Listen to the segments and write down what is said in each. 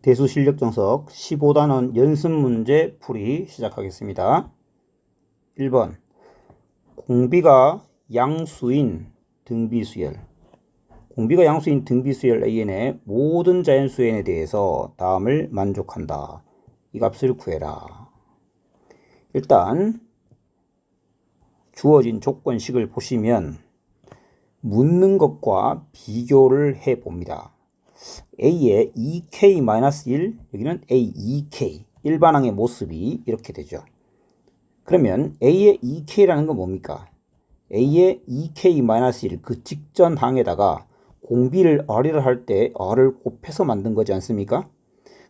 대수 실력 정석 15단원 연습 문제 풀이 시작하겠습니다. 1번 공비가 양수인 등비수열 AN의 모든 자연수 n에 대해서 다음을 만족한다. 이 값을 구해라. 일단 주어진 조건식을 보시면 묻는 것과 비교를 해봅니다. A의 2K-1, 여기는 A2K, 일반항의 모습이 이렇게 되죠. 그러면 A의 2K라는 건 뭡니까? A의 2K-1, 그 직전 항에다가 공비를 R이라 할 때 R을 곱해서 만든 거지 않습니까?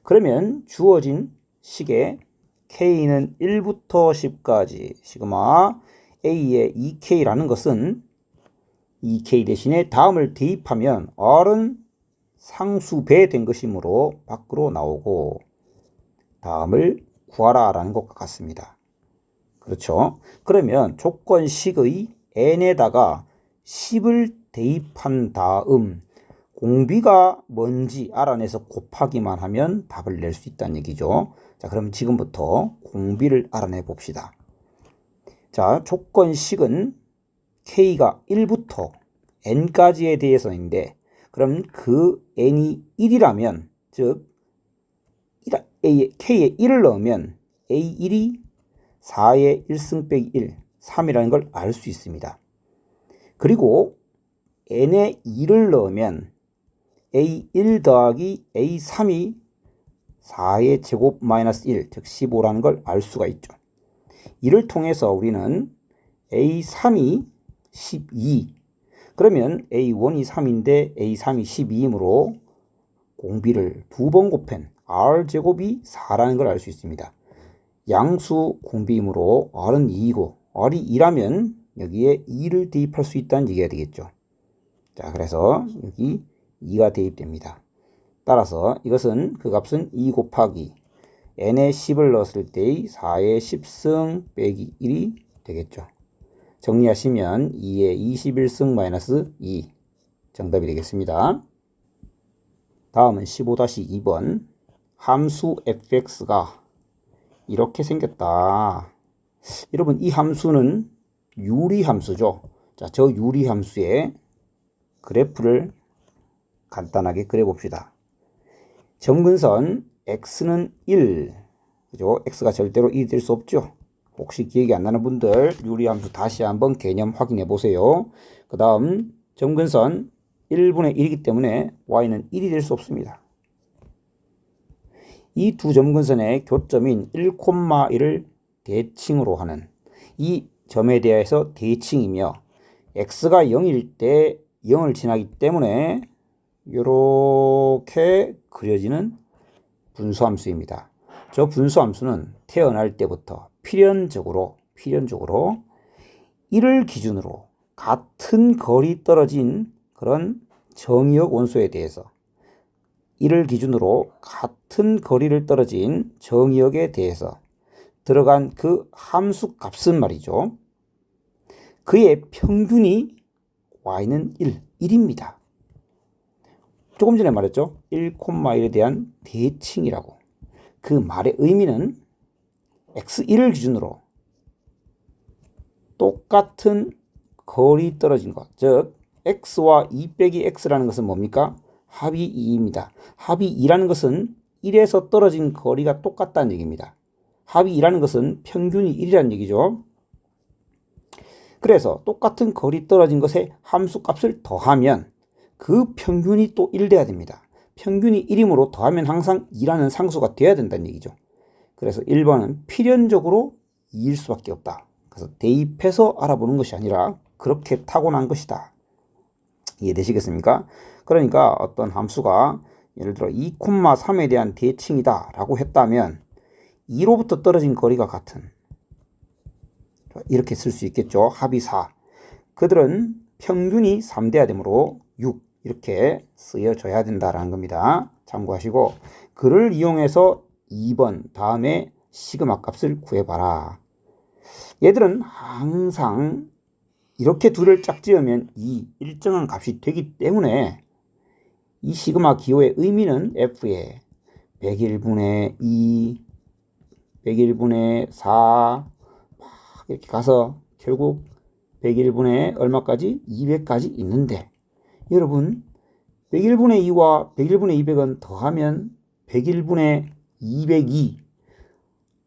그러면 주어진 식에 K는 1부터 10까지 시그마 A의 2K라는 것은 2K 대신에 다음을 대입하면 R은 상수배 된 것이므로 밖으로 나오고 다음을 구하라 라는 것과 같습니다. 그렇죠? 그러면 조건식의 n에다가 10을 대입한 다음 공비가 뭔지 알아내서 곱하기만 하면 답을 낼 수 있다는 얘기죠. 자, 그럼 지금부터 공비를 알아내 봅시다. 자, 조건식은 K가 1부터 n까지에 대해서인데 그럼 그 n이 1이라면 즉 K에 1을 넣으면 A1이 4의 1승 빼기 1, 3이라는 걸 알 수 있습니다. 그리고 n에 2를 넣으면 A1 더하기 A3이 4의 제곱 마이너스 1, 즉 15라는 걸 알 수가 있죠. 이를 통해서 우리는 A3이 12, 그러면 A1이 3인데 A3이 12이므로 공비를 두 번 곱한 R제곱이 4라는 걸 알 수 있습니다. 양수 공비이므로 R은 2이고 R이 2라면 여기에 2를 대입할 수 있다는 얘기가 되겠죠. 자, 그래서 여기 2가 대입됩니다. 따라서 이것은 그 값은 2 곱하기 n에 10을 넣었을 때의 4의 10승 빼기 1이 되겠죠. 정리하시면 2의 21승 마이너스 2 정답이 되겠습니다. 다음은 15-2번 함수 fx가 이렇게 생겼다. 여러분, 이 함수는 유리함수죠. 자, 저 유리함수의 그래프를 간단하게 그려봅시다. 점근선 x는 1, 그죠? x가 절대로 1이 될 수 없죠. 혹시 기억이 안 나는 분들 유리함수 다시 한번 개념 확인해 보세요. 그 다음 점근선 1분의 1이기 때문에 y는 1이 될 수 없습니다. 이 두 점근선의 교점인 1,1을 대칭으로 하는 이 점에 대해서 대칭이며 x가 0일 때 0을 지나기 때문에 이렇게 그려지는 분수함수입니다. 저 분수함수는 태어날 때부터 필연적으로 1을 기준으로 같은 거리 떨어진 그런 정의역 원소에 대해서 1을 기준으로 같은 거리를 떨어진 정의역에 대해서 들어간 그 함수 값은 말이죠. 그의 평균이 y는 1입니다. 조금 전에 말했죠. 1,1에 대한 대칭이라고. 그 말의 의미는 x1을 기준으로 똑같은 거리 떨어진 것, 즉 x와 2 빼기 x라는 것은 뭡니까? 합이 2입니다. 합이 2라는 것은 1에서 떨어진 거리가 똑같다는 얘기입니다. 합이 2라는 것은 평균이 1이라는 얘기죠. 그래서 똑같은 거리 떨어진 것에 함수값을 더하면 그 평균이 또 1 돼야 됩니다. 평균이 1이므로 더하면 항상 2라는 상수가 돼야 된다는 얘기죠. 그래서 1번은 필연적으로 2일 수밖에 없다. 그래서 대입해서 알아보는 것이 아니라 그렇게 타고난 것이다. 이해되시겠습니까? 그러니까 어떤 함수가 예를 들어 2,3에 대한 대칭이다 라고 했다면 2로부터 떨어진 거리가 같은, 이렇게 쓸 수 있겠죠. 합이 4. 그들은 평균이 3 돼야 되므로 6 이렇게 쓰여져야 된다라는 겁니다. 참고하시고 그를 이용해서 2번 다음에 시그마 값을 구해봐라. 얘들은 항상 이렇게 둘을 짝지으면 이 일정한 값이 되기 때문에 이 시그마 기호의 의미는 f의 101분의 2, 101분의 4 막 이렇게 가서 결국 101분의 얼마까지? 200까지 있는데 여러분 101분의 2와 101분의 200은 더하면 101분의 202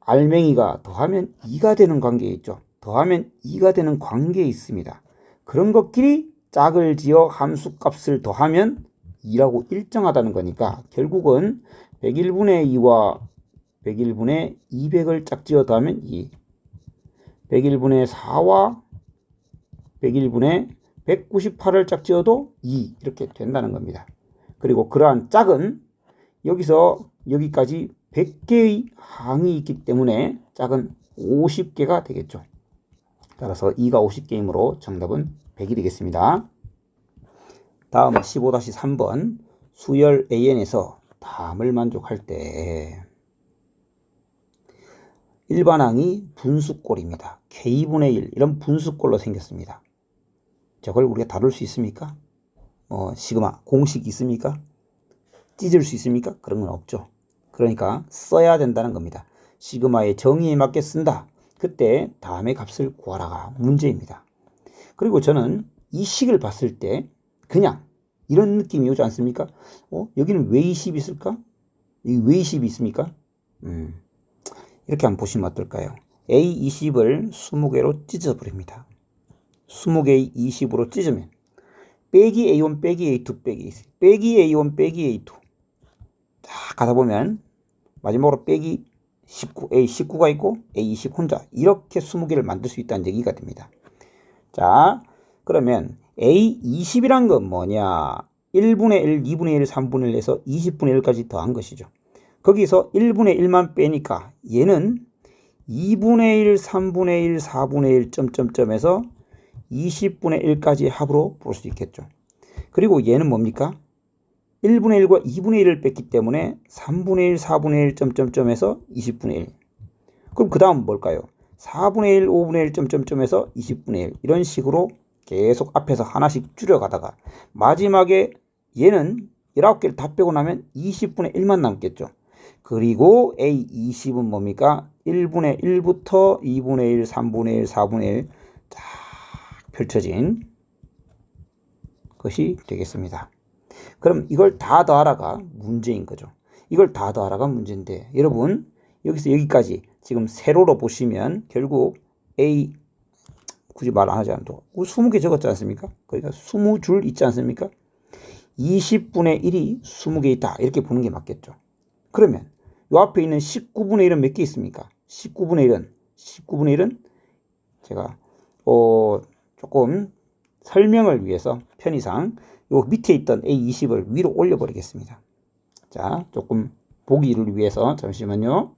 알맹이가 더하면 2가 되는 관계에 있죠. 더하면 2가 되는 관계에 있습니다. 그런 것끼리 짝을 지어 함수값을 더하면 2라고 일정하다는 거니까 결국은 101분의 2와 101분의 200을 짝지어 더하면 2, 101분의 4와 101분의 198을 짝지어도 2 이렇게 된다는 겁니다. 그리고 그러한 짝은 여기서 여기까지 100개의 항이 있기 때문에 짝은 50개가 되겠죠. 따라서 2가 50개이므로 정답은 100이 되겠습니다. 다음 15-3번 수열 AN에서 다음을 만족할 때 일반항이 분수꼴입니다. K분의 1 이런 분수꼴로 생겼습니다. 저걸 우리가 다룰 수 있습니까? 시그마 공식이 있습니까? 찢을 수 있습니까? 그런 건 없죠. 그러니까 써야 된다는 겁니다. 시그마의 정의에 맞게 쓴다. 그때 다음의 값을 구하라가 문제입니다. 그리고 저는 이 식을 봤을 때 그냥 이런 느낌이 오지 않습니까? 여기는 왜 20이 있을까? 여기 왜 20이 있습니까? 이렇게 한번 보시면 어떨까요? A20을 20개로 찢어버립니다. 20개의 20으로 찢으면 빼기 A1 빼기 A2 빼기 A3 빼기 A1 빼기 A2 딱 가다 보면 마지막으로 빼기 19 A19가 있고 A20 혼자 이렇게 20개를 만들 수 있다는 얘기가 됩니다. 자, 그러면 A20이란 건 뭐냐? 1분의 1, 2분의 1, 3분의 1 해서 20분의 1까지 더한 것이죠. 거기서 1분의 1만 빼니까 얘는 2분의 1, 3분의 1, 4분의 1 점점점에서 20분의 1까지 합으로 볼 수 있겠죠. 그리고 얘는 뭡니까? 1분의 1과 2분의 1을 뺐기 때문에 3분의 1, 4분의 1 점점점에서 20분의 1. 그럼 그 다음 뭘까요? 4분의 1, 5분의 1 점점점에서 20분의 1. 이런 식으로 계속 앞에서 하나씩 줄여가다가 마지막에 얘는 19개를 다 빼고 나면 20분의 1만 남겠죠. 그리고 A20은 뭡니까? 1분의 1부터 2분의 1, 3분의 1, 4분의 1 쫙 펼쳐진 것이 되겠습니다. 그럼 이걸 다 더하라가 문제인 거죠. 이걸 다 더하라가 문제인데 여러분 여기서 여기까지 지금 세로로 보시면 결국 A 굳이 말 안 하지 않아도 20개 적었지 않습니까? 그러니까 20줄 있지 않습니까? 20분의 1이 20개 있다 이렇게 보는 게 맞겠죠. 그러면 이 앞에 있는 19분의 1은 몇 개 있습니까? 19분의 1은 제가 조금 설명을 위해서 편의상 요 밑에 있던 A20을 위로 올려버리겠습니다. 자, 조금 보기를 위해서 잠시만요.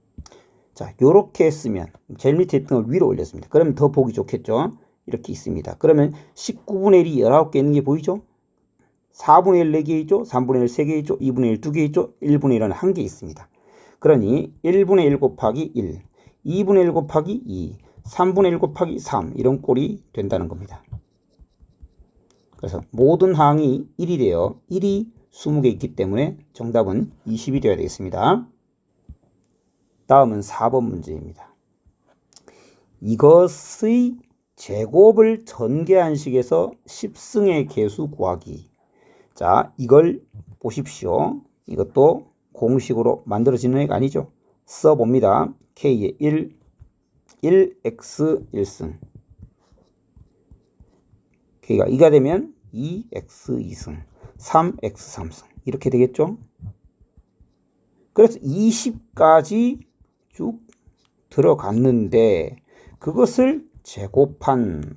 자, 요렇게 했으면 제일 밑에 있던 걸 위로 올렸습니다. 그러면 더 보기 좋겠죠? 이렇게 있습니다. 그러면 19분의 1이 19개 있는 게 보이죠? 4분의 1 4개 있죠? 3분의 1 3개 있죠? 2분의 1 2개 있죠? 1분의 1은 1개 있습니다. 그러니 1분의 1 곱하기 1, 2분의 1 곱하기 2, 3분의 1 곱하기 3 이런 꼴이 된다는 겁니다. 그래서 모든 항이 1이 되어 1이 20개 있기 때문에 정답은 20이 되어야 되겠습니다. 다음은 4번 문제입니다. 이것의 제곱을 전개한 식에서 10승의 개수 구하기. 자, 이걸 보십시오. 이것도 공식으로 만들어지는 애가 아니죠. 써봅니다. K의 1x 1승. K가 2가 되면 2x 2승, 3x 3승 이렇게 되겠죠. 그래서 20까지 쭉 들어갔는데 그것을 제곱한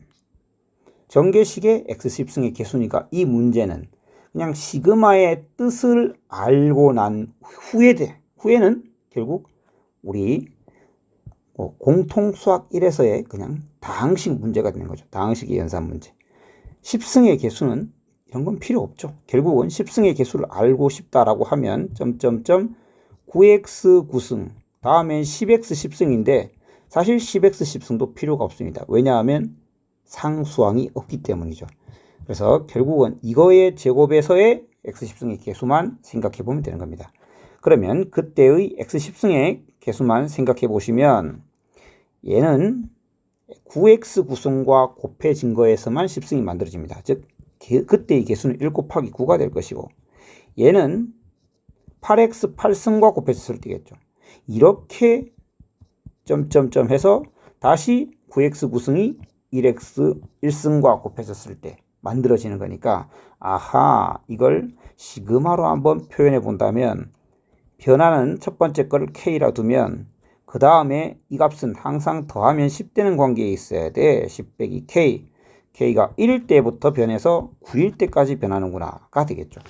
전개식의 x10승의 개수니까 이 문제는 그냥 시그마의 뜻을 알고 난 후에는 결국 우리 공통수학 1에서의 그냥 다항식 문제가 되는 거죠. 다항식의 연산 문제. 10승의 개수는 이런 건 필요 없죠. 결국은 10승의 개수를 알고 싶다라고 하면 9x 9승 다음엔 10x 10승인데 사실 10x 10승도 필요가 없습니다. 왜냐하면 상수항이 없기 때문이죠. 그래서 결국은 이거의 제곱에서의 x 10승의 개수만 생각해 보면 되는 겁니다. 그러면 그때의 x10승의 개수만 생각해 보시면 얘는 9x 구승과 곱해진 거에서만 10승이 만들어집니다. 즉 그때의 개수는 1 곱하기 9가 될 것이고 얘는 8x 8승과 곱해졌을 때겠죠. 이렇게 점점점 해서 다시 9x 구승이 1x 1승과 곱해졌을 때 만들어지는 거니까 아하, 이걸 시그마로 한번 표현해 본다면 변화는 첫 번째 거를 k라 두면 그 다음에 이 값은 항상 더하면 10 되는 관계에 있어야 돼. 10 빼기 k. k가 1일 때부터 변해서 9일 때까지 변하는구나가 되겠죠.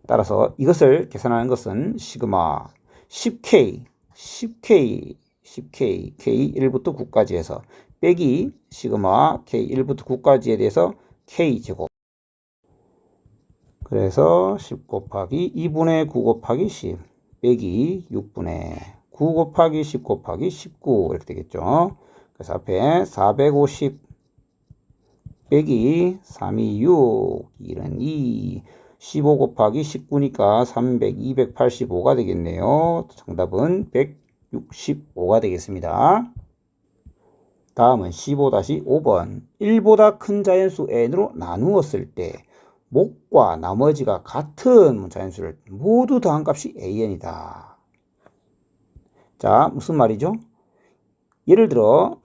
따라서 이것을 계산하는 것은 시그마 10k, 10k, 10k, k 1부터 9까지 해서 빼기 시그마 k 1부터 9까지에 대해서 k 제곱. 그래서 10 곱하기 2분의 9 곱하기 10 빼기 6분의 9 곱하기 10 곱하기 19 이렇게 되겠죠. 그래서 앞에 450 빼기 3이 6, 1은 2, 15 곱하기 19니까 300, 285가 되겠네요. 정답은 165가 되겠습니다. 다음은 15-5번 1보다 큰 자연수 n으로 나누었을 때 목과 나머지가 같은 자연수를 모두 더한 값이 an이다. 자, 무슨 말이죠? 예를 들어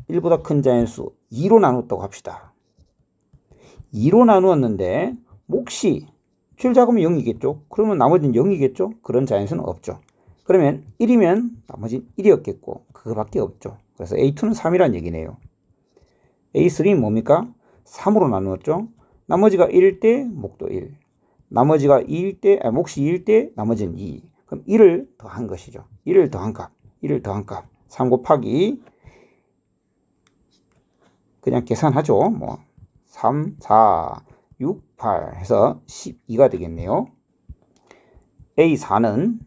1보다 큰 자연수 2로 나눴다고 합시다. 2로 나누었는데 몫이 출작하면 0이겠죠. 그러면 나머지는 0이겠죠. 그런 자연수는 없죠. 그러면 1이면 나머지는 1이었겠고 그거밖에 없죠. 그래서 A2는 3이란 얘기네요. A3는 뭡니까? 3으로 나누었죠. 나머지가 1일 때 몫도 1. 나머지가 2일 때, 몫이 2일 때 나머지는 2. 그럼 1을 더한 것이죠. 1을 더한 값. 1을 더한 값. 3 곱하기 그냥 계산하죠. 뭐 3, 4, 6, 8 해서 12가 되겠네요. A4는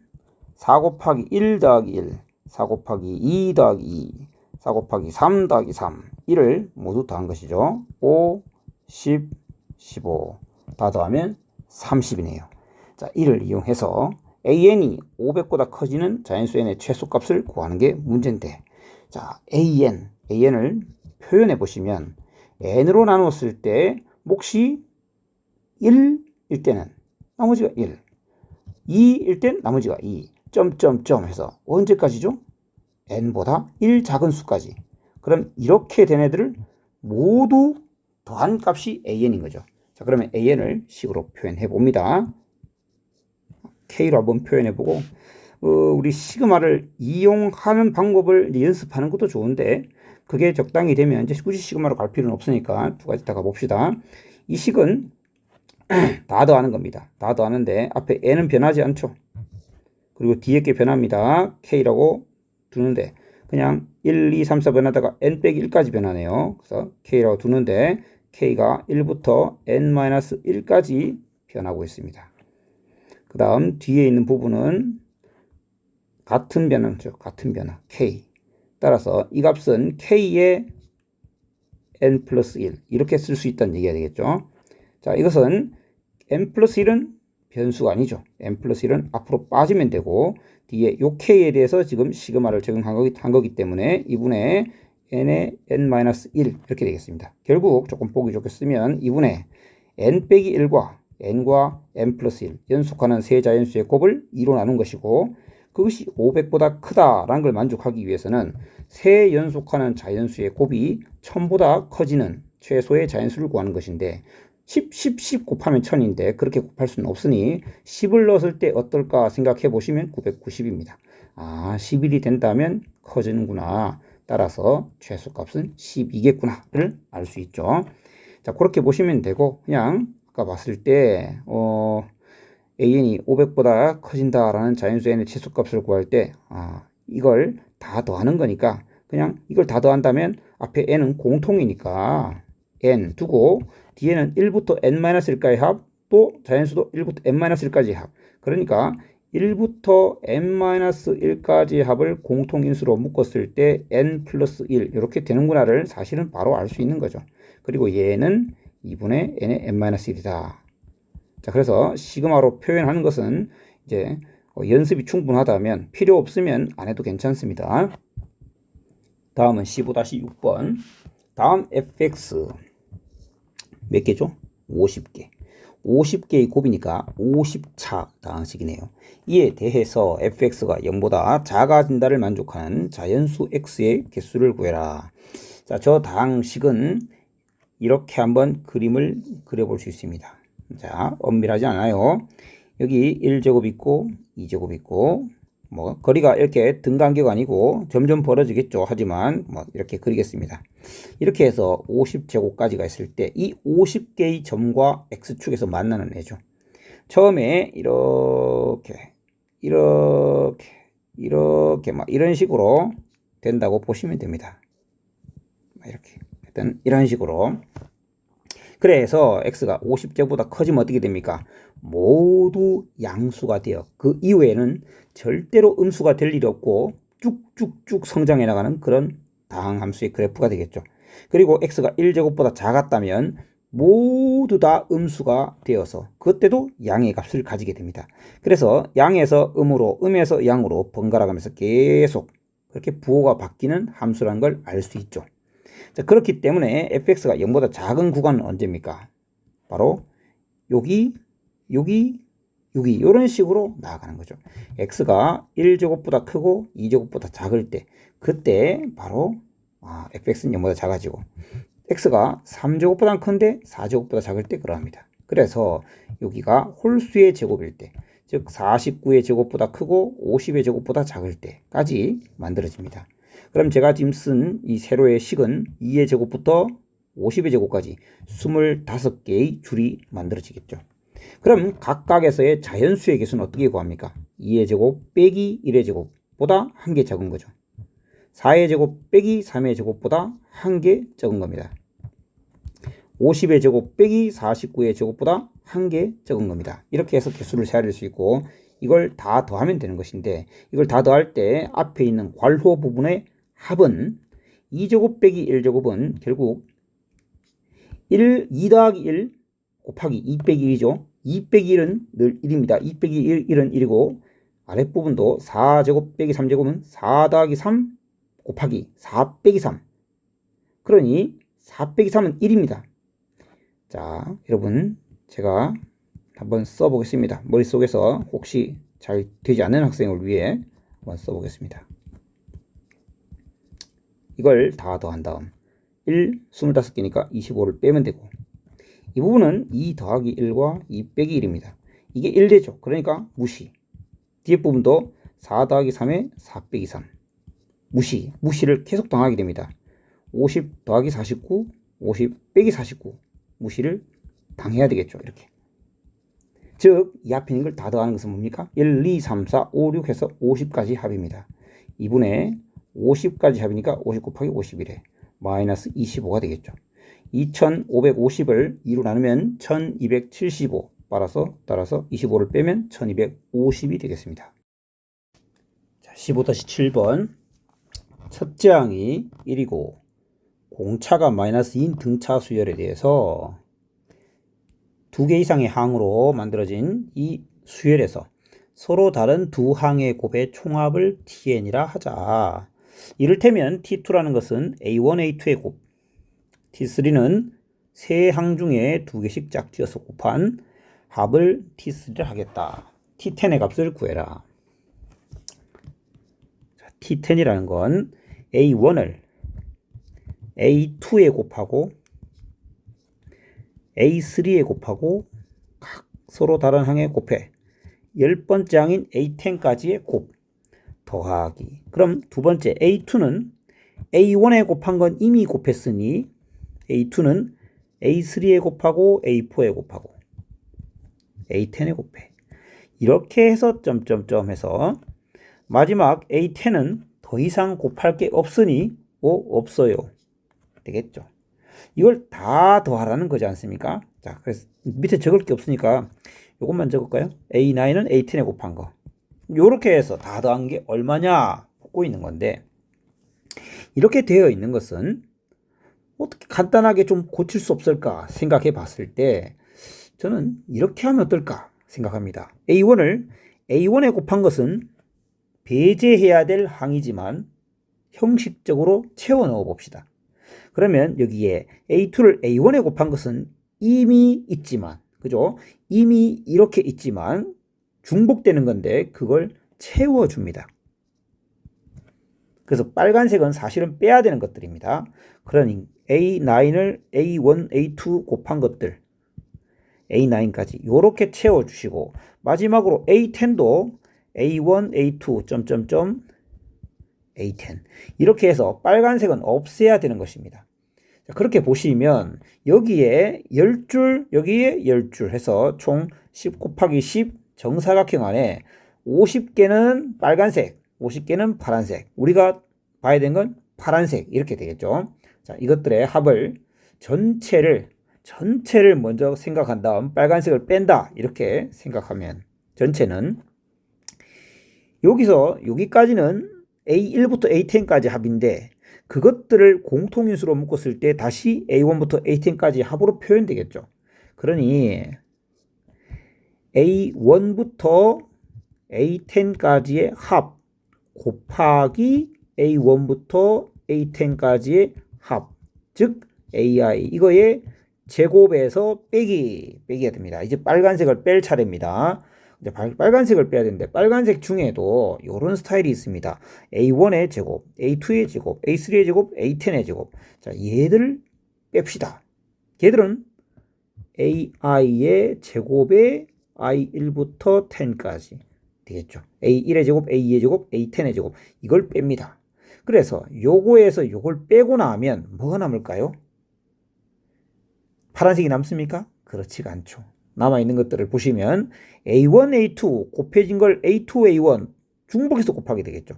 4 곱하기 1 더하기 1, 4 곱하기 2 더하기 2, 4 곱하기 3 더하기 3, 1을 모두 더한 것이죠. 5, 10, 15 다 더하면 30이네요. 자, 이를 이용해서 an이 500보다 커지는 자연수 n의 최소값을 구하는 게 문제인데, 자, an을 표현해 보시면 n으로 나누었을 때 몫이 1일 때는 나머지가 1, 2일 땐 나머지가 2, 점점점 해서 언제까지죠? n보다 1 작은 수까지. 그럼 이렇게 된 애들을 모두 더한 값이 an인 거죠. 자, 그러면 an을 식으로 표현해 봅니다. k로 한번 표현해 보고 우리 시그마를 이용하는 방법을 연습하는 것도 좋은데 그게 적당히 되면 이제 굳이 시그마로 갈 필요는 없으니까 두 가지 다 가봅시다. 이 식은 다 더하는 겁니다. 다 더하는데 앞에 n은 변하지 않죠. 그리고 뒤에 게 변합니다. k라고 두는데 그냥 1, 2, 3, 4 변하다가 n 빼기 1까지 변하네요. 그래서 k라고 두는데 k가 1부터 n-1까지 변하고 있습니다. 그 다음 뒤에 있는 부분은 같은 변화죠. 같은 변화 k. 따라서 이 값은 k의 n 플러스 1 이렇게 쓸 수 있다는 얘기가 되겠죠. 자, 이것은 n 플러스 1은 변수가 아니죠. n 플러스 1은 앞으로 빠지면 되고 뒤에 요 k에 대해서 지금 시그마를 적용한 거기 때문에 2분의 n의 n-1 이렇게 되겠습니다. 결국 조금 보기 좋게 쓰면 2분의 n 빼기 1과 n과 n 플러스 1 연속하는 세 자연수의 곱을 2로 나눈 것이고 그것이 500보다 크다라는 걸 만족하기 위해서는 세 연속하는 자연수의 곱이 1000보다 커지는 최소의 자연수를 구하는 것인데 10 곱하면 1000인데 그렇게 곱할 수는 없으니 10을 넣었을 때 어떨까 생각해 보시면 990입니다. 아, 11이 된다면 커지는구나. 따라서 최소값은 12겠구나를 알 수 있죠. 자, 그렇게 보시면 되고 그냥 아까 봤을 때 an이 500보다 커진다라는 자연수 n의 최소값을 구할 때 이걸 다 더하는 거니까 그냥 이걸 다 더한다면 앞에 n은 공통이니까 n 두고 뒤에는 1부터 n-1까지 합, 또 자연수도 1부터 n-1까지 합. 그러니까 1부터 n-1까지 합을 공통인수로 묶었을 때 n 플러스 1 이렇게 되는구나를 사실은 바로 알 수 있는 거죠. 그리고 얘는 2분의 n의 n-1이다. 자, 그래서 시그마로 표현하는 것은 이제 연습이 충분하다면 필요 없으면 안 해도 괜찮습니다. 다음은 15-6번. 다음 fx 몇 개죠? 50개. 50개의 곱이니까 50차 다항식이네요. 이에 대해서 fx가 0보다 작아진다를 만족하는 자연수 x의 개수를 구해라. 자, 저 다항식은 이렇게 한번 그림을 그려볼 수 있습니다. 자, 엄밀하지 않아요. 여기 1제곱 있고 2제곱 있고 뭐 거리가 이렇게 등간격 아니고 점점 벌어지겠죠. 하지만 뭐 이렇게 그리겠습니다. 이렇게 해서 50제곱까지가 있을 때 이 50개의 점과 x축에서 만나는 애죠. 처음에 이렇게 막 이런 식으로 된다고 보시면 됩니다. 이렇게 일단 이런 식으로. 그래서 x가 50제보다 커지면 어떻게 됩니까? 모두 양수가 돼요. 그 이후에는 절대로 음수가 될 일이 없고 쭉쭉쭉 성장해 나가는 그런 다항함수의 그래프가 되겠죠. 그리고 x가 1제곱보다 작았다면 모두 다 음수가 되어서 그때도 양의 값을 가지게 됩니다. 그래서 양에서 음으로, 음에서 양으로 번갈아 가면서 계속 그렇게 부호가 바뀌는 함수라는 걸 알 수 있죠. 자, 그렇기 때문에 fx가 0보다 작은 구간은 언제입니까? 바로 여기 이런 식으로 나아가는 거죠. x가 1제곱보다 크고 2제곱보다 작을 때 그때 바로 fx는 0보다 작아지고 x가 3제곱보다 큰데 4제곱보다 작을 때 그러합니다. 그래서 여기가 홀수의 제곱일 때, 즉 49의 제곱보다 크고 50의 제곱보다 작을 때까지 만들어집니다. 그럼 제가 지금 쓴 이 세로의 식은 2의 제곱부터 50의 제곱까지 25개의 줄이 만들어지겠죠. 그럼 각각에서의 자연수의 개수는 어떻게 구합니까? 2의 제곱 빼기 1의 제곱보다 1개 적은 거죠. 4의 제곱 빼기 3의 제곱보다 1개 적은 겁니다. 50의 제곱 빼기 49의 제곱보다 1개 적은 겁니다. 이렇게 해서 개수를 세할 수 있고 이걸 다 더하면 되는 것인데 이걸 다 더할 때 앞에 있는 괄호 부분의 합은 2제곱 빼기 1제곱은 결국 2 더하기 1 곱하기 2 빼기 1이죠. 2 빼기 1은 늘 1입니다. 2 빼기 1은 1이고 아랫부분도 4제곱 빼기 3제곱은 4 더하기 3 곱하기 4 빼기 3. 그러니 4 빼기 3은 1입니다. 자, 여러분 제가 한번 써보겠습니다. 머릿속에서 혹시 잘 되지 않는 학생을 위해 한번 써보겠습니다. 이걸 다 더한 다음 1, 25개니까 25를 빼면 되고 이 부분은 2 더하기 1과 2 빼기 1입니다. 이게 1되죠. 그러니까 무시. 뒤에 부분도 4 더하기 3에 4 빼기 3. 무시를 계속 당하게 됩니다. 50 더하기 49, 50 빼기 49. 무시를 당해야 되겠죠. 이렇게. 즉, 이 앞에 있는 걸 다 더하는 것은 뭡니까? 1, 2, 3, 4, 5, 6 해서 50까지 합입니다. 2분의 50까지 합이니까 50 곱하기 51에 마이너스 25가 되겠죠. 2550을 2로 나누면 1275 따라서 25를 빼면 1250이 되겠습니다. 자, 15-7번 첫째 항이 1이고 공차가 마이너스 2인 등차 수열에 대해서 2개 이상의 항으로 만들어진 이 수열에서 서로 다른 두 항의 곱의 총합을 tn이라 하자. 이를테면 t2라는 것은 a1, a2의 곱, t3는 세 항 중에 2개씩 짝지어서 곱한 합을 t3를 하겠다. t10의 값을 구해라. t10이라는 건 a1을 a2에 곱하고 a3에 곱하고 각 서로 다른 항에 곱해 10번째 항인 a10까지의 곱 더하기. 그럼 두 번째 a2는 a1에 곱한 건 이미 곱했으니 a2는 a3에 곱하고 a4에 곱하고 a10에 곱해. 이렇게 해서 점점점 해서 마지막 a10은 더 이상 곱할 게 없으니 없어요. 되겠죠. 이걸 다 더하라는 거지 않습니까? 자, 그래서 밑에 적을 게 없으니까 이것만 적을까요? a9은 a10에 곱한 거. 요렇게 해서 다 더한 게 얼마냐 묻고 있는 건데 이렇게 되어 있는 것은 어떻게 간단하게 좀 고칠 수 없을까 생각해 봤을 때 저는 이렇게 하면 어떨까 생각합니다. a1을 A1에 곱한 것은 배제해야 될 항이지만 형식적으로 채워 넣어 봅시다. 그러면 여기에 A2를 A1에 곱한 것은 이미 있지만, 그죠? 이미 이렇게 있지만 중복되는 건데 그걸 채워줍니다. 그래서 빨간색은 사실은 빼야 되는 것들입니다. 그러니 A9을 A1, A2 곱한 것들 A9까지 이렇게 채워주시고, 마지막으로 A10도 A1, A2, 점점점 A10 이렇게 해서 빨간색은 없애야 되는 것입니다. 자, 그렇게 보시면 여기에 10줄, 여기에 10줄 해서 총 10 곱하기 10 정사각형 안에 50개는 빨간색, 50개는 파란색. 우리가 봐야 되는 건 파란색 이렇게 되겠죠. 자, 이것들의 합을 전체를 먼저 생각한 다음 빨간색을 뺀다 이렇게 생각하면 전체는 여기서 여기까지는 A1부터 A10까지 합인데 그것들을 공통인수로 묶었을 때 다시 A1부터 A10까지 합으로 표현되겠죠. 그러니 A1부터 A10까지의 합 곱하기 A1부터 A10까지의 합, 즉 AI 이거의 제곱에서 빼기가 됩니다. 이제 빨간색을 뺄 차례입니다. 이제 빨간색을 빼야 되는데 빨간색 중에도 이런 스타일이 있습니다. A1의 제곱, A2의 제곱, A3의 제곱, A10의 제곱. 자, 얘들을 뺍시다. 얘들은 AI의 제곱에 I1부터 10까지 되겠죠. A1의 제곱, A2의 제곱, A10의 제곱 이걸 뺍니다. 그래서 요거에서 요걸 빼고 나면 뭐가 남을까요? 파란색이 남습니까? 그렇지가 않죠. 남아있는 것들을 보시면 A1, A2 곱해진 걸 A2, A1 중복해서 곱하게 되겠죠.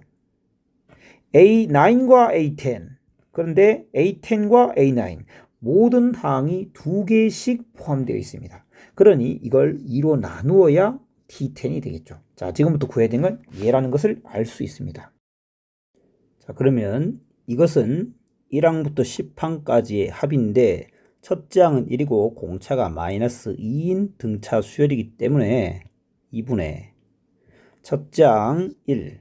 A9과 A10 그런데 A10과 A9 모든 항이 2개씩 포함되어 있습니다. 그러니 이걸 2로 나누어야 T10이 되겠죠. 자, 지금부터 구해야 되는 건 얘라는 것을 알 수 있습니다. 자, 그러면 이것은 1항부터 10항까지의 합인데 첫째 항은 1이고 공차가 마이너스 2인 등차 수열이기 때문에 2분의 첫째 항 1.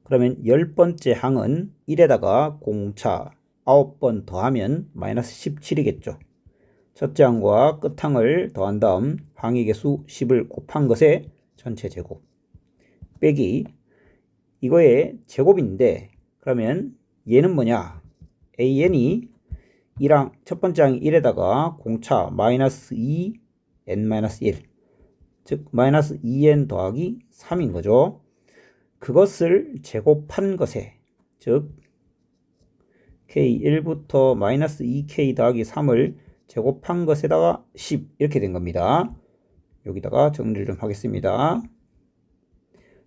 그러면 10번째 항은 1에다가 공차 9번 더하면 마이너스 17이겠죠. 첫째 항과 끝항을 더한 다음 항의 개수 10을 곱한 것의 전체 제곱 빼기 이거의 제곱인데 그러면 얘는 뭐냐? AN이 1항 첫 번째 항이 1에다가 공차 마이너스 2 n-1 즉 마이너스 2n 더하기 3인 거죠. 그것을 제곱한 것에 즉 k1부터 마이너스 2k 더하기 3을 제곱한 것에다가 10 이렇게 된 겁니다. 여기다가 정리를 좀 하겠습니다.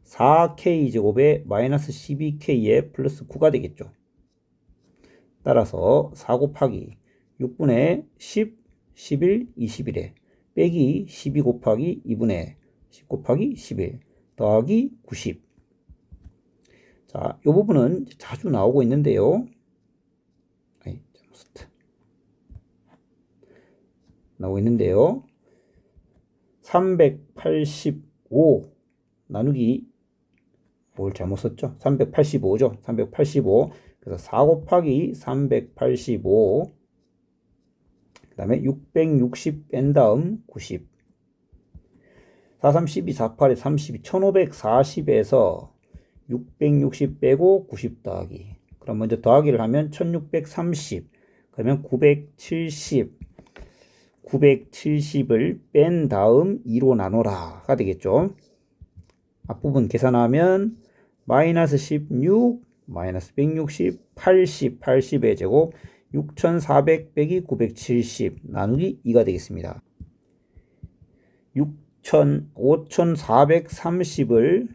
4k 제곱에 마이너스 12k에 플러스 9가 되겠죠. 따라서 4 곱하기 6분의 10, 11, 21에 빼기 12 곱하기 2분의 10 곱하기 11 더하기 90. 자, 이 부분은 자주 나오고 있는데요. 나오고 있는데요. 385 나누기 뭘 잘못 썼죠? 385죠. 385. 그래서 4 곱하기 385 그 다음에 660 뺀 다음 90 4, 3, 12, 4, 8에 32 1540에서 660 빼고 90 더하기 그럼 먼저 더하기를 하면 1630 그러면 970을 뺀 다음 2로 나눠라가 되겠죠. 앞부분 계산하면 마이너스 16 마이너스 160 80 80의 제곱 6400 빼기 970 나누기 2가 되겠습니다. 5430을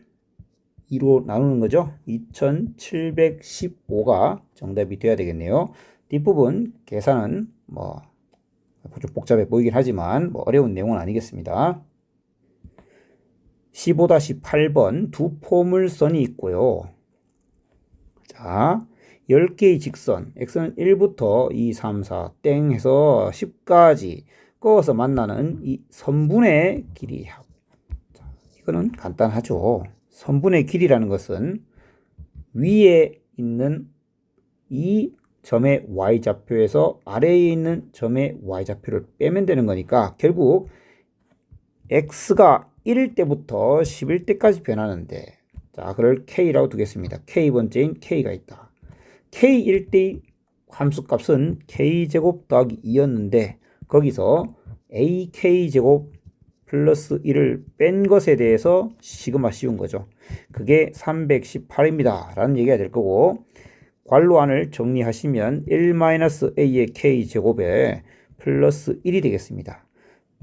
2로 나누는 거죠. 2715가 정답이 되어야 되겠네요. 뒷부분 계산은 좀 복잡해 보이긴 하지만 어려운 내용은 아니겠습니다. 15-8번 두 포물선이 있고요. 자, 10개의 직선 x는 1부터 2, 3, 4 땡 해서 10까지 끄어서 만나는 이 선분의 길이 합. 자, 이거는 간단하죠. 선분의 길이라는 것은 위에 있는 이 점의 y좌표에서 아래에 있는 점의 y좌표를 빼면 되는 거니까 결국 x가 1일 때부터 10일 때까지 변하는데, 자, 그걸 k라고 두겠습니다. k번째인 k가 있다. k1 때 함수값은 k제곱 더하기 2였는데 거기서 ak제곱 플러스 1을 뺀 것에 대해서 시그마 씌운 거죠. 그게 318입니다 라는 얘기가 될 거고, 괄호 안을 정리하시면 1-a의 k제곱에 플러스 1이 되겠습니다.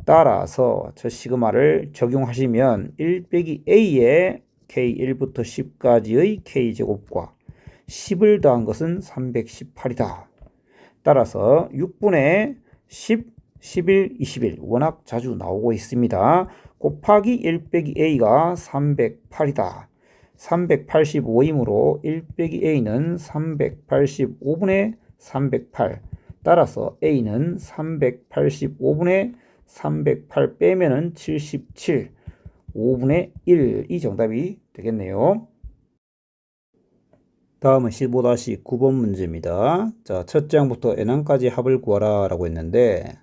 따라서 저 시그마를 적용하시면 1 빼기 a의 k1부터 10까지의 k제곱과 10을 더한 것은 318이다. 따라서 6분의 10, 11, 21 워낙 자주 나오고 있습니다. 곱하기 1 빼기 a가 308이다. 385이므로 1 빼기 a는 385분의 308. 따라서 a는 385분의 308 빼면은 77, 5분의 1이 정답이 되겠네요. 다음은 15-9번 문제입니다. 자, 첫째 항부터 n항까지 합을 구하라 라고 했는데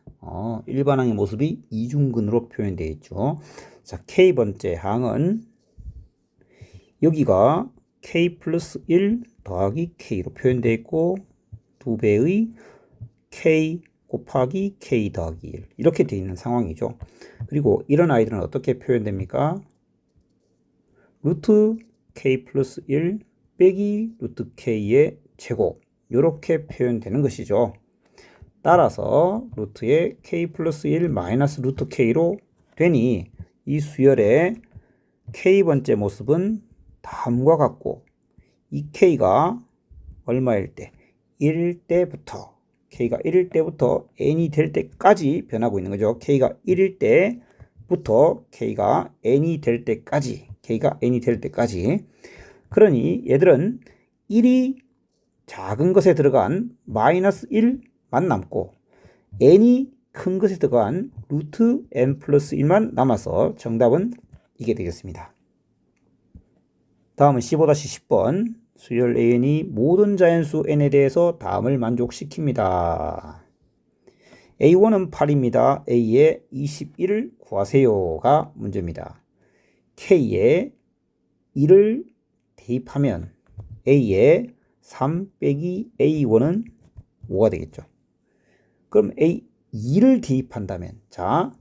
일반항의 모습이 이중근으로 표현되어 있죠. 자, k번째 항은 여기가 k 플러스 1 더하기 k로 표현되어 있고 2배의 k 곱하기 k 더하기 1 이렇게 되어 있는 상황이죠. 그리고 이런 아이들은 어떻게 표현됩니까? 루트 k 플러스 1 빼기 루트 k의 제곱 이렇게 표현되는 것이죠. 따라서 루트의 k 플러스 1 마이너스 루트 k로 되니 이 수열의 k번째 모습은 다음과 같고 이 k가 얼마일 때? 1일 때부터 k가 1일 때부터 n이 될 때까지 변하고 있는 거죠. k가 1일 때부터 k가 n이 될 때까지 그러니 얘들은 1이 작은 것에 들어간 마이너스 1만 남고 n이 큰 것에 들어간 루트 n 플러스 1만 남아서 정답은 이게 되겠습니다. 다음은 15-10번 수열 an이 모든 자연수 n에 대해서 다음을 만족시킵니다. a1은 8입니다. a에 21을 구하세요가 문제입니다. k에 1을 대입하면 a에 3 빼기 a1은 5가 되겠죠. 그럼 a2를 대입한다면, 자,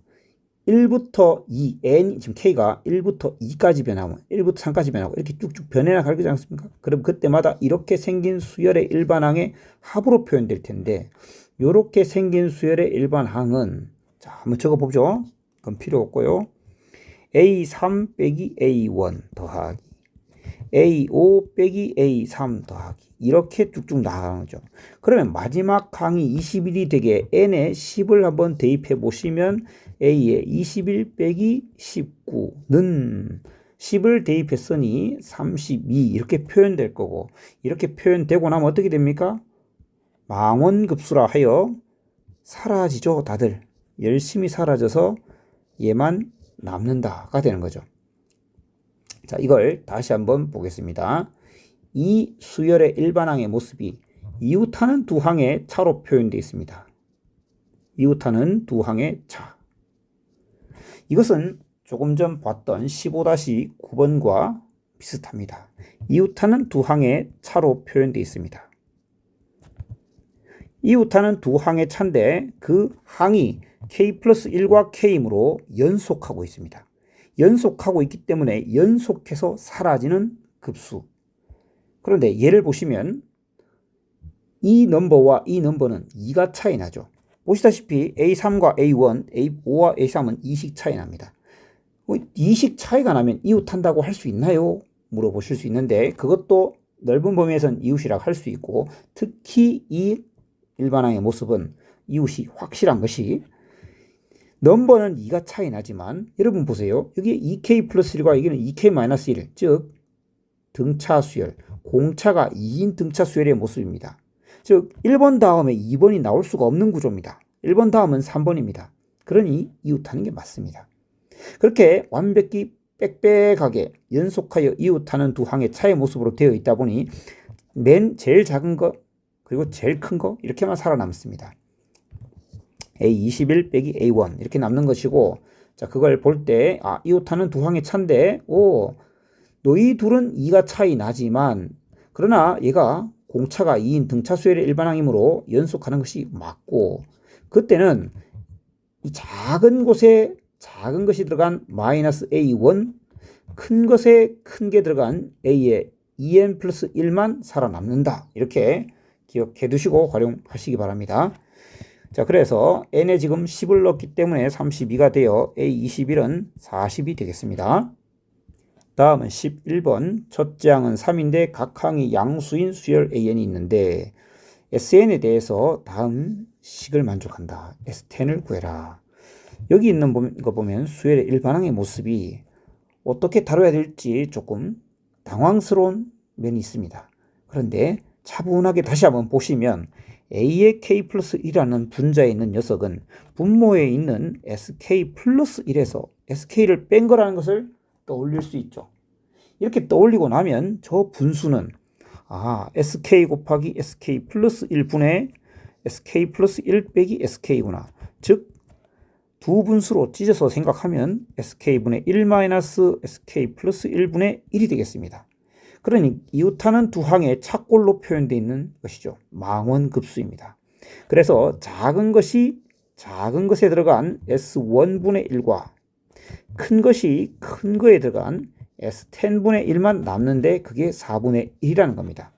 1부터 2, n, 지금 k가 1부터 2까지 변하면 1부터 3까지 변하고 이렇게 쭉쭉 변해나 갈 거지 않습니까? 그럼 그때마다 이렇게 생긴 수열의 일반항의 합으로 표현될 텐데, 이렇게 생긴 수열의 일반항은, 자, 한번 적어보죠. 그건 필요 없고요. a3 빼기 a1 더하기 a5 빼기 a3 더하기 이렇게 쭉쭉 나가는 거죠. 그러면 마지막 항이 21이 되게 n에 10을 한번 대입해 보시면 a에 21 빼기 19는 10을 대입했으니 32 이렇게 표현될 거고, 이렇게 표현되고 나면 어떻게 됩니까? 망원급수라 하여 사라지죠. 다들 열심히 사라져서 얘만 남는다가 되는 거죠. 자, 이걸 다시 한번 보겠습니다. 이 수열의 일반항의 모습이 이웃하는 두 항의 차로 표현되어 있습니다. 이웃하는 두 항의 차. 이것은 조금 전 봤던 15-9번과 비슷합니다. 이웃하는 두 항의 차로 표현되어 있습니다. 이웃하는 두 항의 차인데 그 항이 k 플러스 1과 k이므로 연속하고 있습니다. 연속하고 있기 때문에 연속해서 사라지는 급수. 그런데 얘를 보시면 이 넘버와 이 넘버는 2가 차이 나죠. 보시다시피 A3과 A1, A5와 A3은 2씩 차이 납니다. 2씩 차이가 나면 이웃한다고 할 수 있나요? 물어보실 수 있는데, 그것도 넓은 범위에서는 이웃이라고 할 수 있고, 특히 이 일반항의 모습은 이웃이 확실한 것이, 넘버는 2가 차이 나지만 여러분 보세요. 여기 2k 플러스 1과 여기는 2k 마이너스 1, 즉 등차 수열, 공차가 2인 등차 수열의 모습입니다. 즉 1번 다음에 2번이 나올 수가 없는 구조입니다. 1번 다음은 3번입니다. 그러니 이웃하는 게 맞습니다. 그렇게 완벽히 빽빽하게 연속하여 이웃하는 두 항의 차의 모습으로 되어 있다 보니 제일 작은 거 그리고 제일 큰 거 이렇게만 살아남습니다. A21 빼기 A1 이렇게 남는 것이고, 자 그걸 볼 때 이웃하는 두 항의 차인데 너희 둘은 2가 차이 나지만 그러나 얘가 공차가 2인 등차 수열의 일반항이므로 연속하는 것이 맞고, 그때는 이 작은 곳에 작은 것이 들어간 마이너스 A1, 큰 것에 큰 게 들어간 A의 2n 플러스 1만 살아남는다. 이렇게 기억해 두시고 활용하시기 바랍니다. 자, 그래서 n에 지금 10을 넣었기 때문에 32가 되어 A21은 40이 되겠습니다. 다음은 11번. 첫째 항은 3인데 각 항이 양수인 수열 AN이 있는데 SN에 대해서 다음 식을 만족한다. S10을 구해라. 여기 있는 거 보면 수열의 일반항의 모습이 어떻게 다뤄야 될지 조금 당황스러운 면이 있습니다. 그런데 차분하게 다시 한번 보시면 A의 K 플러스 1이라는 분자에 있는 녀석은 분모에 있는 SK 플러스 1에서 SK를 뺀 거라는 것을 떠올릴 수 있죠. 이렇게 떠올리고 나면 저 분수는 SK 곱하기 SK 플러스 1분의 SK 플러스 1 빼기 SK구나. 즉 두 분수로 찢어서 생각하면 SK분의 1 마이너스 SK 플러스 1분의 1이 되겠습니다. 그러니 이웃하는 두 항의 차꼴로 표현되어 있는 것이죠. 망원급수입니다. 그래서 작은 것에 들어간 S1분의 1과 큰 것이 큰 거에 들어간 S10분의 1만 남는데 그게 4분의 1이라는 겁니다.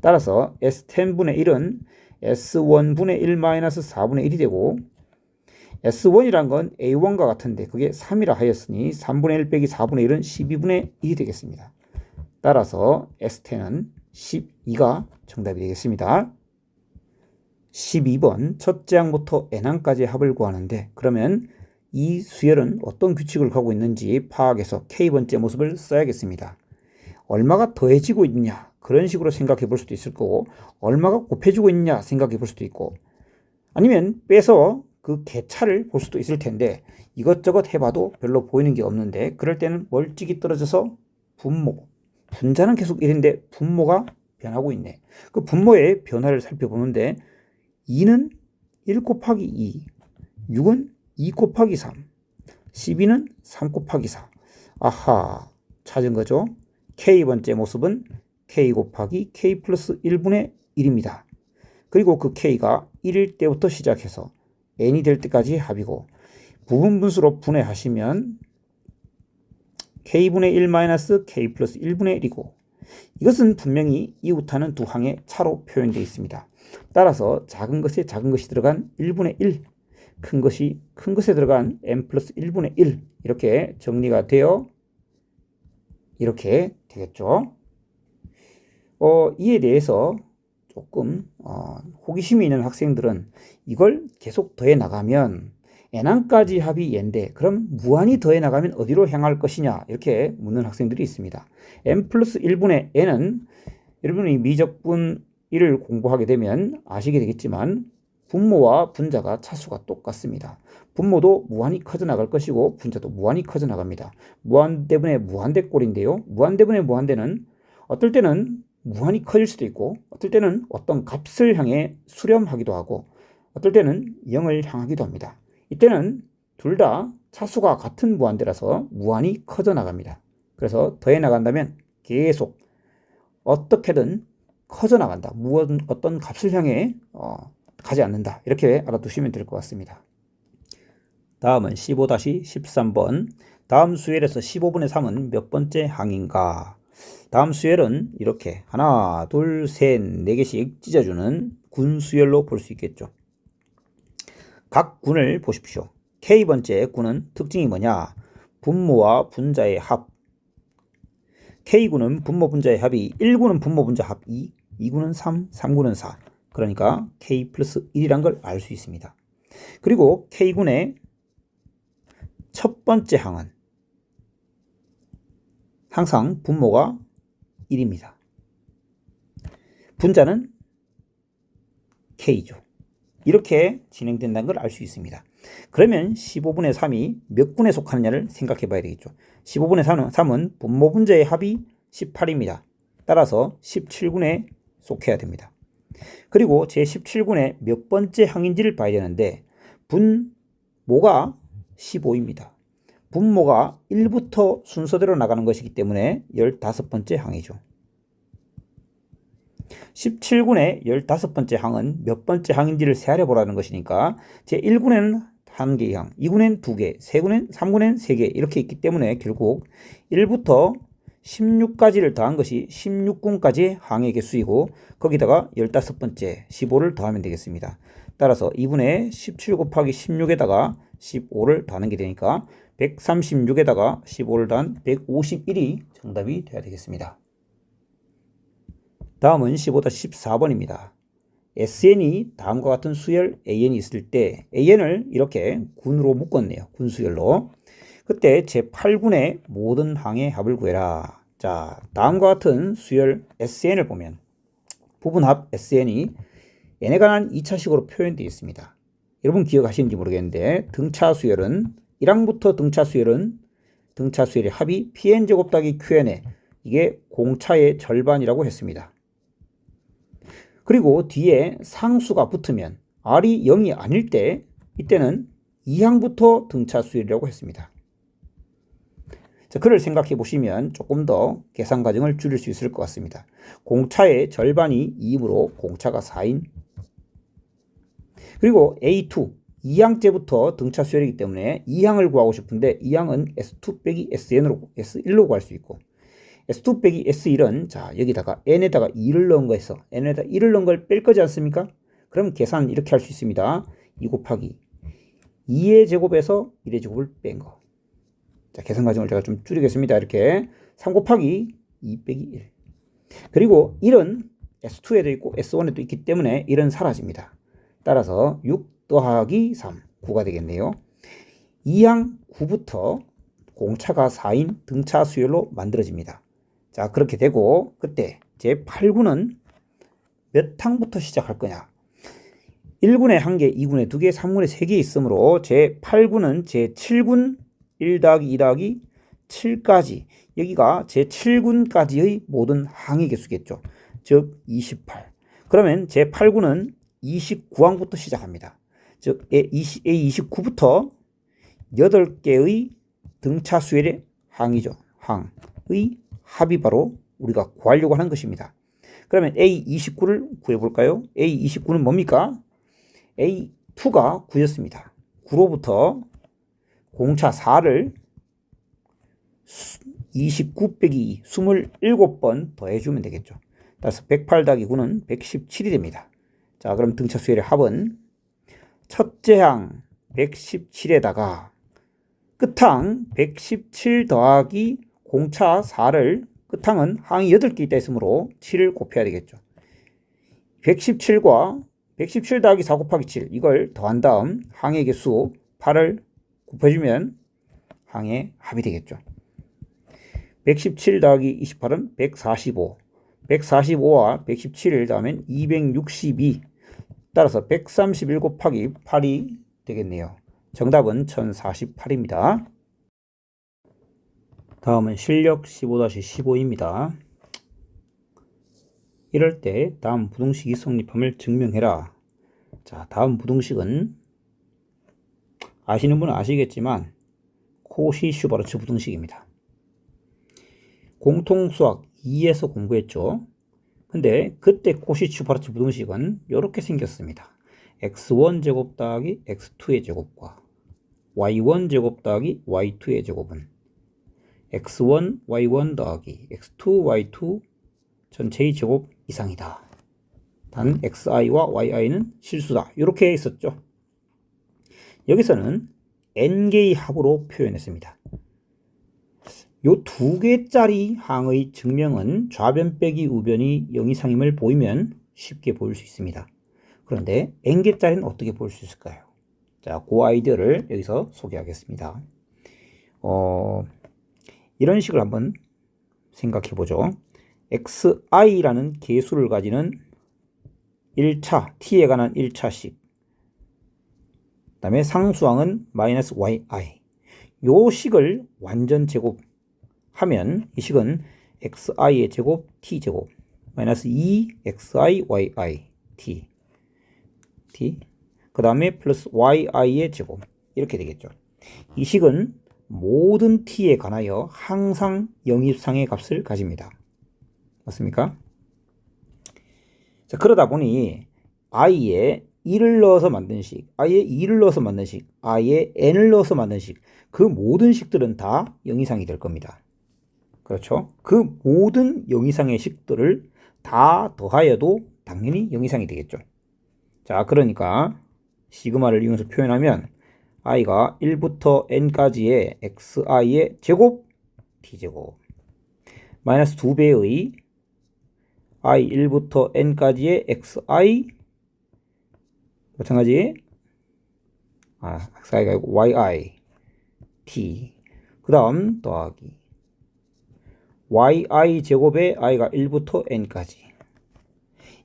따라서 S10분의 1은 S1분의 1 마이너스 4분의 1이 되고, S1이란 건 A1과 같은데 그게 3이라 하였으니 3분의 1 빼기 4분의 1은 12분의 1이 되겠습니다. 따라서 S10은 12가 정답이 되겠습니다. 12번. 첫째 항부터 n항까지 합을 구하는데 그러면 이 수열은 어떤 규칙을 가고 있는지 파악해서 K번째 모습을 써야겠습니다. 얼마가 더해지고 있냐 그런 식으로 생각해 볼 수도 있을 거고, 얼마가 곱해지고 있냐 생각해 볼 수도 있고, 아니면 빼서 그 개차를 볼 수도 있을 텐데 이것저것 해봐도 별로 보이는 게 없는데, 그럴 때는 멀찍이 떨어져서 분자는 계속 1인데 분모가 변하고 있네. 그 분모의 변화를 살펴보는데 2는 1 곱하기 2, 6은 2 곱하기 3, 12는 3 곱하기 4. 아하, 찾은 거죠. K번째 모습은 K 곱하기 K 플러스 1분의 1입니다. 그리고 그 K가 1일 때부터 시작해서 n이 될 때까지 합이고, 부분 분수로 분해하시면 K분의 1 마이너스 K 플러스 1분의 1이고, 이것은 분명히 이웃하는 두 항의 차로 표현되어 있습니다. 따라서 작은 것에 작은 것이 들어간 1분의 1, 큰 것에 들어간 n 플러스 1분의 1 이렇게 정리가 되어 이렇게 되겠죠. 이에 대해서 조금 호기심이 있는 학생들은 이걸 계속 더해 나가면 n항까지 합이 n인데 그럼 무한히 더해 나가면 어디로 향할 것이냐 이렇게 묻는 학생들이 있습니다. n 플러스 1분의 n은 여러분이 미적분 1을 공부하게 되면 아시게 되겠지만 분모와 분자가 차수가 똑같습니다. 분모도 무한히 커져 나갈 것이고 분자도 무한히 커져 나갑니다. 무한대분의 무한대 꼴인데요. 무한대분의 무한대는 어떨 때는 무한히 커질 수도 있고 어떨 때는 어떤 값을 향해 수렴하기도 하고 어떨 때는 0을 향하기도 합니다. 이때는 둘 다 차수가 같은 무한대라서 무한히 커져 나갑니다. 그래서 더해 나간다면 계속 어떻게든 커져 나간다. 어떤 값을 향해 가지 않는다. 이렇게 알아두시면 될 것 같습니다. 다음은 15-13번. 다음 수열에서 15분의 3은 몇 번째 항인가? 다음 수열은 이렇게 하나, 둘, 셋, 네 개씩 찢어주는 군수열로 볼 수 있겠죠. 각 군을 보십시오. K번째 군은 특징이 뭐냐? 분모와 분자의 합. K군은 분모 분자의 합이 1군은 분모 분자 합 2, 2군은 3, 3군은 4. 그러니까 K 플러스 1이란 걸 알 수 있습니다. 그리고 K군의 첫 번째 항은 항상 분모가 1입니다. 분자는 K죠. 이렇게 진행된다는 걸 알 수 있습니다. 그러면 15분의 3이 몇 군에 속하느냐를 생각해 봐야 되겠죠. 15분의 3은 분모 분자의 합이 18입니다. 따라서 17군에 속해야 됩니다. 그리고 제 17군의 몇 번째 항인지를 봐야 되는데 분모가 15입니다. 분모가 1부터 순서대로 나가는 것이기 때문에 15번째 항이죠. 17군의 15번째 항은 몇 번째 항인지를 세하려 보라는 것이니까 제 1군에는 1개의 항, 2군엔 2개, 3군엔 3개 이렇게 있기 때문에 결국 1부터 16까지를 더한 것이 16군까지의 항의 개수이고 거기다가 15번째 15를 더하면 되겠습니다. 따라서 2분의 17 곱하기 16에다가 15를 더하는 게 되니까 136에다가 15를 더한 151이 정답이 되어야 되겠습니다. 다음은 15-14번입니다. SN이 다음과 같은 수열 AN이 있을 때 AN을 이렇게 군으로 묶었네요. 군수열로. 그때 제8군의 모든 항의 합을 구해라. 자, 다음과 같은 수열 SN을 보면 부분합 SN이 n에 관한 2차식으로 표현되어 있습니다. 여러분 기억하시는지 모르겠는데 등차 수열은 1항부터 등차 수열의 합이 pn제곱 더하기 qn에 이게 공차의 절반이라고 했습니다. 그리고 뒤에 상수가 붙으면 r이 0이 아닐 때 이때는 2항부터 등차 수열이라고 했습니다. 자, 그를 생각해 보시면 조금 더 계산 과정을 줄일 수 있을 것 같습니다. 공차의 절반이 2이므로 공차가 4인. 그리고 A2, 2항째부터 등차 수열이기 때문에 2항을 구하고 싶은데 2항은 S2 빼기 SN으로 S1로 구할 수 있고 S2 빼기 S1은 자 여기다가 n에다가 2를 넣은 거에서 n에다가 1을 넣은 걸 뺄 거지 않습니까? 그럼 계산은 이렇게 할 수 있습니다. 2 곱하기 2의 제곱에서 1의 제곱을 뺀 거. 자, 계산 과정을 제가 좀 줄이겠습니다. 이렇게 3 곱하기 2 빼기 1. 그리고 1은 S2에도 있고 S1에도 있기 때문에 1은 사라집니다. 따라서 6 더하기 3, 9가 되겠네요. 2항 9부터 공차가 4인 등차 수열로 만들어집니다. 자, 그렇게 되고 그때 제8군은 몇 항부터 시작할 거냐? 1군에 1개, 2군에 2개, 3군에 3개 있으므로 제8군은 제7군 1 더하기 2 더하기 7까지 여기가 제7군까지의 모든 항의 개수겠죠. 즉 28. 그러면 제8군은 29항부터 시작합니다. 즉 A29부터 8개의 등차 수열의 항이죠. 항의 합이 바로 우리가 구하려고 하는 것입니다. 그러면 A29를 구해볼까요? A29는 뭡니까? A2가 9였습니다. 9로부터 공차 4를 29 빼기 2, 27번 더해주면 되겠죠. 따라서 108 더하기 9는 117이 됩니다. 자, 그럼 등차 수열의 합은 첫째 항 117에다가 끝항 117 더하기 공차 4를 끝항은 항이 8개 있다 했으므로 7을 곱해야 되겠죠. 117과 117 더하기 4 곱하기 7 이걸 더한 다음 항의 개수 8을 곱해주면 항의 합이 되겠죠. 117 더하기 28은 145 145와 117을 더하면 262 따라서 131 곱하기 8이 되겠네요. 정답은 1048입니다. 다음은 실력 15-15입니다. 이럴 때 다음 부등식이 성립함을 증명해라. 자, 다음 부등식은 아시는 분은 아시겠지만 코시-슈바르츠 부등식입니다. 공통수학 2에서 공부했죠. 근데 그때 코시-슈바르츠 부등식은 이렇게 생겼습니다. x1 제곱 더하기 x2의 제곱과 y1 제곱 더하기 y2의 제곱은 x1 y1 더하기 x2 y2 전체의 제곱 이상이다. 단 xi와 yi는 실수다. 이렇게 있었죠. 여기서는 n개의 합으로 표현했습니다. 요 2개짜리 항의 증명은 좌변 빼기 우변이 0 이상임을 보이면 쉽게 보일 수 있습니다. 그런데 n개짜리는 어떻게 볼 수 있을까요? 자, 그 아이디어를 여기서 소개하겠습니다. 이런 식을 한번 생각해 보죠. xi라는 계수를 가지는 1차, t에 관한 1차식 다음에 상수항은 마이너스 yi. 요 식을 완전 제곱하면 이 식은 xi의 제곱 t제곱 마이너스 2xi yi t 그 다음에 플러스 yi의 제곱 이렇게 되겠죠. 이 식은 모든 t에 관하여 항상 영입상의 값을 가집니다. 맞습니까? 자, 그러다 보니 i에 1을 넣어서 만든 식, i에 2를 넣어서 만든 식, i에 n을 넣어서 만든 식, 그 모든 식들은 다 0 이상이 될 겁니다. 그렇죠? 그 모든 0 이상의 식들을 다 더하여도 당연히 0 이상이 되겠죠. 자, 그러니까 시그마를 이용해서 표현하면 i가 1부터 n까지의 xi의 제곱 t제곱 마이너스 2배의 i 1부터 n까지의 xi 마찬가지 xi가 아니고 yi t 그 다음 더하기 yi 제곱의 i가 1부터 n까지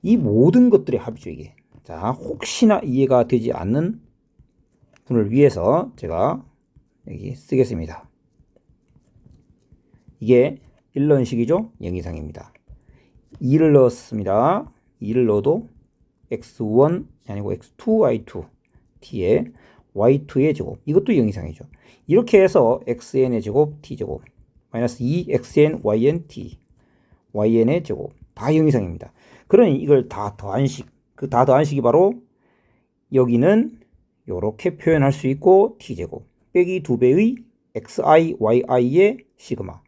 이 모든 것들의 합이죠 이게. 자, 혹시나 이해가 되지 않는 분을 위해서 제가 여기 쓰겠습니다. 이게 1 넣은 식이죠. 0 이상입니다. 2를 넣었습니다. 2를 넣어도 x1 아니고 x2 y2 t에 y2의 제곱 이것도 0 이상이죠. 이렇게 해서 xn의 제곱 t제곱 마이너스 2xn yn t yn의 제곱 다 0 이상입니다. 그러니 이걸 다 더한 식, 그 다 더한 식이 바로 여기는 이렇게 표현할 수 있고 t제곱 빼기 2배의 xi yi의 시그마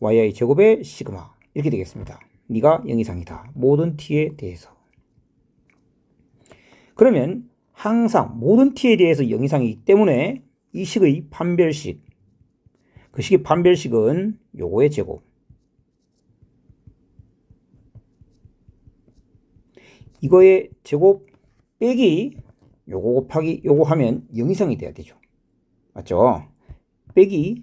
yi 제곱의 시그마 이렇게 되겠습니다. 네가 0 이상이다. 모든 t에 대해서. 그러면 항상 모든 t에 대해서 0 이상이기 때문에 이 식의 판별식, 그 식의 판별식은 요거의 제곱. 이거의 제곱 빼기 요거 곱하기 요거 하면 0 이상이 돼야 되죠. 맞죠? 빼기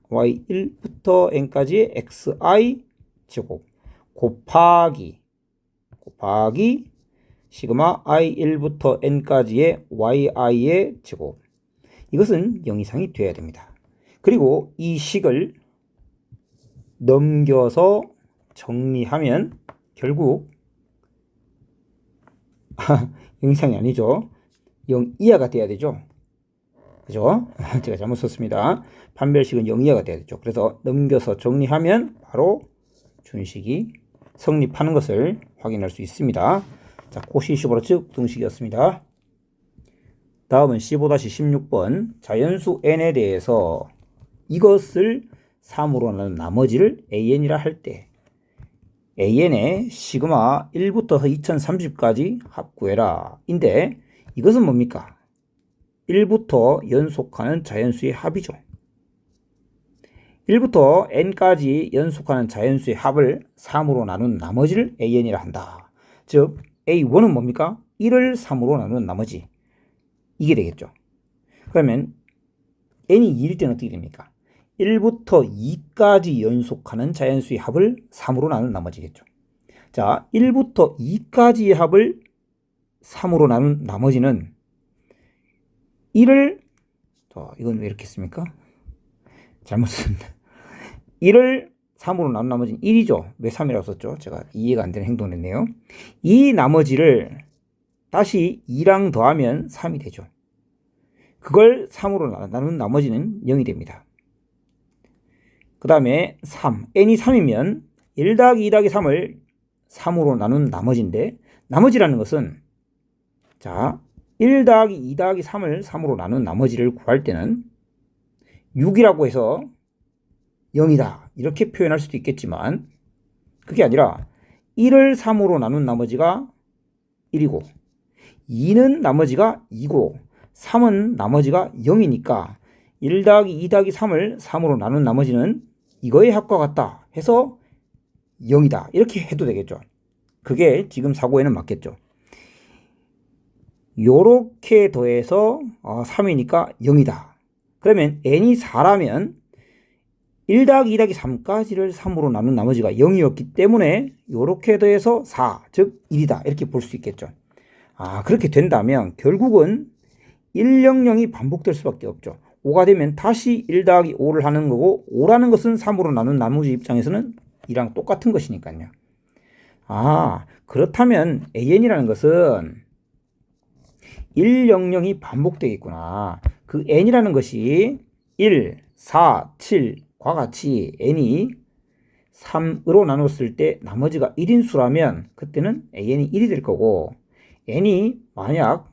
y1부터 n까지의 xi 제곱 곱하기 시그마 i1부터 n까지의 yi의 제곱 이것은 0 이상이 돼야 됩니다. 그리고 이 식을 넘겨서 정리하면 결국 0 이상이 아니죠. 0 이하가 돼야 되죠. 그죠? 제가 잘못 썼습니다. 판별식은 0 이하가 돼야 되죠. 그래서 넘겨서 정리하면 바로 준식이 성립하는 것을 확인할 수 있습니다. 자, 고시 슈버트 부등식이었습니다. 다음은 15-16번 자연수 n에 대해서 이것을 3으로 나눈 나머지를 an이라 할 때 an의 시그마 1부터 2030까지 합 구해라 인데 이것은 뭡니까? 1부터 연속하는 자연수의 합이죠. 1부터 n까지 연속하는 자연수의 합을 3으로 나눈 나머지를 an이라 한다. 즉 a1은 뭡니까? 1을 3으로 나눈 나머지 이게 되겠죠. 그러면 n이 2일 때는 어떻게 됩니까? 1부터 2까지 연속하는 자연수의 합을 3으로 나눈 나머지겠죠. 자, 1부터 2까지의 합을 3으로 나눈 나머지는 1을 이건 왜 이렇게 했습니까? 잘못 썼습니다. 1을 3으로 나눈 나머지는 1이죠. 왜 3이라고 썼죠? 제가 이해가 안 되는 행동을 했네요. 이 나머지를 다시 2랑 더하면 3이 되죠. 그걸 3으로 나눈 나머지는 0이 됩니다. 그 다음에 3, n이 3이면 1 더하기 2 더하기 3을 3으로 나눈 나머지인데 나머지라는 것은 자 1 더하기 2 더하기 3을 3으로 나눈 나머지를 구할 때는 6이라고 해서 0이다 이렇게 표현할 수도 있겠지만 그게 아니라 1을 3으로 나눈 나머지가 1이고 2는 나머지가 2고 3은 나머지가 0이니까 1 더하기 2 더하기 3을 3으로 나눈 나머지는 이거의 합과 같다 해서 0이다 이렇게 해도 되겠죠. 그게 지금 사고에는 맞겠죠. 요렇게 더해서 3이니까 0이다. 그러면 n이 4라면 1 더하기 2 더하기 3까지를 3으로 나눈 나머지가 0이었기 때문에 요렇게 더해서 4, 즉 1이다 이렇게 볼 수 있겠죠. 그렇게 된다면 결국은 100이 반복될 수밖에 없죠. 5가 되면 다시 1 더하기 5를 하는 거고 5라는 것은 3으로 나눈 나머지 입장에서는 2랑 똑같은 것이니까요. 그렇다면 AN이라는 것은 100이 반복되겠구나. 그 N이라는 것이 1, 4, 7과 같이 N이 3으로 나눴을 때 나머지가 1인 수라면 그때는 AN이 1이 될 거고, N이 만약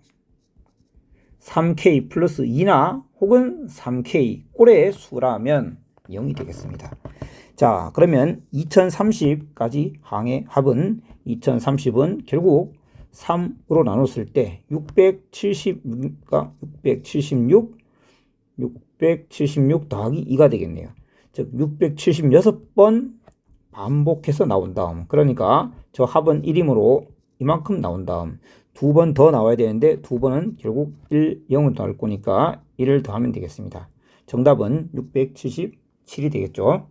3K 플러스 2나 혹은 3K 꼴의 수라면 0이 되겠습니다. 자, 그러면 2030까지 항의 합은 2030은 결국 3으로 나눴을 때 676가 676 더하기 2가 되겠네요. 즉 676번 반복해서 나온 다음, 그러니까 저 합은 1이므로 이만큼 나온 다음 2번 더 나와야 되는데 2번은 결국 1, 0을 더할 거니까 1을 더하면 되겠습니다. 정답은 677이 되겠죠.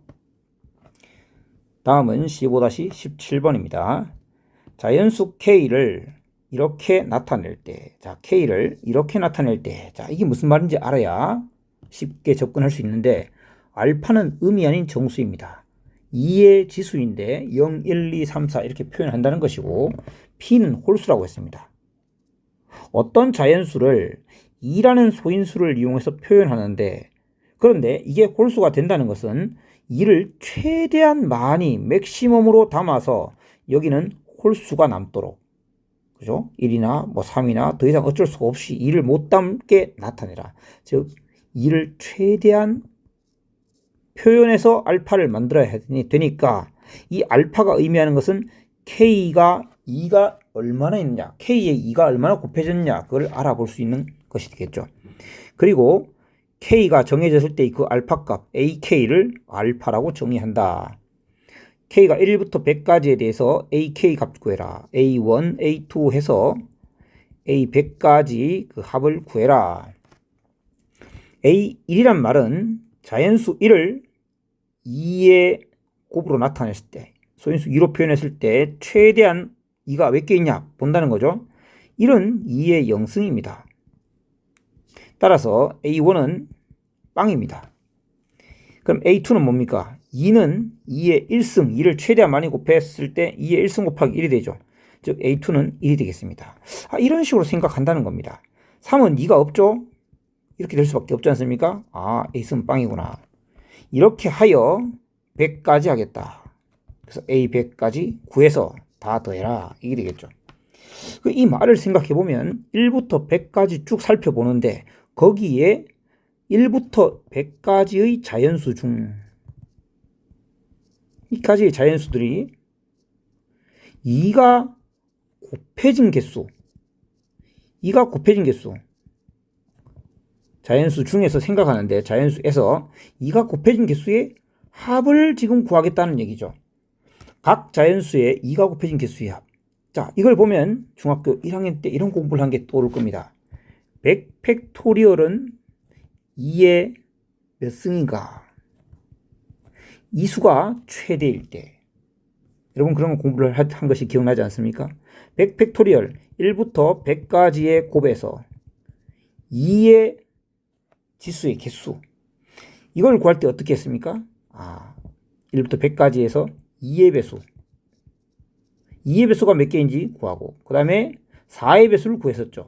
다음은 15-17번입니다. 자연수 K를 이렇게 나타낼 때, 자, K를 이렇게 나타낼 때, 자, 이게 무슨 말인지 알아야 쉽게 접근할 수 있는데, 알파는 음이 아닌 정수입니다. 2의 지수인데 0, 1, 2, 3, 4 이렇게 표현한다는 것이고, P는 홀수라고 했습니다. 어떤 자연수를 2라는 소인수를 이용해서 표현하는데, 그런데 이게 홀수가 된다는 것은 2를 최대한 많이 맥시멈으로 담아서 여기는 홀수가 남도록, 그죠? 1이나 뭐 3이나 더 이상 어쩔 수 없이 2를 못 담게 나타내라. 즉 2를 최대한 표현해서 알파를 만들어야 되니까 이 알파가 의미하는 것은 K가 2가 얼마나 있느냐, K에 2가 얼마나 곱해졌냐, 그걸 알아볼 수 있는 것이 되겠죠. 그리고 K가 정해졌을 때 그 알파 값 AK를 알파라고 정의한다. K가 1부터 100까지에 대해서 AK 값 구해라. A1, A2 해서 A100까지 그 합을 구해라. A1이란 말은 자연수 1을 2의 곱으로 나타냈을 때, 소인수 2로 표현했을 때 최대한 2가 몇 개 있냐 본다는 거죠. 1은 2의 0승입니다. 따라서 A1은 빵입니다. 그럼 A2는 뭡니까? 2는 2의 1승, 2를 최대한 많이 곱했을 때 2의 1승 곱하기 1이 되죠. 즉 A2는 1이 되겠습니다. 이런 식으로 생각한다는 겁니다. 3은 2가 없죠? 이렇게 될 수밖에 없지 않습니까? A승은 빵이구나. 이렇게 하여 100까지 하겠다. 그래서 A100까지 구해서 다 더해라. 이게 되겠죠. 이 말을 생각해보면 1부터 100까지 쭉 살펴보는데 거기에 1부터 100까지의 자연수 중 이 가지의 자연수들이 2가 곱해진 개수, 자연수 중에서 생각하는데 자연수에서 2가 곱해진 개수의 합을 지금 구하겠다는 얘기죠. 각 자연수의 2가 곱해진 개수의 합. 자, 이걸 보면 중학교 1학년 때 이런 공부를 한 게 떠오를 겁니다. 100 팩토리얼은 2의 몇 승인가? 이 수가 최대일 때. 여러분 그런 공부를 한 것이 기억나지 않습니까? 100 팩토리얼 1부터 100까지의 곱에서 2의 지수의 개수. 이걸 구할 때 어떻게 했습니까? 1부터 100까지에서 2의 배수. 2의 배수가 몇 개인지 구하고, 그 다음에 4의 배수를 구했었죠.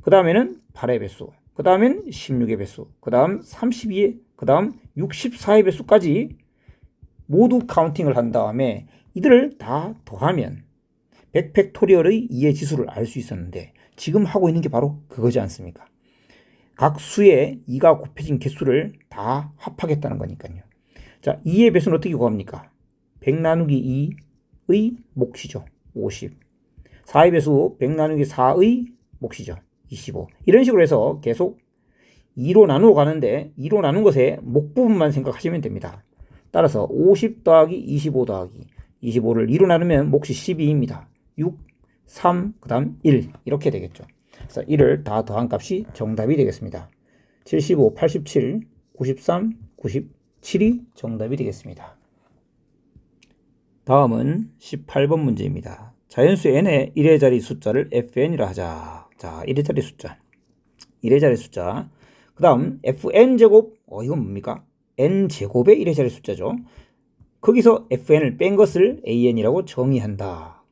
그 다음에는 8의 배수, 그 다음엔 16의 배수, 그 다음 32의, 그 다음 64의 배수까지 모두 카운팅을 한 다음에 이들을 다 더하면 100 팩토리얼의 2의 지수를 알 수 있었는데 지금 하고 있는 게 바로 그거지 않습니까? 각 수의 2가 곱해진 개수를 다 합하겠다는 거니까요. 자, 2의 배수는 어떻게 구합니까? 100 나누기 2의 몫이죠. 50. 4의 배수 100 나누기 4의 몫이죠. 25. 이런 식으로 해서 계속 2로 나누어 가는데 2로 나눈 것의 목 부분만 생각하시면 됩니다. 따라서 50 더하기 25 더하기 25를 2로 나누면 몫이 12입니다. 6, 3, 그 다음 1 이렇게 되겠죠. 그래서 1을 다 더한 값이 정답이 되겠습니다. 75, 87, 93, 97이 정답이 되겠습니다. 다음은 18번 문제입니다. 자연수 n의 1의 자리 숫자를 fn이라 하자. 자, 1의 자리 숫자. 1의 자리 숫자. 그 다음 fn제곱, 이건 뭡니까? n제곱의 1의 자리 숫자죠. 거기서 fn을 뺀 것을 an이라고 정의한다.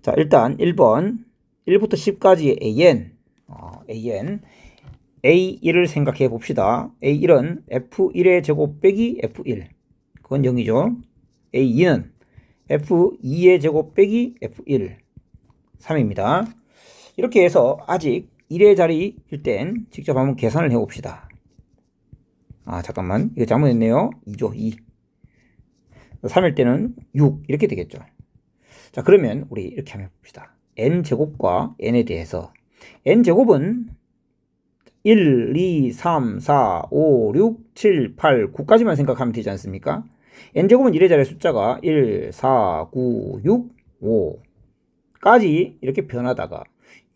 자, 일단 1번 1부터 10까지의 an A1을 생각해 봅시다. A1은 F1의 제곱 빼기 F1. 그건 0이죠. A2는 F2의 제곱 빼기 F1. 3입니다. 이렇게 해서 아직 1의 자리일 땐 직접 한번 계산을 해 봅시다. 잠깐만. 이거 잘못했네요. 2죠. 2. 3일 때는 6. 이렇게 되겠죠. 자, 그러면 우리 이렇게 한번 해봅시다. n제곱과 n에 대해서. n제곱은 1, 2, 3, 4, 5, 6, 7, 8, 9까지만 생각하면 되지 않습니까? n제곱은 1의 자리 숫자가 1, 4, 9, 6, 5까지 이렇게 변하다가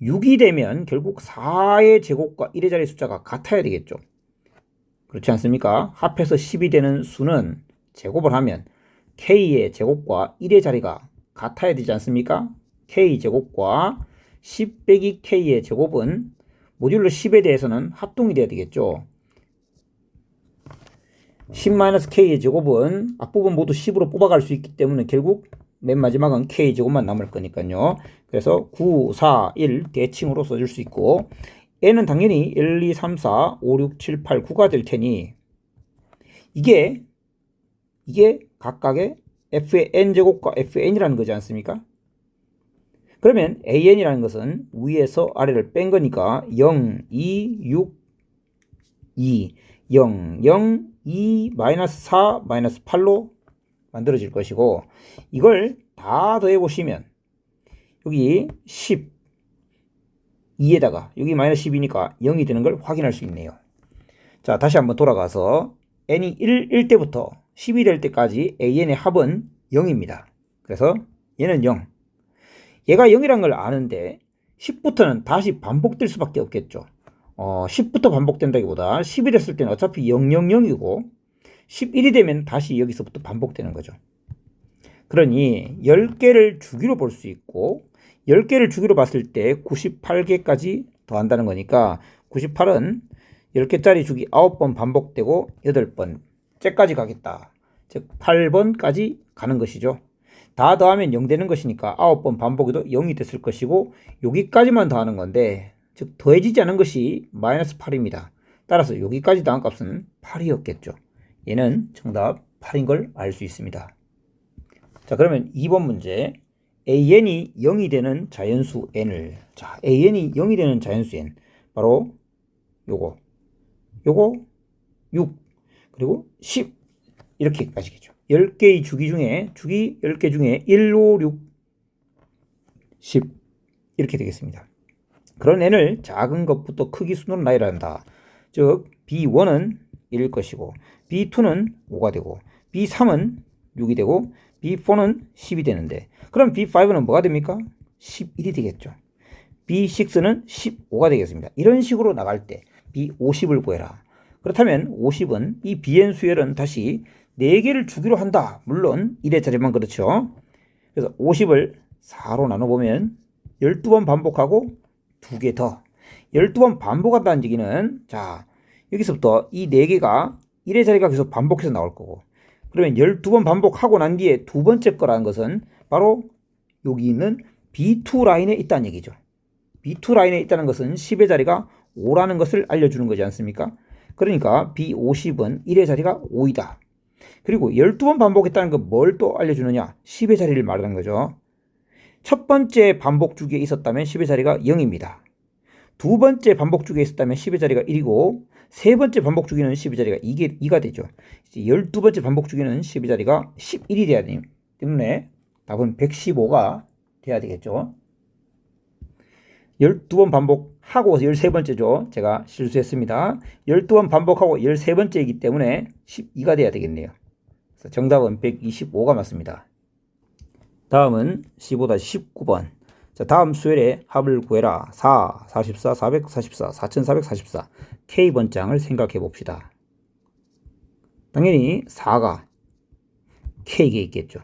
6이 되면 결국 4의 제곱과 1의 자리 숫자가 같아야 되겠죠. 그렇지 않습니까? 합해서 10이 되는 수는 제곱을 하면 k의 제곱과 1의 자리가 같아야 되지 않습니까? k제곱과 10 빼기 k의 제곱은 모듈러 10에 대해서는 합동이 돼야 되겠죠. 10-k의 제곱은 앞부분 모두 10으로 뽑아갈 수 있기 때문에 결국 맨 마지막은 k제곱만 남을 거니까요. 그래서 9, 4, 1 대칭으로 써줄 수 있고 n은 당연히 1, 2, 3, 4, 5, 6, 7, 8, 9가 될 테니 이게 각각의 f의 n제곱과 fn이라는 거지 않습니까? 그러면 an이라는 것은 위에서 아래를 뺀 거니까 0, 2, 6, 2, 0, 0, 2, 마이너스 4, 마이너스 8로 만들어질 것이고 이걸 다 더해 보시면 여기 10, 2에다가 여기 마이너스 10이니까 0이 되는 걸 확인할 수 있네요. 자, 다시 한번 돌아가서 n이 1일 때부터 10이 될 때까지 an의 합은 0입니다. 그래서 얘는 0. 얘가 0이란 걸 아는데 10부터는 다시 반복될 수밖에 없겠죠. 10부터 반복된다기보다 10이 됐을 때는 어차피 0, 0, 0이고 11이 되면 다시 여기서부터 반복되는 거죠. 그러니 10개를 주기로 볼 수 있고 10개를 주기로 봤을 때 98개까지 더한다는 거니까 98은 10개짜리 주기 9번 반복되고 8번째까지 가겠다. 즉 8번까지 가는 것이죠. 다 더하면 0 되는 것이니까 9번 반복해도 0이 됐을 것이고 여기까지만 더하는 건데 즉 더해지지 않은 것이 마이너스 8입니다. 따라서 여기까지 더한 값은 8이었겠죠. 얘는 정답 8인 걸 알 수 있습니다. 자, 그러면 2번 문제 an이 0이 되는 자연수 n을 an이 0이 되는 자연수 n 바로 요거 6 그리고 10 이렇게까지겠죠. 10개의 주기 10개 중에 1, 5, 6, 10 이렇게 되겠습니다. 그런 n을 작은 것부터 크기 순으로 나열한다. 즉 B1은 1일 것이고 B2는 5가 되고 B3은 6이 되고 B4는 10이 되는데 그럼 B5는 뭐가 됩니까? 11이 되겠죠. B6는 15가 되겠습니다. 이런 식으로 나갈 때 B50을 구해라. 그렇다면 50은 이 bn 수열은 다시 4개를 주기로 한다. 물론 1의 자리만 그렇죠. 그래서 50을 4로 나눠보면 12번 반복하고 2개 더. 12번 반복한다는 얘기는 자 여기서부터 이 4개가 1의 자리가 계속 반복해서 나올 거고 그러면 12번 반복하고 난 뒤에 두 번째 거라는 것은 바로 여기 있는 B2 라인에 있다는 얘기죠. B2 라인에 있다는 것은 10의 자리가 5라는 것을 알려주는 거지 않습니까? 그러니까 B50은 1의 자리가 5이다. 그리고 12번 반복했다는 건 뭘 또 알려주느냐? 10의 자리를 말하는 거죠. 첫 번째 반복 주기에 있었다면 10의 자리가 0입니다. 두 번째 반복 주기에 있었다면 10의 자리가 1이고 세 번째 반복 주기는 10의 자리가 2가 되죠. 12번째 반복 주기는 10의 자리가 11이 돼야 되기 때문에 답은 115가 돼야 되겠죠. 12번 반복하고 13번째죠. 제가 실수했습니다. 12번 반복하고 13번째이기 때문에 12가 돼야 되겠네요. 그래서 정답은 125가 맞습니다. 다음은 15-19번. 자, 다음 수열의 합을 구해라. 4, 44, 444, 4444. K번장을 생각해 봅시다. 당연히 4가 K에 있겠죠.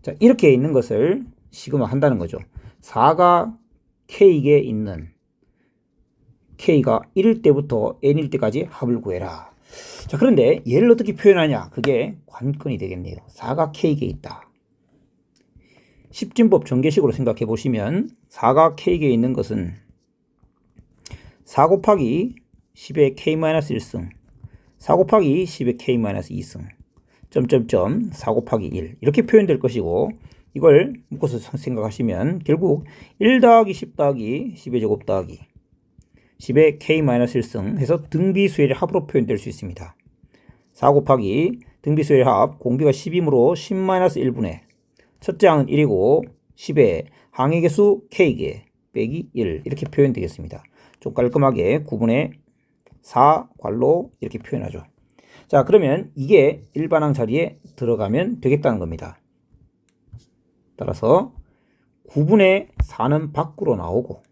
자, 이렇게 있는 것을 시그마 한다는 거죠. 4가 K에 있는 K가 1일 때부터 N일 때까지 합을 구해라. 자, 그런데 얘를 어떻게 표현하냐? 그게 관건이 되겠네요. 사각 K계에 있다. 십진법 전개식으로 생각해 보시면 사각 K계에 있는 것은 4 곱하기 10의 K-1승 4 곱하기 10의 K-2승 점점점 4 곱하기 1 이렇게 표현될 것이고, 이걸 묶어서 생각하시면 결국 1 더하기 10 더하기 10의 제곱 더하기 10의 K-1승 해서 등비수열의 합으로 표현될 수 있습니다. 4 곱하기 등비수열의 합, 공비가 10이므로 10-1분의 첫째 항은 1이고 10의 항의 개수 K개 빼기 1 이렇게 표현되겠습니다. 좀 깔끔하게 9분의 4 괄로 이렇게 표현하죠. 자, 그러면 이게 일반항 자리에 들어가면 되겠다는 겁니다. 따라서 9분의 4는 밖으로 나오고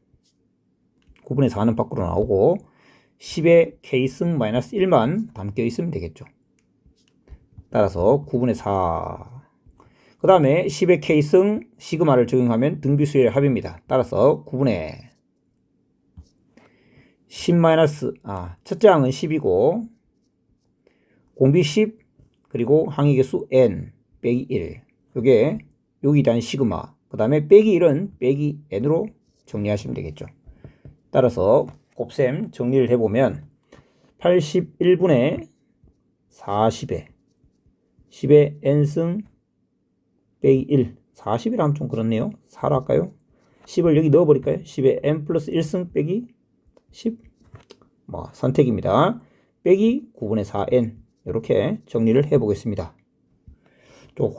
9분의 4는 밖으로 나오고 10의 K승 마이너스 1만 담겨 있으면 되겠죠. 따라서 9분의 4. 그 다음에 10의 K승 시그마를 적용하면 등비수열의 합입니다. 따라서 9분의 10 첫째 항은 10이고 공비 10 그리고 항의 개수 n 빼기 1 요게 여기 대한 시그마, 그 다음에 빼기 1은 빼기 n으로 정리하시면 되겠죠. 따라서 곱셈 정리를 해보면 81분의 40에 10의 n승 빼기 1 40이라면 좀 그렇네요. 4로 할까요? 10을 여기 넣어버릴까요? 10의 n 플러스 1승 빼기 10 선택입니다. 빼기 9분의 4n 이렇게 정리를 해보겠습니다.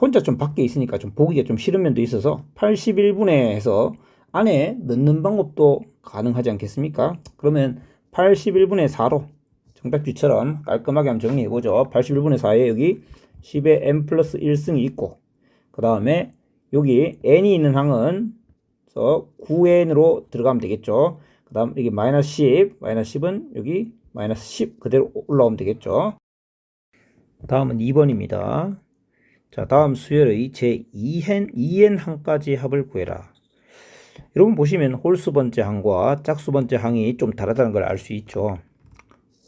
혼자 좀 밖에 있으니까 좀 보기가 좀 싫은 면도 있어서 81분의 해서 안에 넣는 방법도 가능하지 않겠습니까? 그러면 81분의 4로 정답지처럼 깔끔하게 한번 정리해보죠. 81분의 4에 여기 10의 n 플러스 1승이 있고, 그 다음에 여기 n이 있는 항은 9n으로 들어가면 되겠죠. 그 다음 여기 마이너스 10, 마이너스 10은 여기 마이너스 10 그대로 올라오면 되겠죠. 다음은 2번입니다. 자, 다음 수열의 제2n 항까지 합을 구해라. 여러분 보시면 홀수 번째 항과 짝수 번째 항이 좀 다르다는 걸 알 수 있죠.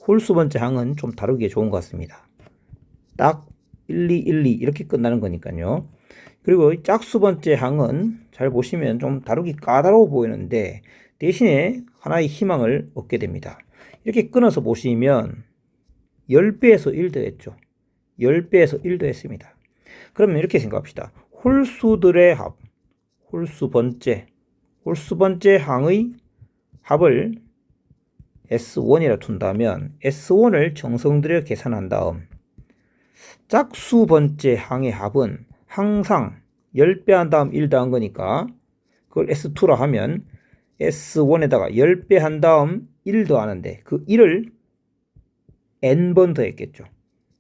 홀수 번째 항은 좀 다루기에 좋은 것 같습니다. 딱 1, 2, 1, 2 이렇게 끝나는 거니까요. 그리고 짝수 번째 항은 잘 보시면 좀 다루기 까다로워 보이는데 대신에 하나의 희망을 얻게 됩니다. 이렇게 끊어서 보시면 10배에서 1 더했죠. 10배에서 1 더했습니다. 그러면 이렇게 생각합시다. 홀수들의 합, 홀수 번째 항의 합을 S1이라 둔다면 S1을 정성들여 계산한 다음 짝수 번째 항의 합은 항상 10배 한 다음 1 더한 거니까 그걸 S2라 하면 S1에다가 10배 한 다음 1 더하는데 그 1을 n번 더했겠죠.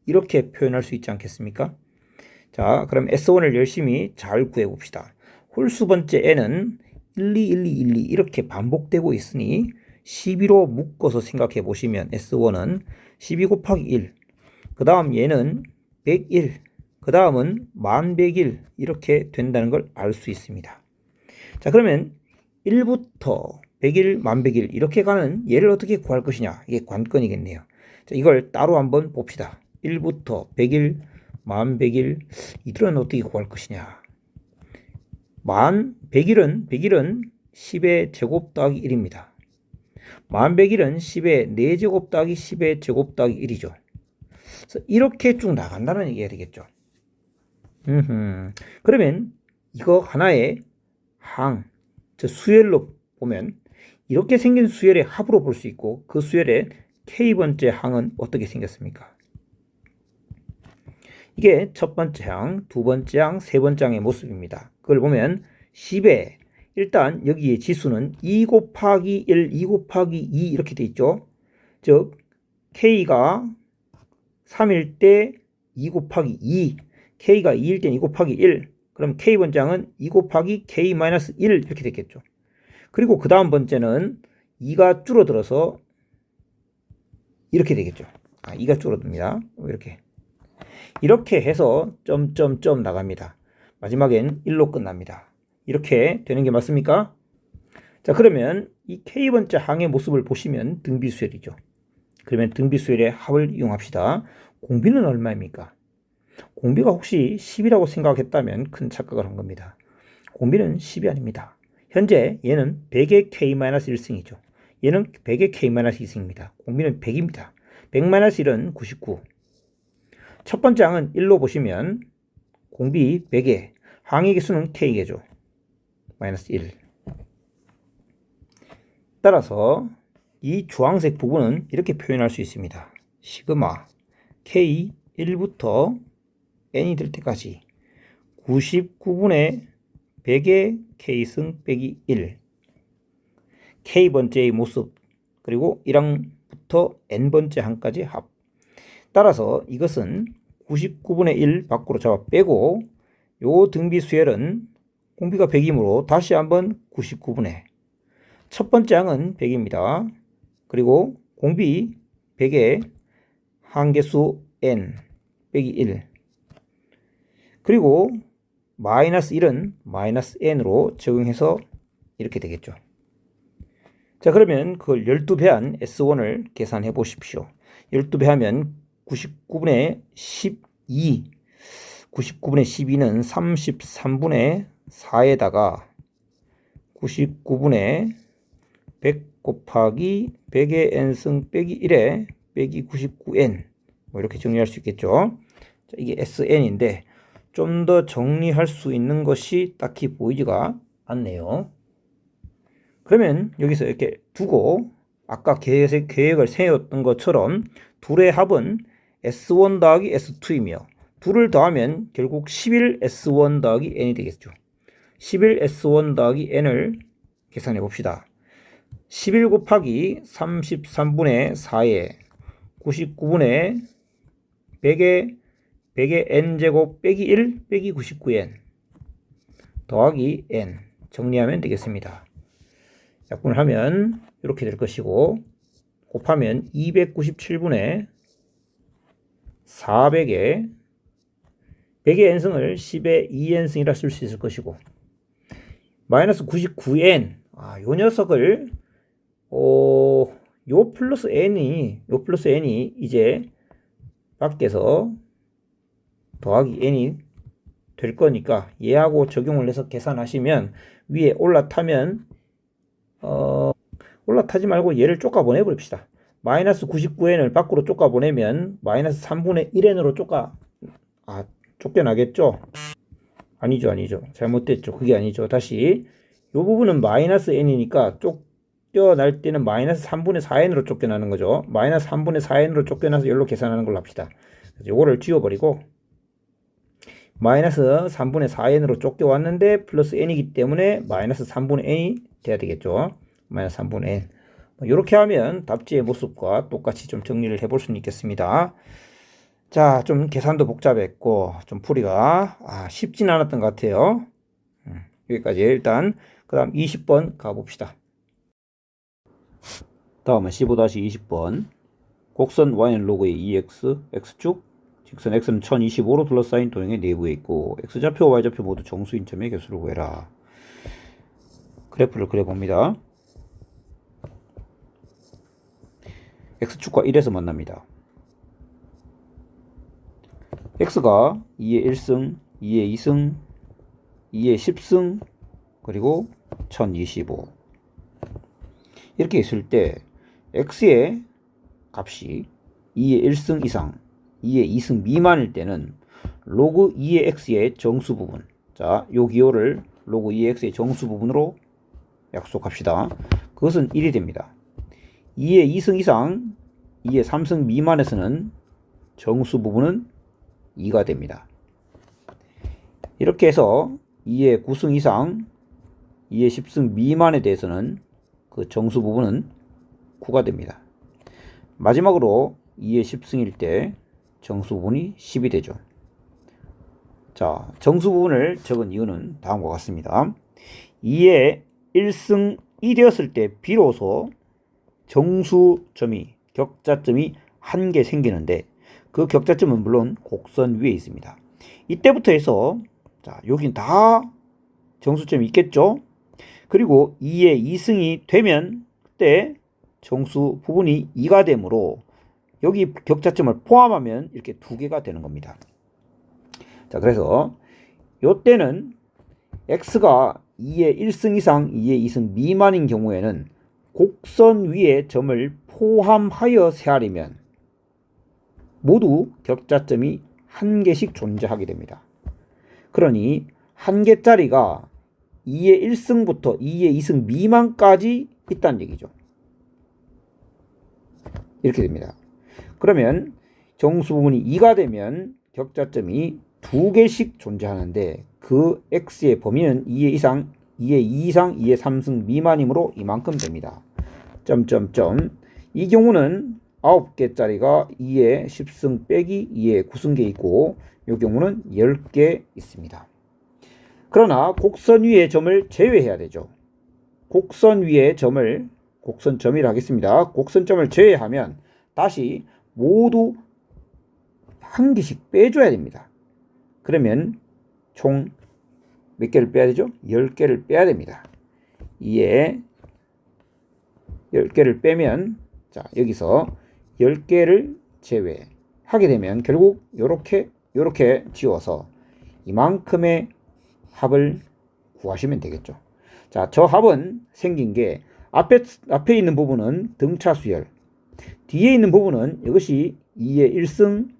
이렇게 표현할 수 있지 않겠습니까? 자, 그럼 S1을 열심히 잘 구해봅시다. 홀수 번째 n은 1, 2, 1, 2, 1, 2 이렇게 반복되고 있으니 12로 묶어서 생각해 보시면 S1은 12 곱하기 1, 그 다음 얘는 101, 그 다음은 1101 이렇게 된다는 걸 알 수 있습니다. 자, 그러면 1부터 100일, 1101 이렇게 가는 얘를 어떻게 구할 것이냐, 이게 관건이겠네요. 자, 이걸 따로 한번 봅시다. 1부터 100일, 1101 이들은 어떻게 구할 것이냐. 1101은 10의 제곱 더하기 1입니다. 1101은 10의 4제곱 더하기 10의 제곱 더하기 1이죠. 그래서 이렇게 쭉 나간다는 얘기가 되겠죠. 그러면 이거 하나의 항, 수열로 보면 이렇게 생긴 수열의 합으로 볼 수 있고 그 수열의 K번째 항은 어떻게 생겼습니까? 이게 첫 번째 항, 두 번째 항, 세 번째 항의 모습입니다. 그걸 보면 10에 일단 여기에 지수는 2 곱하기 1, 2 곱하기 2 이렇게 돼 있죠. 즉 K가 3일 때 2 곱하기 2, K가 2일 때 2 곱하기 1, 그럼 K번째 항은 2 곱하기 K-1 이렇게 됐겠죠. 그리고 그 다음 번째는 2가 줄어들어서 이렇게 되겠죠. 2가 줄어듭니다. 이렇게 해서 점점점 나갑니다. 마지막엔 1로 끝납니다. 이렇게 되는 게 맞습니까? 자, 그러면 이 K번째 항의 모습을 보시면 등비수열이죠. 그러면 등비수열의 합을 이용합시다. 공비는 얼마입니까? 공비가 혹시 10이라고 생각했다면 큰 착각을 한 겁니다. 공비는 10이 아닙니다. 현재 얘는 100의 K-1승이죠. 얘는 100의 K-2승입니다. 공비는 100입니다. 100-1은 99. 첫 번째 항은 1로 보시면 공비 100에 항의 개수는 K개죠. 마이너스 1. 따라서 이 주황색 부분은 이렇게 표현할 수 있습니다. 시그마 K 1부터 N이 될 때까지 99분의 100의 K승 빼기 1 K번째의 모습 그리고 1항부터 N번째 항까지 합. 따라서 이것은 99분의 1 밖으로 잡아 빼고 요 등비수열은 공비가 100이므로 다시 한번 99분의 첫 번째 항은 100입니다. 그리고 공비 100의 항개수 N 빼기 1 그리고 마이너스 1은 마이너스 N으로 적용해서 이렇게 되겠죠. 자, 그러면 그걸 12배한 S1을 계산해 보십시오. 12배 하면 99분의 12 99분의 12는 33분의 4에다가 99분의 100 곱하기 100의 n승 빼기 1에 빼기 99n 뭐 이렇게 정리할 수 있겠죠. 자, 이게 SN인데 좀 더 정리할 수 있는 것이 딱히 보이지가 않네요. 그러면 여기서 이렇게 두고 아까 계획을 세웠던 것처럼 둘의 합은 S1 더하기 S2이며 둘을 더하면 결국 11S1 더하기 N이 되겠죠. 11S1 더하기 N을 계산해 봅시다. 11 곱하기 33분의 4에 99분의 100의 N제곱 빼기 1 빼기 99N 더하기 N 정리하면 되겠습니다. 약분을 하면 이렇게 될 것이고 곱하면 297분의 400에 100의 n승을 10의 2n승이라 쓸 수 있을 것이고 마이너스 99n 요 녀석을 요 플러스 n이 이제 밖에서 더하기 n이 될 거니까 얘하고 적용을 해서 계산하시면 위에 올라타면 올라타지 말고 얘를 쫓아 보내버립시다. 마이너스 99n을 밖으로 쫓아 보내면 마이너스 3분의 1n으로 쫓겨나겠죠? 아니죠. 잘못됐죠. 그게 아니죠. 다시 이 부분은 마이너스 n이니까 쫓겨날 때는 마이너스 3분의 4n으로 쫓겨나는 거죠. 마이너스 3분의 4n으로 쫓겨나서 여기로 계산하는 걸로 합시다. 요거를 지워버리고 마이너스 3분의 4n으로 쫓겨왔는데 플러스 n이기 때문에 마이너스 3분의 n이 돼야 되겠죠. 마이너스 3분의 n. 이렇게 하면 답지의 모습과 똑같이 좀 정리를 해볼 수는 있겠습니다. 자, 좀 계산도 복잡했고 좀 풀이가 쉽진 않았던 것 같아요. 여기까지 일단 그 다음 20번 가봅시다. 다음은 15-20번 곡선 y는 로그의 2x x축 직선 x는 1025로 둘러싸인 도형의 내부에 있고 x좌표 y좌표 모두 정수인 점의 개수를 구해라. 그래프를 그려봅니다. x축과 1에서 만납니다. x가 2의 1승, 2의 2승, 2의 10승, 그리고 1025 이렇게 있을 때 x의 값이 2의 1승 이상, 2의 2승 미만일 때는 로그 2의 x의 정수 부분, 자, 요 기호를 로그 2의 x의 정수 부분으로 약속합시다. 그것은 1이 됩니다. 2의 2승 이상, 2의 3승 미만에서는 정수 부분은 2가 됩니다. 이렇게 해서 2의 9승 이상, 2의 10승 미만에 대해서는 그 정수 부분은 9가 됩니다. 마지막으로 2의 10승일 때 정수 부분이 10이 되죠. 자, 정수 부분을 적은 이유는 다음과 같습니다. 2의 1승이 되었을 때 비로소 정수점이, 격자점이 한 개 생기는데 그 격자점은 물론 곡선 위에 있습니다. 이때부터 해서 자, 여긴 다 정수점이 있겠죠? 그리고 2의 2승이 되면 그때 정수 부분이 2가 되므로 여기 격자점을 포함하면 이렇게 두 개가 되는 겁니다. 자, 그래서 요때는 x가 2의 1승 이상 2의 2승 미만인 경우에는 곡선 위에 점을 포함하여 세알이면 모두 격자점이 한 개씩 존재하게 됩니다. 그러니 한 개짜리가 2의 1승부터 2의 2승 미만까지 있다는 얘기죠. 이렇게 됩니다. 그러면 정수 부분이 2가 되면 격자점이 두 개씩 존재하는데 그 x의 범위는 2의 이상, 2의 2 이상, 2의 3승 미만이므로 이만큼 됩니다. 점점점. 이 경우는 9개짜리가 2의 10승 빼기 2의 9승계 있고 이 경우는 10개 있습니다. 그러나 곡선 위의 점을 제외해야 되죠. 곡선 위의 점을 곡선점이라 하겠습니다. 곡선점을 제외하면 다시 모두 한 개씩 빼줘야 됩니다. 그러면 총 몇 개를 빼야 되죠? 10개를 빼야 됩니다. 2에 10개를 빼면 자, 여기서 10개를 제외하게 되면 결국 요렇게 지워서 이만큼의 합을 구하시면 되겠죠. 자, 저 합은 생긴 게 앞에 있는 부분은 등차 수열, 뒤에 있는 부분은 이것이 2의 1승,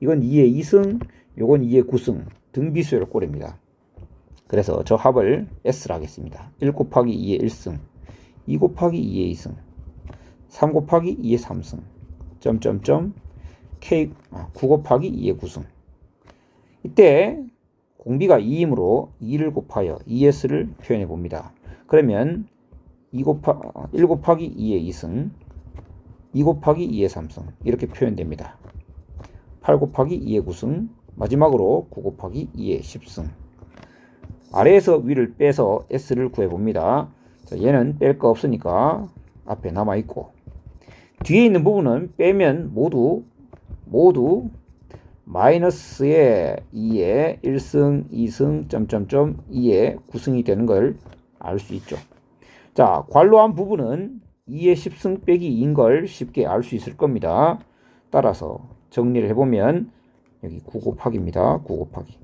이건 2의 2승, 이건 2의 9승 등비수열 꼴입니다. 그래서 저 합을 S로 하겠습니다. 1 곱하기 2의 1승, 2 곱하기 2의 2승, 3 곱하기 2의 3승, 점점점 K 9 곱하기 2의 9승. 이때 공비가 2이므로 2를 곱하여 2S를 표현해 봅니다. 그러면 1 곱하기 2의 2승, 2 곱하기 2의 3승 이렇게 표현됩니다. 8 곱하기 2의 9승, 마지막으로 9 곱하기 2의 10승. 아래에서 위를 빼서 S를 구해봅니다. 자, 얘는 뺄 거 없으니까 앞에 남아있고 뒤에 있는 부분은 빼면 모두 마이너스의 2의 1승, 2승, 점점점 2의 9승이 되는 걸 알 수 있죠. 자, 괄호한 부분은 2의 10승 빼기 2인 걸 쉽게 알 수 있을 겁니다. 따라서 정리를 해보면 여기 9 곱하기입니다. 9 곱하기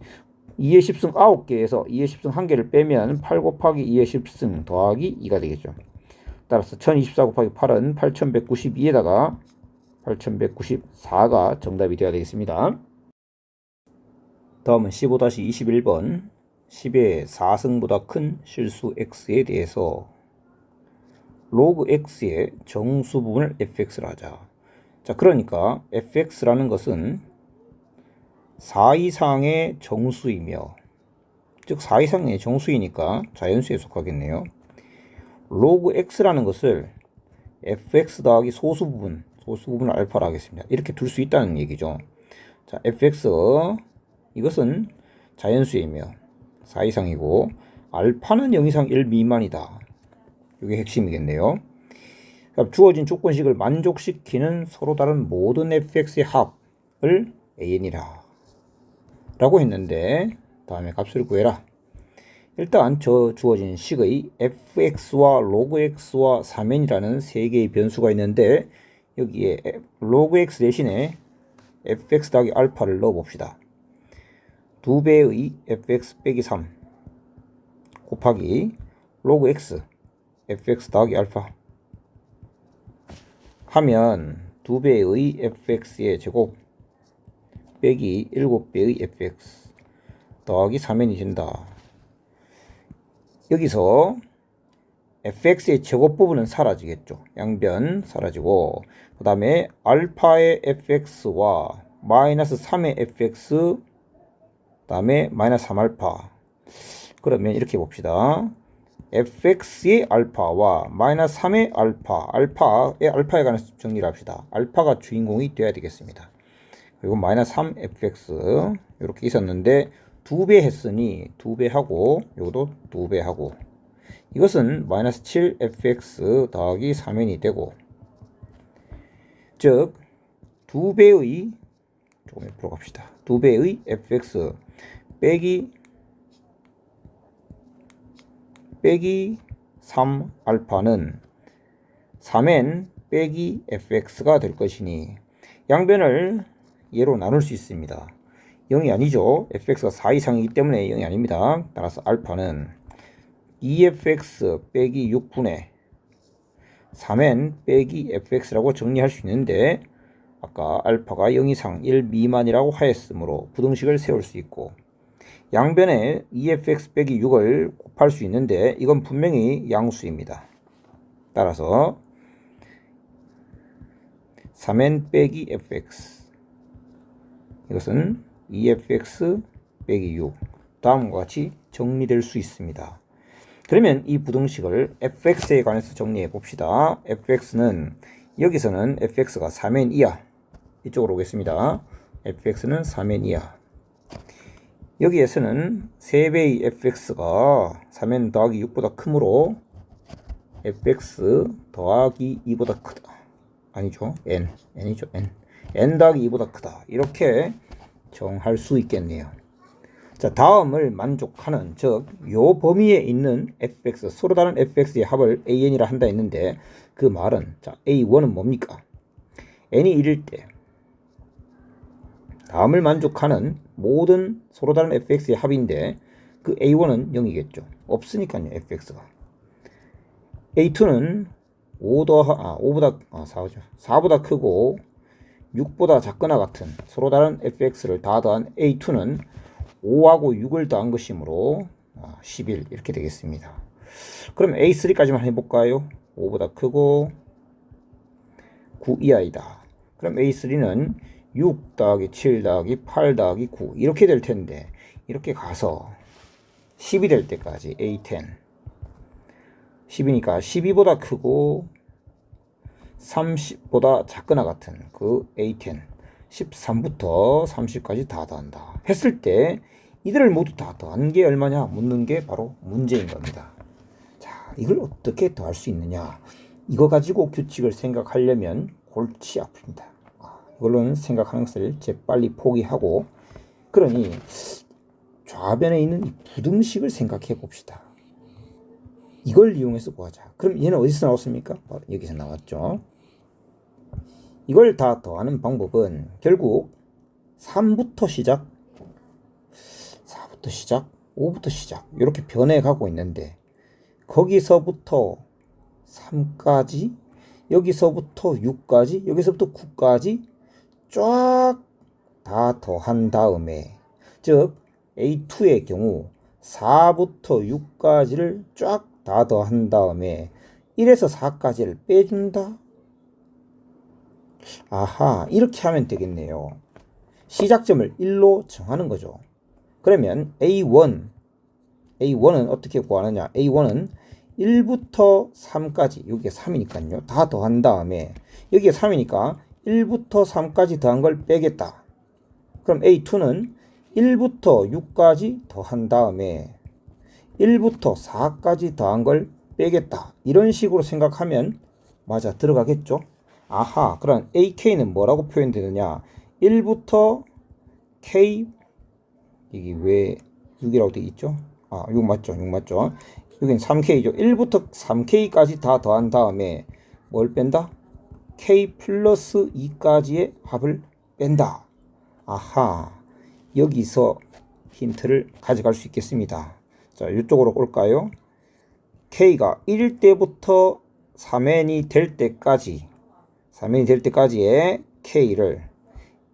2의 10승 9개에서 2의 10승 1개를 빼면 8 곱하기 2의 10승 더하기 2가 되겠죠. 따라서 1024 곱하기 8은 8192에다가 8194가 정답이 되어야 되겠습니다. 다음은 15-21번 10의 4승보다 큰 실수 x에 대해서 로그 x의 정수 부분을 fx로 하자. 자, 그러니까 fx라는 것은 4 이상의 정수이며 즉 4 이상의 정수이니까 자연수에 속하겠네요. 로그 x라는 것을 fx 더하기 소수 부분을 알파로 하겠습니다. 이렇게 둘 수 있다는 얘기죠. 자, fx 이것은 자연수이며 4 이상이고 알파는 0 이상 1 미만이다. 이게 핵심이겠네요. 주어진 조건식을 만족시키는 서로 다른 모든 fx의 합을 an이라 라고 했는데 다음에 값을 구해라. 일단 저 주어진 식의 fx와 로그 x와 3n이라는 세 개의 변수가 있는데 여기에 로그 x 대신에 fx 더하기 알파를 넣어 봅시다. 2배의 fx 빼기 3 곱하기 로그 x fx 더하기 알파 하면 2배의 fx의 제곱 빼기 7배의 fx 더하기 3n이 된다. 여기서 fx의 제곱 부분은 사라지겠죠. 양변 사라지고 그 다음에 알파의 fx와 마이너스 3의 fx 그 다음에 마이너스 3알파. 그러면 이렇게 봅시다. fx의 알파와 마이너스 3의 알파에 관해서 정리를 합시다. 알파가 주인공이 돼야 되겠습니다. 그리고 마이너스 3fx 이렇게 있었는데 2배 했으니 2배 하고 요것도 2배 하고 이것은 마이너스 7fx 더하기 3n이 되고 즉 2배의 조금 옆으로 갑시다. 2배의 fx 빼기 3 알파는 3n 빼기 fx가 될 것이니 양변을 얘로 나눌 수 있습니다. 0이 아니죠. fx가 4 이상이기 때문에 0이 아닙니다. 따라서 알파는 2fx 빼기 6분의 3n 빼기 fx라고 정리할 수 있는데 아까 알파가 0 이상 1 미만이라고 하였으므로 부등식을 세울 수 있고 양변에 2fx 빼기 6을 곱할 수 있는데 이건 분명히 양수입니다. 따라서 3n 빼기 fx 이것은 2fx 빼기 6 다음과 같이 정리될 수 있습니다. 그러면 이 부등식을 fx에 관해서 정리해 봅시다. fx는 여기서는 fx가 3n 이하 이쪽으로 오겠습니다. fx는 3n 이하 여기에서는 3배의 fx가 3n 더하기 6보다 크므로 fx 더하기 2보다 크다. 아니죠. n이죠. n 더하기 2보다 크다. 이렇게 정할 수 있겠네요. 자, 다음을 만족하는 즉 요 범위에 있는 fx 서로 다른 fx의 합을 an이라 한다 했는데 그 말은 자 a1은 뭡니까? n이 1일 때 다음을 만족하는 모든 서로 다른 fx의 합인데 그 a1은 0이겠죠. 없으니까요. fx가 a2는 4보다 크고 6보다 작거나 같은 서로 다른 fx를 다 더한 a2는 5하고 6을 더한 것이므로 11 이렇게 되겠습니다. 그럼 a3까지만 해볼까요? 5보다 크고 9 이하이다. 그럼 a3는 6 더하기 7 더하기 8 더하기 9 이렇게 될 텐데 이렇게 가서 10이 될 때까지 a10 10이니까 12보다 크고 30보다 작거나 같은 그 a10 13부터 30까지 다 더한다 했을 때 이들을 모두 다 더한 게 얼마냐 묻는 게 바로 문제인 겁니다. 자, 이걸 어떻게 더할 수 있느냐 이거 가지고 규칙을 생각하려면 골치 아픕니다. 이걸로는 생각하는 것을 재빨리 포기하고 그러니 좌변에 있는 이 부등식을 생각해 봅시다. 이걸 이용해서 구하자. 그럼 얘는 어디서 나왔습니까? 바로 여기서 나왔죠. 이걸 다 더하는 방법은 결국 3부터 시작, 4부터 시작, 5부터 시작 이렇게 변해가고 있는데 거기서부터 3까지, 여기서부터 6까지, 여기서부터 9까지 쫙 다 더한 다음에 즉 A2의 경우 4부터 6까지를 쫙 다 더한 다음에 1에서 4까지를 빼준다. 아하, 이렇게 하면 되겠네요. 시작점을 1로 정하는 거죠. 그러면 A1은 어떻게 구하느냐? A1은 1부터 3까지, 여기가 3이니까요. 다 더한 다음에 여기가 3이니까 1부터 3까지 더한 걸 빼겠다. 그럼 A2는 1부터 6까지 더한 다음에 1부터 4까지 더한 걸 빼겠다. 이런 식으로 생각하면 맞아 들어가겠죠? 아하, 그럼 AK는 뭐라고 표현되느냐? 1부터 K, 이게 왜 6이라고 되어 있죠? 6 맞죠? 6 맞죠? 여긴 3K죠. 1부터 3K까지 다 더한 다음에 뭘 뺀다? K 플러스 2까지의 합을 뺀다. 아하, 여기서 힌트를 가져갈 수 있겠습니다. 자, 이쪽으로 올까요? K가 1일 때부터 3n이 될 때까지, 3n이 될 때까지의 K를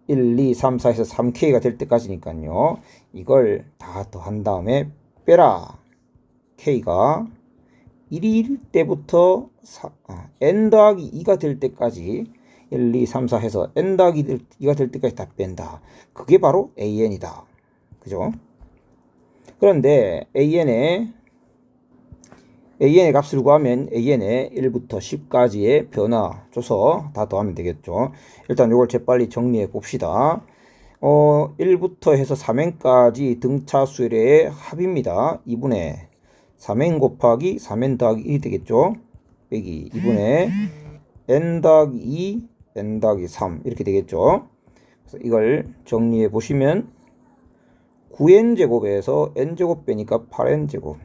1, 2, 3, 4에서 3K가 될 때까지니까요. 이걸 다 더한 다음에 빼라. K가 1일 때부터 n 더하기 2가 될 때까지 1, 2, 3, 4 해서 n 더하기 2가 될 때까지 다 뺀다. 그게 바로 AN이다. 그죠? 그런데 AN의 값을 구하면 AN의 1부터 10까지의 변화 줘서 다 더하면 되겠죠. 일단 이걸 재빨리 정리해 봅시다. 1부터 해서 3n까지 등차 수열의 합입니다. 2분의 3n 곱하기 3n 더하기 1이 되겠죠. 빼기 2분의 n 더하기 2, n 더하기 3 이렇게 되겠죠. 그래서 이걸 정리해 보시면 9n제곱에서 n제곱 빼니까 8n제곱,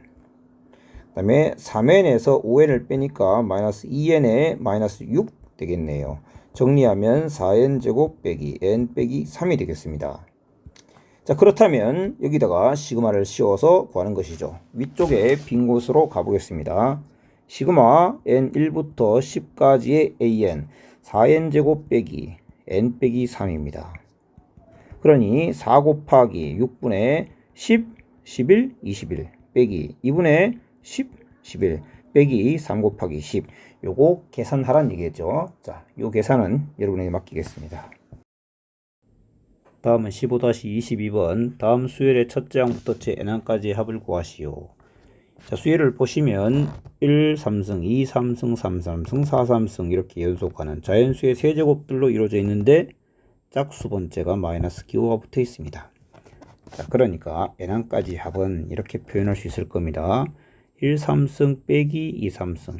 다음에 3n에서 5n을 빼니까 마이너스 2n에 마이너스 6 되겠네요. 정리하면 4n 제곱 빼기 n 빼기 3이 되겠습니다. 자, 그렇다면 여기다가 시그마를 씌워서 구하는 것이죠. 위쪽에 빈 곳으로 가보겠습니다. 시그마 n1부터 10까지의 an 4n 제곱 빼기 n 빼기 3입니다. 그러니 4 곱하기 6분의 10, 11, 21 빼기 2분의 10, 11 빼기 3 곱하기 10 요거 계산하란 얘기겠죠. 자, 요 계산은 여러분에게 맡기겠습니다. 다음은 15-22번 다음 수열의 첫째 항부터 제 n항까지 합을 구하시오. 자, 수열을 보시면 1, 3승, 2, 3승, 3, 3승, 4, 3승 이렇게 연속하는 자연수의 세제곱들로 이루어져 있는데 짝수 번째가 마이너스 기호가 붙어 있습니다. 자, 그러니까 n항까지 합은 이렇게 표현할 수 있을 겁니다. 1, 3승 빼기 2, 3승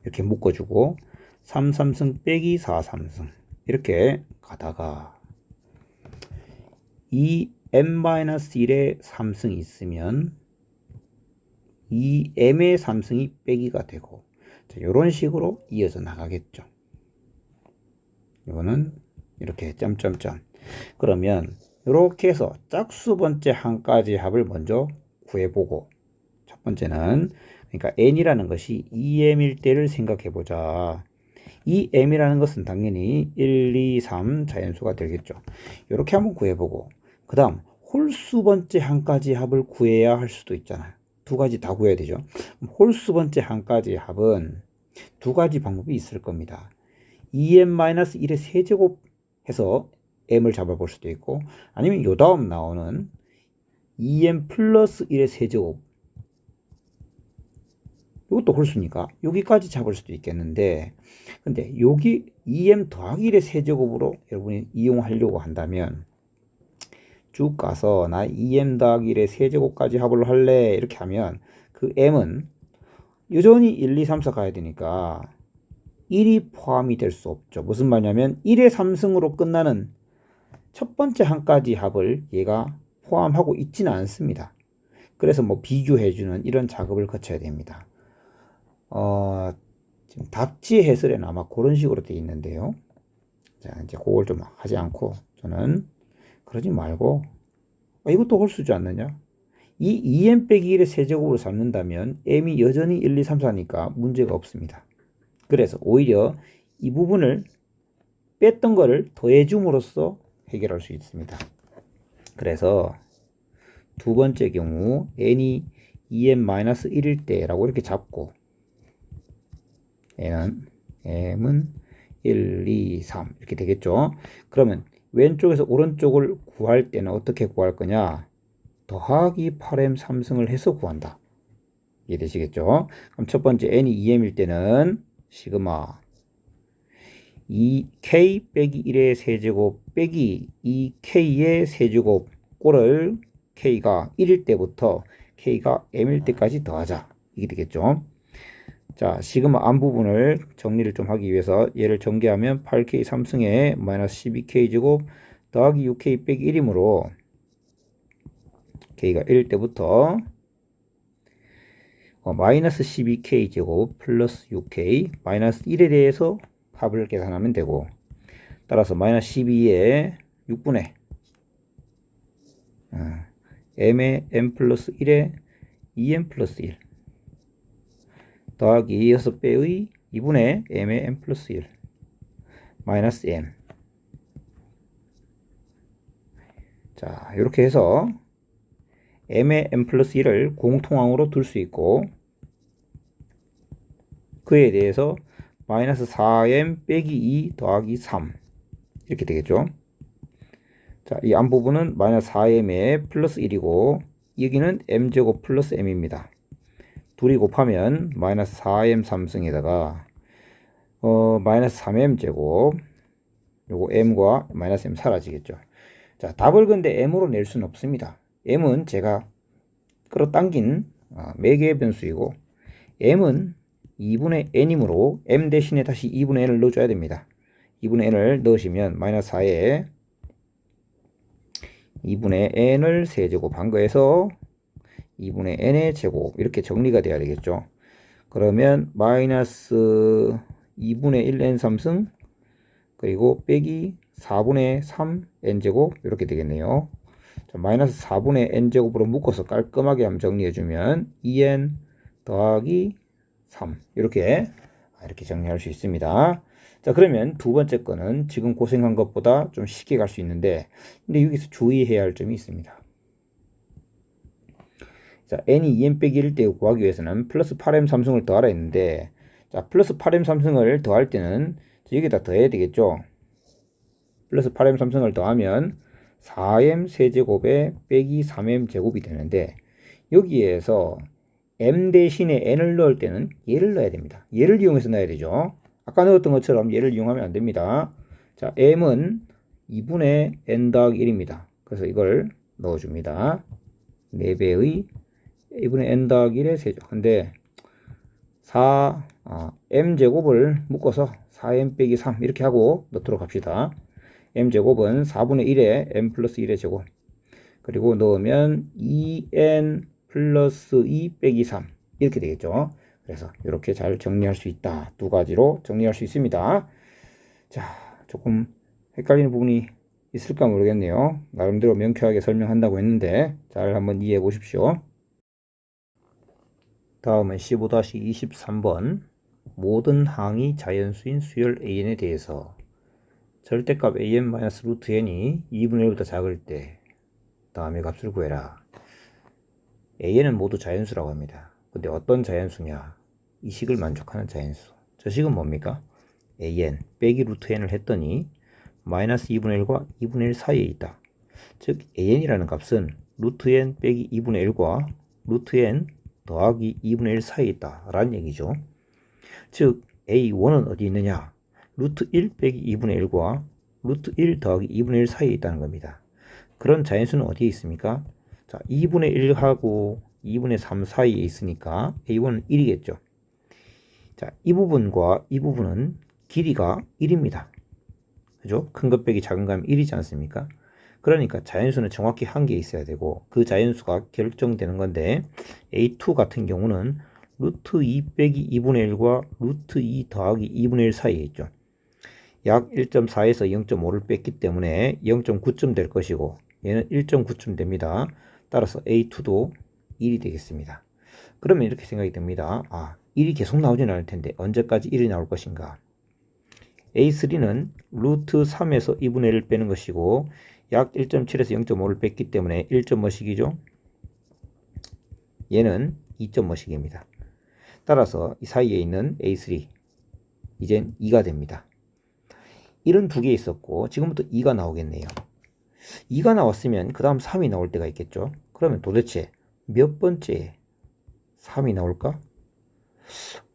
이렇게 묶어주고 3, 3승 빼기 4, 3승 이렇게 가다가 이 m-1에 3승이 있으면 이 m의 3승이 빼기가 되고 이런 식으로 이어져 나가겠죠. 이거는 이렇게 점점점. 그러면 이렇게 해서 짝수 번째 항까지 합을 먼저 구해보고 첫 번째는 그러니까 n이라는 것이 2m일 때를 생각해 보자. 이 m이라는 것은 당연히 1, 2, 3 자연수가 되겠죠. 이렇게 한번 구해보고 그 다음 홀수 번째 항까지 합을 구해야 할 수도 있잖아요. 두 가지 다 구해야 되죠. 홀수 번째 항까지 합은 두 가지 방법이 있을 겁니다. 2m-1의 세제곱 해서 m을 잡아볼 수도 있고 아니면 요 다음 나오는 2m 플러스 1의 세제곱 이것도 홀수니까 여기까지 잡을 수도 있겠는데 근데 여기 2m 더하기 1의 세제곱으로 여러분이 이용하려고 한다면 쭉 가서 나 2m 더하기 1의 세제곱까지 합을 할래 이렇게 하면 그 m은 여전히 1, 2, 3, 4 가야 되니까 1이 포함이 될 수 없죠. 무슨 말이냐면 1의 3승으로 끝나는 첫 번째 항까지 합을 얘가 포함하고 있지는 않습니다. 그래서 뭐 비교해주는 이런 작업을 거쳐야 됩니다. 지금 답지 해설에는 아마 그런 식으로 되어 있는데요. 자, 이제 그걸 좀 하지 않고 저는 그러지 말고 이것도 홀수지 않느냐? 이 2m 빼기 1의 세제곱으로 잡는다면 m이 여전히 1, 2, 3, 4니까 문제가 없습니다. 그래서 오히려 이 부분을 뺐던 거를 더해줌으로써 해결할 수 있습니다. 그래서 두 번째 경우 n이 2m-1일 때라고 이렇게 잡고 m은 1, 2, 3 이렇게 되겠죠. 그러면 왼쪽에서 오른쪽을 구할 때는 어떻게 구할 거냐? 더하기 8m 3승을 해서 구한다. 이해되시겠죠? 그럼 첫 번째 n이 2m일 때는 시그마 2k 빼기 1의 세제곱 빼기 2k의 세제곱 꼴을 k가 1일 때부터 k가 m일 때까지 더하자. 이게 되겠죠. 자, 시그마 안 부분을 정리를 좀 하기 위해서 얘를 전개하면 8k 3승에 마이너스 12k 제곱 더하기 6k 빼기 1이므로 k가 1일 때부터 마이너스 12k 제곱 플러스 6k 마이너스 1에 대해서 합을 계산하면 되고 따라서 마이너스 12에 6분의 m의 m 플러스 1에 2m 플러스 1 더하기 6배의 2분의 m의 m 플러스 1 마이너스 m. 자, 이렇게 해서 m의 m 플러스 1을 공통항으로 둘 수 있고 그에 대해서 마이너스 4m 빼기 2 더하기 3 이렇게 되겠죠. 자, 이 앞부분은 마이너스 4m의 플러스 1이고 여기는 m제곱 플러스 m입니다. 둘이 곱하면 마이너스 4m 3승에다가 마이너스 3m 제곱 요거 m과 마이너스 m 사라지겠죠. 자, 답을 근데 m으로 낼 수는 없습니다. m은 제가 끌어당긴 매개의 변수이고 m은 2분의 n이므로 m 대신에 다시 2분의 n을 넣어줘야 됩니다. 2분의 n을 넣으시면 마이너스 4에 2분의 n을 세제곱한 거에서 2분의 n의 제곱 이렇게 정리가 돼야 되겠죠. 그러면 마이너스 2분의 1 n 3승 그리고 빼기 4분의 3 n제곱 이렇게 되겠네요. 자, 마이너스 4분의 n제곱으로 묶어서 깔끔하게 한번 정리해주면 2n 더하기 3 이렇게 정리할 수 있습니다. 자, 그러면 두 번째 거는 지금 고생한 것보다 좀 쉽게 갈 수 있는데 근데 여기서 주의해야 할 점이 있습니다. 자, n이 2n 빼기 1일 때 구하기 위해서는 플러스 8m 3승을 더하라 했는데 자, 플러스 8m 3승을 더할 때는 여기다 더해야 되겠죠. 플러스 8m 3승을 더하면 4m 세제곱에 빼기 3m 제곱이 되는데 여기에서 m 대신에 n을 넣을 때는 얘를 넣어야 됩니다. 얘를 이용해서 넣어야 되죠. 아까 넣었던 것처럼 얘를 이용하면 안 됩니다. 자, m은 2분의 n 더하기 1입니다. 그래서 이걸 넣어줍니다. 4배의 2분의 n 더하기 1의 세죠. 근데 m제곱을 묶어서 4m 빼기 3 이렇게 하고 넣도록 합시다. m제곱은 4분의 1에 m 플러스 1의 제곱 그리고 넣으면 2n 플러스 2 빼기 3 이렇게 되겠죠. 그래서 이렇게 잘 정리할 수 있다. 두 가지로 정리할 수 있습니다. 자, 조금 헷갈리는 부분이 있을까 모르겠네요. 나름대로 명쾌하게 설명한다고 했는데 잘 한번 이해해 보십시오. 다음은 15-23번 모든 항이 자연수인 수열 an에 대해서 절대값 an-루트 n이 2분의 1보다 작을 때 다음의 값을 구해라. an은 모두 자연수라고 합니다. 근데 어떤 자연수냐? 이 식을 만족하는 자연수. 저 식은 뭡니까? an 빼기 루트 n을 했더니 마이너스 2분의 1과 2분의 1 사이에 있다. 즉 an이라는 값은 루트 n 빼기 2분의 1과 루트 n 더하기 2분의 1 사이에 있다 라는 얘기죠. 즉 a1은 어디 있느냐? 루트 1 빼기 2분의 1과 루트 1 더하기 2분의 1 사이에 있다는 겁니다. 그런 자연수는 어디에 있습니까? 자, 2분의 1하고 2분의 3 사이에 있으니까 a1은 1이겠죠. 자, 이 부분과 이 부분은 길이가 1입니다. 그죠? 큰 것 빼기 작은 거 하면 1이지 않습니까? 그러니까 자연수는 정확히 한 개 있어야 되고 그 자연수가 결정되는 건데 a2 같은 경우는 루트 2 빼기 2분의 1과 루트 2 더하기 2분의 1 사이에 있죠. 약 1.4에서 0.5를 뺐기 때문에 0.9쯤 될 것이고 얘는 1.9쯤 됩니다. 따라서 a2도 1이 되겠습니다. 그러면 이렇게 생각이 됩니다. 1이 계속 나오지는 않을 텐데 언제까지 1이 나올 것인가? a3는 루트 3에서 2분의 1을 빼는 것이고 약 1.7에서 0.5를 뺐기 때문에 1.5씩이죠. 얘는 2.5씩입니다. 따라서 이 사이에 있는 a3 이젠 2가 됩니다. 1은 두 개 있었고 지금부터 2가 나오겠네요. 2가 나왔으면 그 다음 3이 나올 때가 있겠죠. 그러면 도대체 몇 번째 3이 나올까?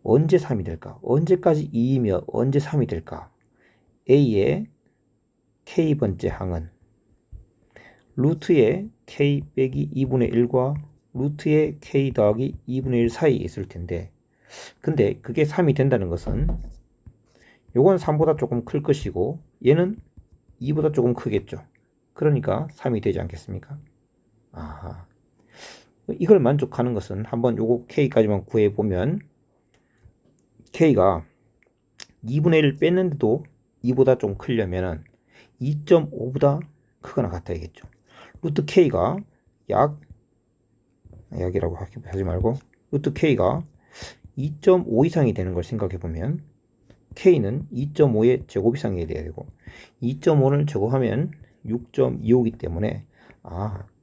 언제 3이 될까? 언제까지 2이며 언제 3이 될까? A의 K번째 항은 루트의 K 빼기 2분의 1과 루트의 K 더하기 2분의 1 사이에 있을 텐데 근데 그게 3이 된다는 것은 요건 3보다 조금 클 것이고 얘는 2보다 조금 크겠죠. 그러니까 3이 되지 않겠습니까? 아하. 이걸 만족하는 것은 한번 요거 K까지만 구해보면 K가 2분의 1 뺐는데도 2보다 좀 크려면은 2.5보다 크거나 같아야겠죠. 루트 K가 약이라고 하지 말고 루트 K가 2.5 이상이 되는 걸 생각해 보면 K는 2.5의 제곱 이상이 돼야 되고 2.5를 제곱하면 6.25이기 때문에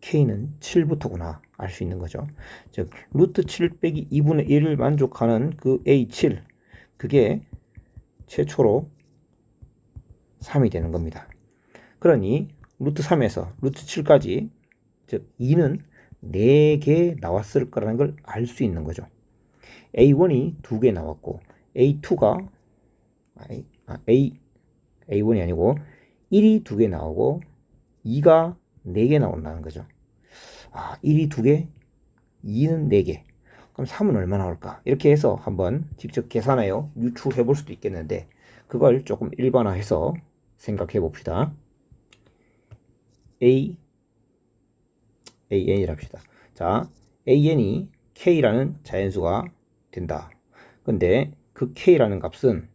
K는 7부터구나 알 수 있는 거죠. 즉 루트 7 빼기 2분의 1을 만족하는 그 A7 그게 최초로 3이 되는 겁니다. 그러니 루트 3에서 루트 7까지 즉 2는 4개 나왔을 거라는 걸 알 수 있는 거죠. A1이 2개 나왔고 A2가 A1이 아니고 1이 2개 나오고 2가 4개 나온다는 거죠. 1이 2개, 2는 4개. 그럼 3은 얼마 나올까? 이렇게 해서 한번 직접 계산하여 유추해 볼 수도 있겠는데 그걸 조금 일반화해서 생각해 봅시다. AN이랍시다. 자, AN이 K라는 자연수가 된다. 근데 그 k라는 값은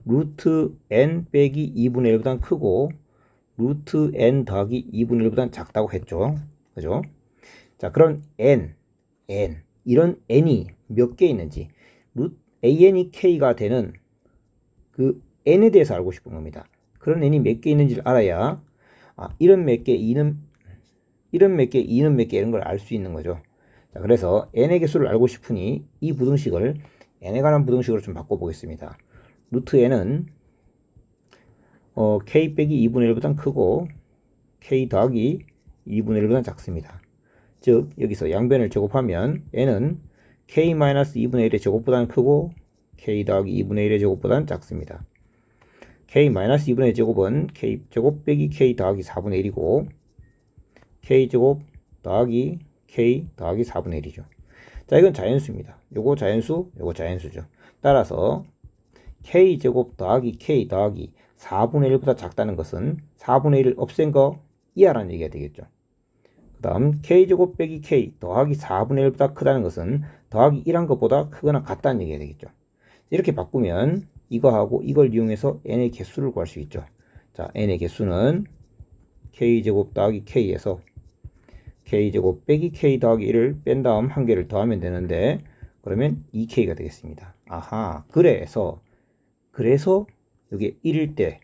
루트 n 빼기 2분의 1보다 크고 루트 n 더하기 2분의 1보다 작다고 했죠. 그죠? 자, 그런 이런 n이 몇 개 있는지 an이 k가 되는 그 n에 대해서 알고 싶은 겁니다. 그런 n이 몇 개 있는지를 알아야 이런 몇 개, 이런 몇 개, 이는 몇 개 이런 걸 알 수 있는 거죠. 자, 그래서 n의 개수를 알고 싶으니 이 부등식을 n에 관한 부등식으로 좀 바꿔보겠습니다. 루트 n은 k 빼기 2분의 1보다 크고 k 더하기 2분의 1보다 작습니다. 즉 여기서 양변을 제곱하면 n은 k-2분의 1의 제곱보다는 크고 k 더하기 2분의 1의 제곱보다는 작습니다. k-2분의 1의 제곱은 k제곱 빼기 k 더하기 4분의 1이고 k제곱 더하기 k 더하기 4분의 1이죠. 자, 이건 자연수입니다. 요거 자연수, 요거 자연수죠. 따라서 k제곱 더하기 k 더하기 4분의 1보다 작다는 것은 4분의 1을 없앤 거 이하라는 얘기가 되겠죠. 그 다음 k제곱 빼기 k 더하기 4분의 1보다 크다는 것은 더하기 1한 것보다 크거나 같다는 얘기가 되겠죠. 이렇게 바꾸면 이거하고 이걸 이용해서 n의 개수를 구할 수 있죠. 자, n의 개수는 k제곱 더하기 k에서 k제곱 빼기 k 더하기 1을 뺀 다음 한 개를 더하면 되는데 그러면 2k가 되겠습니다. 아하, 그래서 이게 1일 때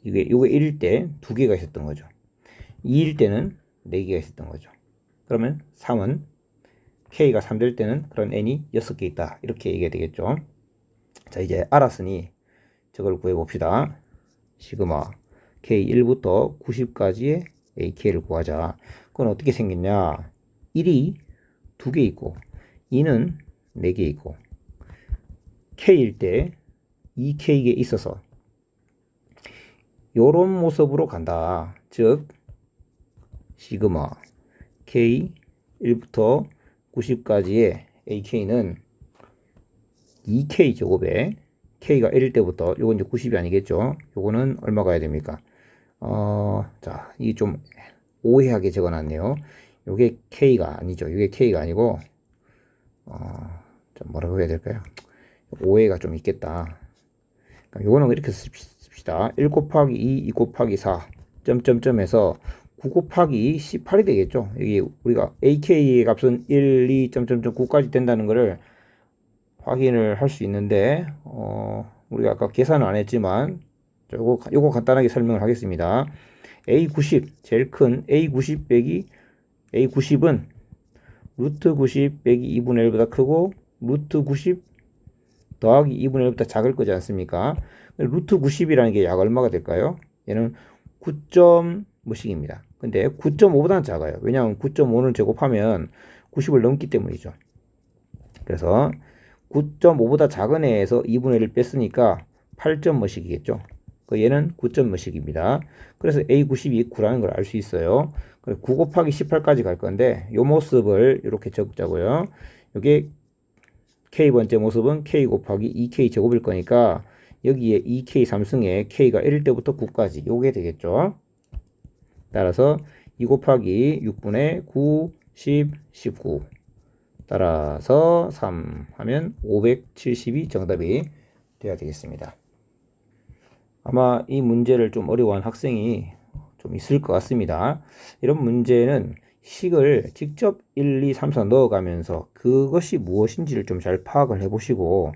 요게 1일 때 2개가 있었던 거죠. 2일 때는 4개가 있었던 거죠. 그러면 3은 k가 3 될 때는 그런 n이 6개 있다. 이렇게 얘기가 되겠죠. 자, 이제 알았으니 저걸 구해 봅시다. 시그마 k1부터 90까지의 ak를 구하자. 그건 어떻게 생겼냐? 1이 2개 있고 2는 4개 있고 k일 때 2k에 있어서 요런 모습으로 간다. 즉 시그마 k1부터 90까지의 ak는 2k 제곱에 k가 1일 때부터 요건 이제 90이 아니겠죠. 요거는 얼마 가야 됩니까? 자, 이 좀 오해하게 적어놨네요. 요게 k가 아니죠. 요게 k가 아니고 좀 뭐라고 해야 될까요? 오해가 좀 있겠다. 그러니까 요거는 이렇게 씁시다. 1 곱하기 2, 2 곱하기 4 점점점에서 9 곱하기 18이 되겠죠. 여기 우리가 ak의 값은 1, 2, 9까지 된다는 것을 확인을 할 수 있는데 우리가 아까 계산은 안 했지만 요거 간단하게 설명을 하겠습니다. A90 제일 큰 A90 빼기 A90은 루트 90 빼기 2분의 1보다 크고 루트 90 더하기 2분의 1보다 작을 거지 않습니까? 루트 90이라는 게 약 얼마가 될까요? 얘는 9점 뭐씩입니다. 근데 9.5보다는 작아요. 왜냐하면 9.5를 제곱하면 90을 넘기 때문이죠. 그래서 9.5보다 작은 애에서 2분의 1을 뺐으니까 8점 뭐씩이겠죠. 얘는 9점 뭐씩입니다. 그래서 A90이 9라는 걸 알 수 있어요. 9 곱하기 18까지 갈 건데 이 모습을 이렇게 적자고요. 이게 K번째 모습은 K 곱하기 2K 제곱일 거니까 여기에 2K 3승에 K가 1일 때부터 9까지 요게 되겠죠. 따라서 2 곱하기 6분의 9, 10, 19 따라서 3 하면 570이 정답이 되어야 되겠습니다. 아마 이 문제를 좀 어려워하는 학생이 좀 있을 것 같습니다. 이런 문제는 식을 직접 1, 2, 3, 4 넣어가면서 그것이 무엇인지를 좀 잘 파악을 해보시고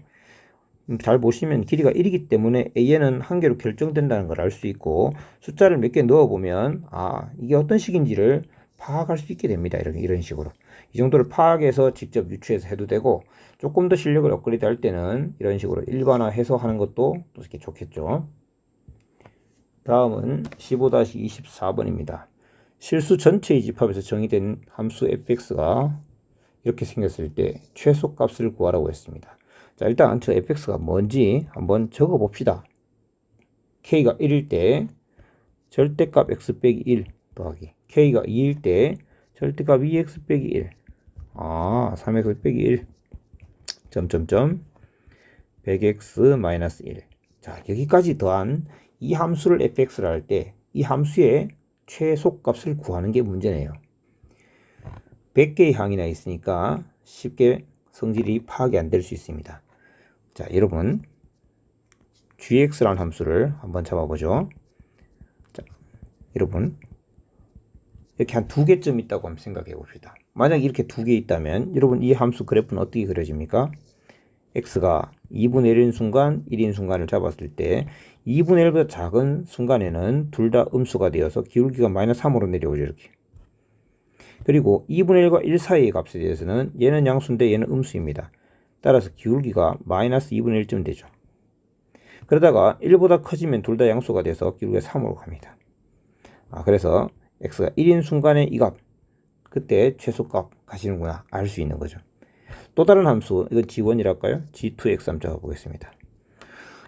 잘 보시면 길이가 1이기 때문에 AN은 한 개로 결정된다는 걸 알 수 있고 숫자를 몇 개 넣어보면 이게 어떤 식인지를 파악할 수 있게 됩니다. 이런 식으로 이 정도를 파악해서 직접 유추해서 해도 되고 조금 더 실력을 업그레이드 할 때는 이런 식으로 일반화해서 하는 것도 또 이렇게 좋겠죠. 다음은 15-24번입니다. 실수 전체의 집합에서 정의된 함수 fx가 이렇게 생겼을 때 최소값을 구하라고 했습니다. 자, 일단 저 fx가 뭔지 한번 적어 봅시다. k가 1일 때 절대값 x 빼기 1 더하기 k가 2일 때 절대값 2x 빼기 1 3x 빼기 1 점점점 100x 마이너스 1. 자, 여기까지 더한 이 함수를 fx를 할 때 이 함수의 최소값을 구하는 게 문제네요. 100개의 항이나 있으니까 쉽게 성질이 파악이 안 될 수 있습니다. 자, 여러분 gx라는 함수를 한번 잡아보죠. 자, 여러분 이렇게 한 두 개쯤 있다고 한번 생각해 봅시다. 만약 이렇게 두 개 있다면 여러분 이 함수 그래프는 어떻게 그려집니까? x가 2분의 1인 순간, 1인 순간을 잡았을 때 2분의 1보다 작은 순간에는 둘 다 음수가 되어서 기울기가 마이너스 3으로 내려오죠. 이렇게. 그리고 2분의 1과 1 사이의 값에 대해서는 얘는 양수인데 얘는 음수입니다. 따라서 기울기가 마이너스 2분의 1쯤 되죠. 그러다가 1보다 커지면 둘 다 양수가 돼서 기울기가 3으로 갑니다. 그래서 x가 1인 순간의 이 값, 그때 최소값 가시는구나 알 수 있는 거죠. 또 다른 함수, 이건 g1이랄까요? g2x 한번 적어보겠습니다.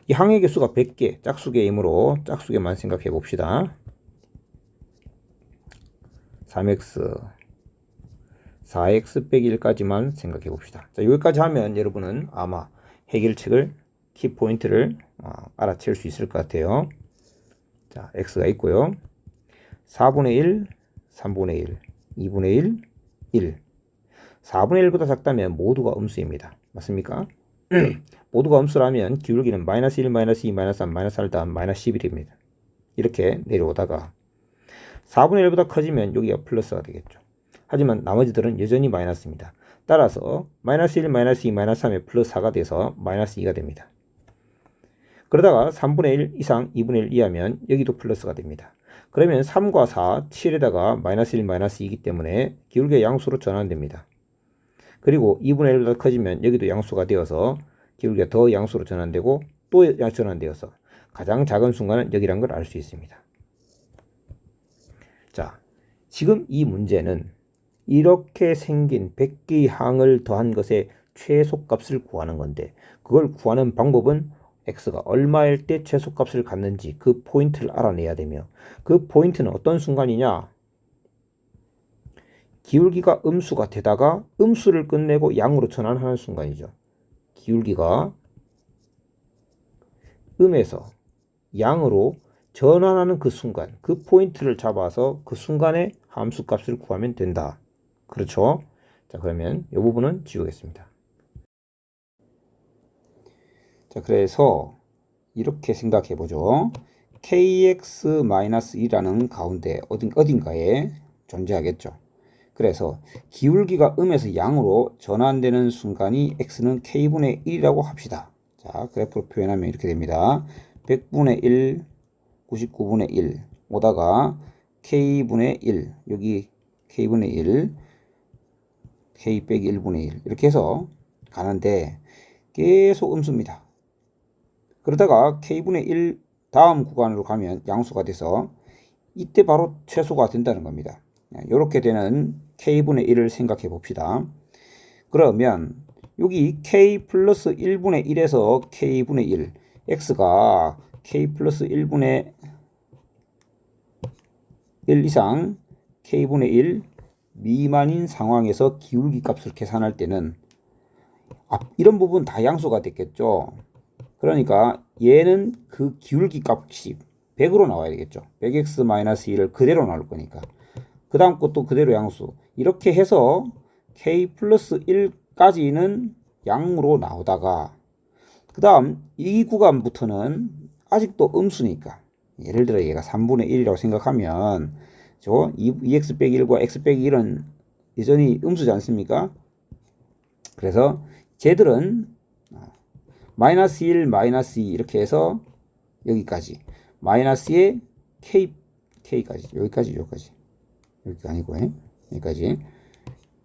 이 항의 개수가 100개, 짝수개이므로 짝수개만 생각해 봅시다. 3x, 4x 빼기 1까지만 생각해 봅시다. 자, 여기까지 하면 여러분은 아마 해결책을, 키포인트를 알아챌 수 있을 것 같아요. 자, x가 있고요. 4분의 1, 3분의 1, 2분의 1, 1. 4분의 1보다 작다면 모두가 음수입니다. 맞습니까? 모두가 음수라면 기울기는 마이너스 1, 마이너스 2, 마이너스 3, 마이너스 4를 더하면 마이너스 11입니다. 이렇게 내려오다가 4분의 1보다 커지면 여기가 플러스가 되겠죠. 하지만 나머지들은 여전히 마이너스입니다. 따라서 마이너스 1, 마이너스 2, 마이너스 3에 플러스 4가 돼서 마이너스 2가 됩니다. 그러다가 3분의 1 이상 2분의 1 이하면 여기도 플러스가 됩니다. 그러면 3과 4, 7에다가 마이너스 1, 마이너스 2이기 때문에 기울기가 양수로 전환됩니다. 그리고 2분의 1보다 커지면 여기도 양수가 되어서 기울기가 더 양수로 전환되고 또 전환되어서 가장 작은 순간은 여기란 걸 알 수 있습니다. 자, 지금 이 문제는 이렇게 생긴 100개의 항을 더한 것의 최소값을 구하는 건데 그걸 구하는 방법은 x가 얼마일 때 최소값을 갖는지 그 포인트를 알아내야 되며 그 포인트는 어떤 순간이냐? 기울기가 음수가 되다가 음수를 끝내고 양으로 전환하는 순간이죠. 기울기가 음에서 양으로 전환하는 그 순간, 그 포인트를 잡아서 그 순간에 함수값을 구하면 된다. 그렇죠? 자, 그러면 이 부분은 지우겠습니다. 자, 그래서 이렇게 생각해 보죠. kx-1이라는 가운데 어딘가에 존재하겠죠. 그래서 기울기가 음에서 양으로 전환되는 순간이 x는 k분의 1이라고 합시다. 자, 그래프로 표현하면 이렇게 됩니다. 100분의 1, 99분의 1 오다가 k분의 1, 여기 k분의 1, k 빼기 1분의 1 이렇게 해서 가는데 계속 음수입니다. 그러다가 k분의 1 다음 구간으로 가면 양수가 돼서 이때 바로 최소가 된다는 겁니다. 이렇게 되는 k분의 1을 생각해 봅시다. 그러면 여기 k 플러스 1분의 1에서 k분의 1 x가 k 플러스 1분의 1 이상 k분의 1 미만인 상황에서 기울기 값을 계산할 때는 이런 부분 다 양수가 됐겠죠. 그러니까 얘는 그 기울기 값이 100으로 나와야 되겠죠. 100x-2를 그대로 나올 거니까. 그 다음 것도 그대로 양수. 이렇게 해서 k 플러스 1까지는 양으로 나오다가 그 다음 이 구간부터는 아직도 음수니까 예를 들어 얘가 3분의 1이라고 생각하면 2x 빼기 1과 x 빼기 1은 여전히 음수지 않습니까? 그래서 쟤들은 마이너스 1, 마이너스 2 이렇게 해서 여기까지 마이너스의 k까지 여기가 아니고 여기까지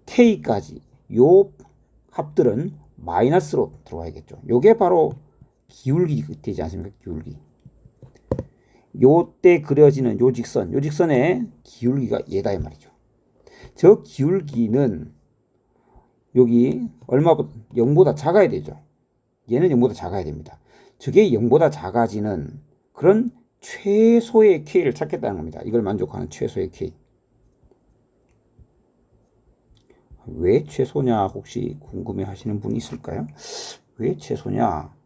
k까지 요 합들은 마이너스로 들어와야겠죠. 요게 바로 기울기 되지 않습니까? 기울기. 요때 그려지는 요 직선의 기울기가 얘다 이 말이죠. 저 기울기는 여기 얼마보다 0보다 작아야 되죠. 얘는 0보다 작아야 됩니다. 저게 0보다 작아지는 그런 최소의 k를 찾겠다는 겁니다. 이걸 만족하는 최소의 k. 왜 최소냐 혹시 궁금해 하시는 분이 있을까요? 왜 최소냐?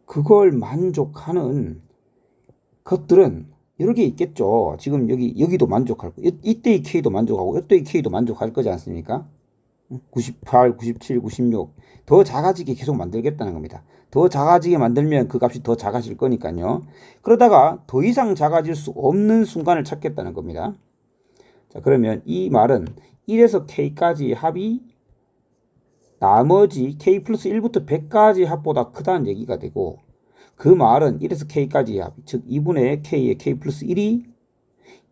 그걸 만족하는 것들은 여러 개 있겠죠. 지금 여기도 만족할 거. 이때의 K도 만족하고 이때의 K도 만족할 거지 않습니까? 98, 97, 96 더 작아지게 계속 만들겠다는 겁니다. 더 작아지게 만들면 그 값이 더 작아질 거니까요. 그러다가 더 이상 작아질 수 없는 순간을 찾겠다는 겁니다. 자, 그러면 이 말은 1에서 K까지 합이 나머지 K 플러스 1부터 100까지 합보다 크다는 얘기가 되고, 그 말은 1에서 K까지 합, 즉 2분의 K의 K 플러스 1이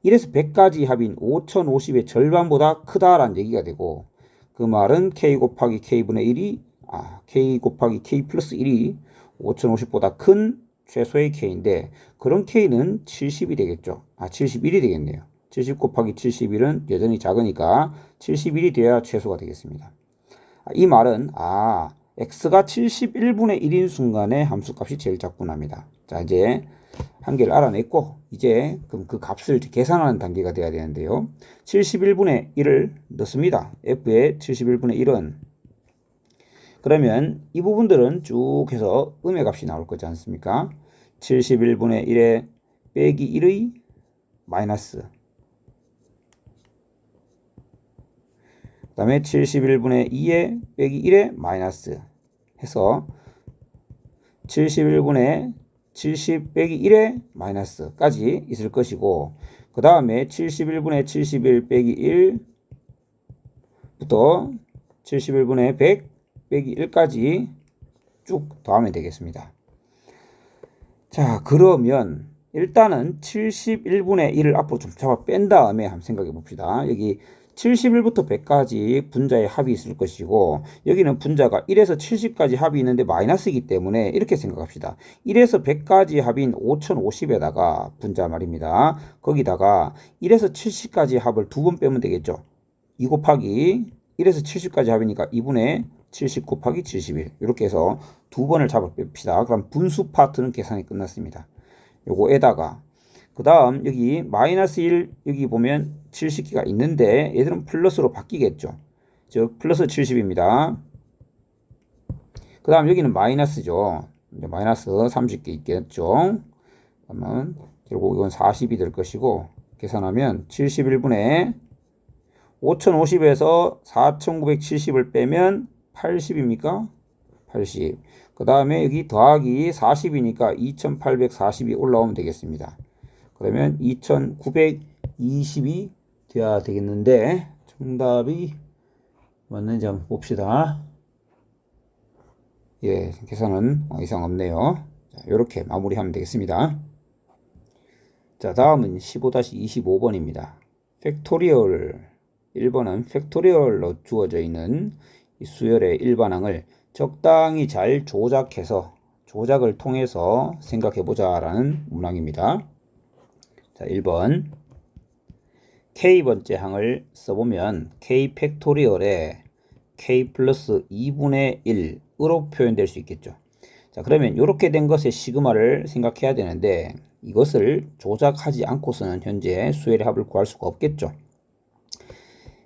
1에서 100까지 합인 5050의 절반보다 크다라는 얘기가 되고, 그 말은 K 곱하기 K분의 1이 K 곱하기 K 플러스 1이 5050보다 큰 최소의 K인데, 그런 K는 70이 되겠죠. 71이 되겠네요. 70 곱하기 71은 여전히 작으니까 71이 돼야 최소가 되겠습니다. 이 말은 x가 71분의 1인 순간에 함수값이 제일 작구나 합니다. 자, 이제 한계를 알아냈고, 이제 그럼 그 값을 계산하는 단계가 돼야 되는데요. 71분의 1을 넣습니다. f의 71분의 1은, 그러면 이 부분들은 쭉 해서 음의 값이 나올 거지 않습니까? 71분의 1에 빼기 1의 마이너스, 그 다음에 71분의 2에 빼기 1의 마이너스 해서 71분의 70 빼기 1의 마이너스까지 있을 것이고, 그 다음에 71분의 71 빼기 1부터 71분의 100 빼기 1까지 쭉 더하면 되겠습니다. 자, 그러면 일단은 71분의 1을 앞으로 좀 잡아 뺀 다음에 한번 생각해 봅시다. 여기 71부터 100까지 분자의 합이 있을 것이고, 여기는 분자가 1에서 70까지 합이 있는데 마이너스이기 때문에 이렇게 생각합시다. 1에서 100까지 합인 5050에다가 분자 말입니다. 거기다가 1에서 70까지 합을 두 번 빼면 되겠죠. 2 곱하기 1에서 70까지 합이니까 2분의 70 곱하기 71 이렇게 해서 두 번을 잡아 뺍시다. 그럼 분수 파트는 계산이 끝났습니다. 요거에다가 그 다음 여기 마이너스 1 여기 보면 70개가 있는데 얘들은 플러스로 바뀌겠죠. 즉 플러스 70입니다. 그 다음 여기는 마이너스죠. 마이너스 30개 있겠죠. 그러면 결국 이건 40이 될 것이고, 계산하면 71분의 5050에서 4970을 빼면 80입니까? 80. 그 다음에 여기 더하기 40이니까 2840이 올라오면 되겠습니다. 그러면 2920이 돼야 되겠는데, 정답이 맞는지 한번 봅시다. 예, 계산은 이상 없네요. 자, 이렇게 마무리하면 되겠습니다. 자, 다음은 15-25번입니다. 팩토리얼 1번은 팩토리얼로 주어져 있는 이 수열의 일반항을 적당히 잘 조작을 통해서 생각해보자 라는 문항입니다. 자, 1번 K번째 항을 써보면 K 팩토리얼에 K 플러스 2분의 1으로 표현될 수 있겠죠. 자, 그러면 이렇게 된 것의 시그마를 생각해야 되는데, 이것을 조작하지 않고서는 현재 수열의 합을 구할 수가 없겠죠.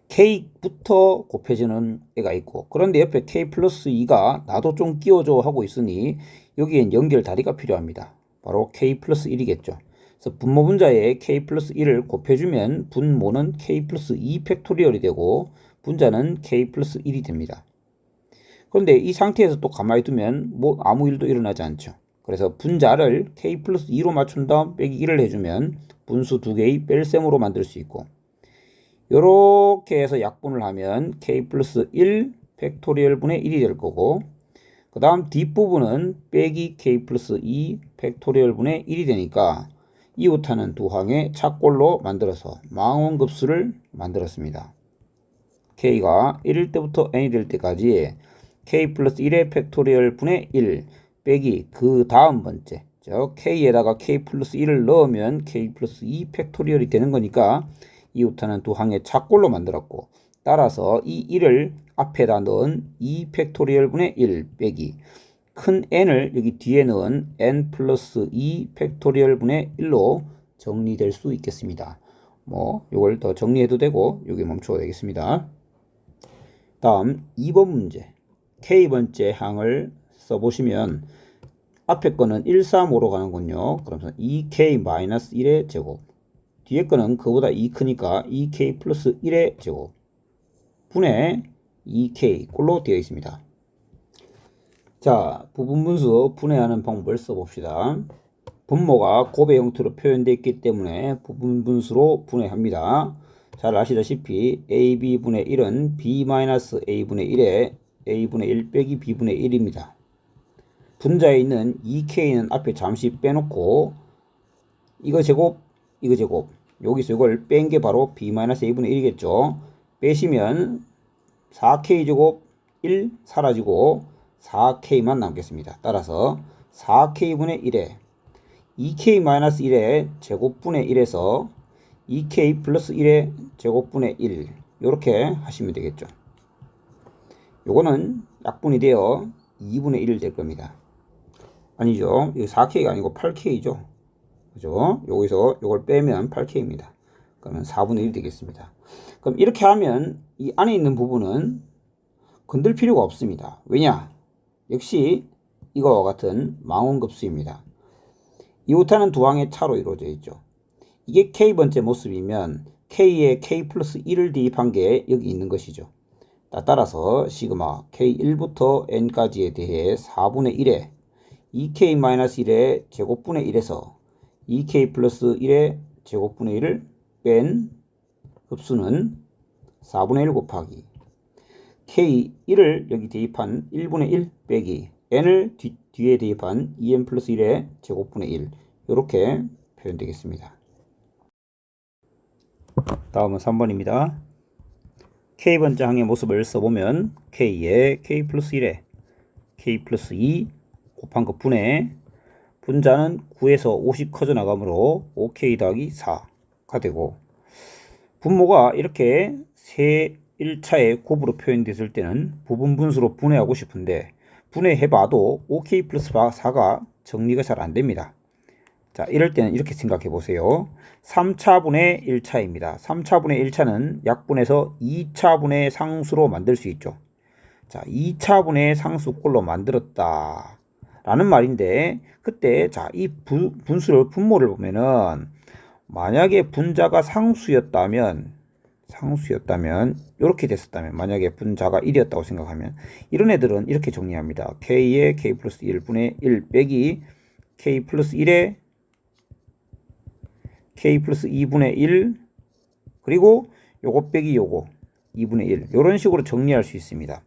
K부터 곱해지는 애가 있고, 그런데 옆에 K 플러스 2가 나도 좀 끼워줘 하고 있으니 여기엔 연결 다리가 필요합니다. 바로 K 플러스 1이겠죠. 그래서 분모 분자에 K 플러스 1을 곱해주면 분모는 K 플러스 2 팩토리얼이 되고 분자는 K 플러스 1이 됩니다. 그런데 이 상태에서 또 가만히 두면 뭐 아무 일도 일어나지 않죠. 그래서 분자를 K 플러스 2로 맞춘 다음 빼기 1을 해주면 분수 두 개의 뺄셈으로 만들 수 있고, 요렇게 해서 약분을 하면 K 플러스 1 팩토리얼 분의 1이 될 거고, 그 다음 뒷부분은 빼기 K 플러스 2 팩토리얼 분의 1이 되니까 이웃하는 두 항의 착골로 만들어서 망원급수를 만들었습니다. K가 1일 때부터 n이 될 때까지 K 플러스 1의 팩토리얼 분의 1 빼기 그 다음 번째, 즉 K에다가 K 플러스 1을 넣으면 K 플러스 2 팩토리얼이 되는 거니까 이웃하는 두 항의 착골로 만들었고, 따라서 이 1을 앞에다 넣은 2 팩토리얼 분의 1 빼기 큰 n을 여기 뒤에 넣은 n 플러스 2 팩토리얼 분의 1로 정리될 수 있겠습니다. 뭐 이걸 더 정리해도 되고 여기 멈춰야 되겠습니다. 다음 2번 문제, K번째 항을 써보시면 앞에 거는 135로 가는군요. 그러면 2k-1의 제곱. 뒤에 거는 그보다 2 크니까 2k 플러스 1의 제곱. 분의 2k 꼴로 되어 있습니다. 자, 부분분수 분해하는 방법을 써봅시다. 분모가 곱의 형태로 표현되어 있기 때문에 부분분수로 분해합니다. 잘 아시다시피 ab분의 1은 b-a분의 1에 a분의 1 빼기 b분의 1입니다. 분자에 있는 2k는 앞에 잠시 빼놓고 이거 제곱, 이거 제곱, 여기서 이걸 뺀 게 바로 b-a분의 1이겠죠. 빼시면 4k제곱 1 사라지고 4k만 남겠습니다. 따라서 4k분의 1에 2k-1의 제곱분의 1에서 2k 플러스 1의 제곱분의 1 이렇게 하시면 되겠죠. 요거는 약분이 되어 2분의 1 될 겁니다. 아니죠. 이거 4k가 아니고 8k죠. 그죠? 여기서 요걸 빼면 8k입니다. 그러면 4분의 1 되겠습니다. 그럼 이렇게 하면 이 안에 있는 부분은 건들 필요가 없습니다. 왜냐? 역시 이거와 같은 망원급수입니다. 이웃하는 두 항의 차로 이루어져 있죠. 이게 k번째 모습이면 k에 k 플러스 1을 대입한 게 여기 있는 것이죠. 따라서 시그마 k1부터 n까지에 대해 4분의 1에 2k-1의 제곱분의 1에서 2k 플러스 1의 제곱분의 1을 뺀 급수는 4분의 1 곱하기 k1을 여기 대입한 1분의 1 빼기 n을 뒤에 대입한 2n 플러스 1의 제곱분의 1 이렇게 표현되겠습니다. 다음은 3번입니다. k번째 항의 모습을 써보면 k에 k 플러스 1에 k 플러스 2 곱한 것 분의 분자는 9에서 50 커져 나가므로 5k 더하기 4가 되고 분모가 이렇게 세 1차에 곱으로 표현됐을 때는 부분분수로 분해하고 싶은데 분해해봐도 5k 플러스 4가 정리가 잘 안됩니다. 자, 이럴 때는 이렇게 생각해 보세요. 3차분의 1차입니다. 3차분의 1차는 약분해서 2차분의 상수로 만들 수 있죠. 자, 2차분의 상수꼴로 만들었다 라는 말인데 그때 자, 이 분모를 보면은 만약에 분자가 상수였다면 이렇게 됐었다면 만약에 분자가 1이었다고 생각하면 이런 애들은 이렇게 정리합니다. k에 k 플러스 1분의 1 빼기 k 플러스 1에 k 플러스 2분의 1 그리고 요거 빼기 요거 2분의 1 이런 식으로 정리할 수 있습니다.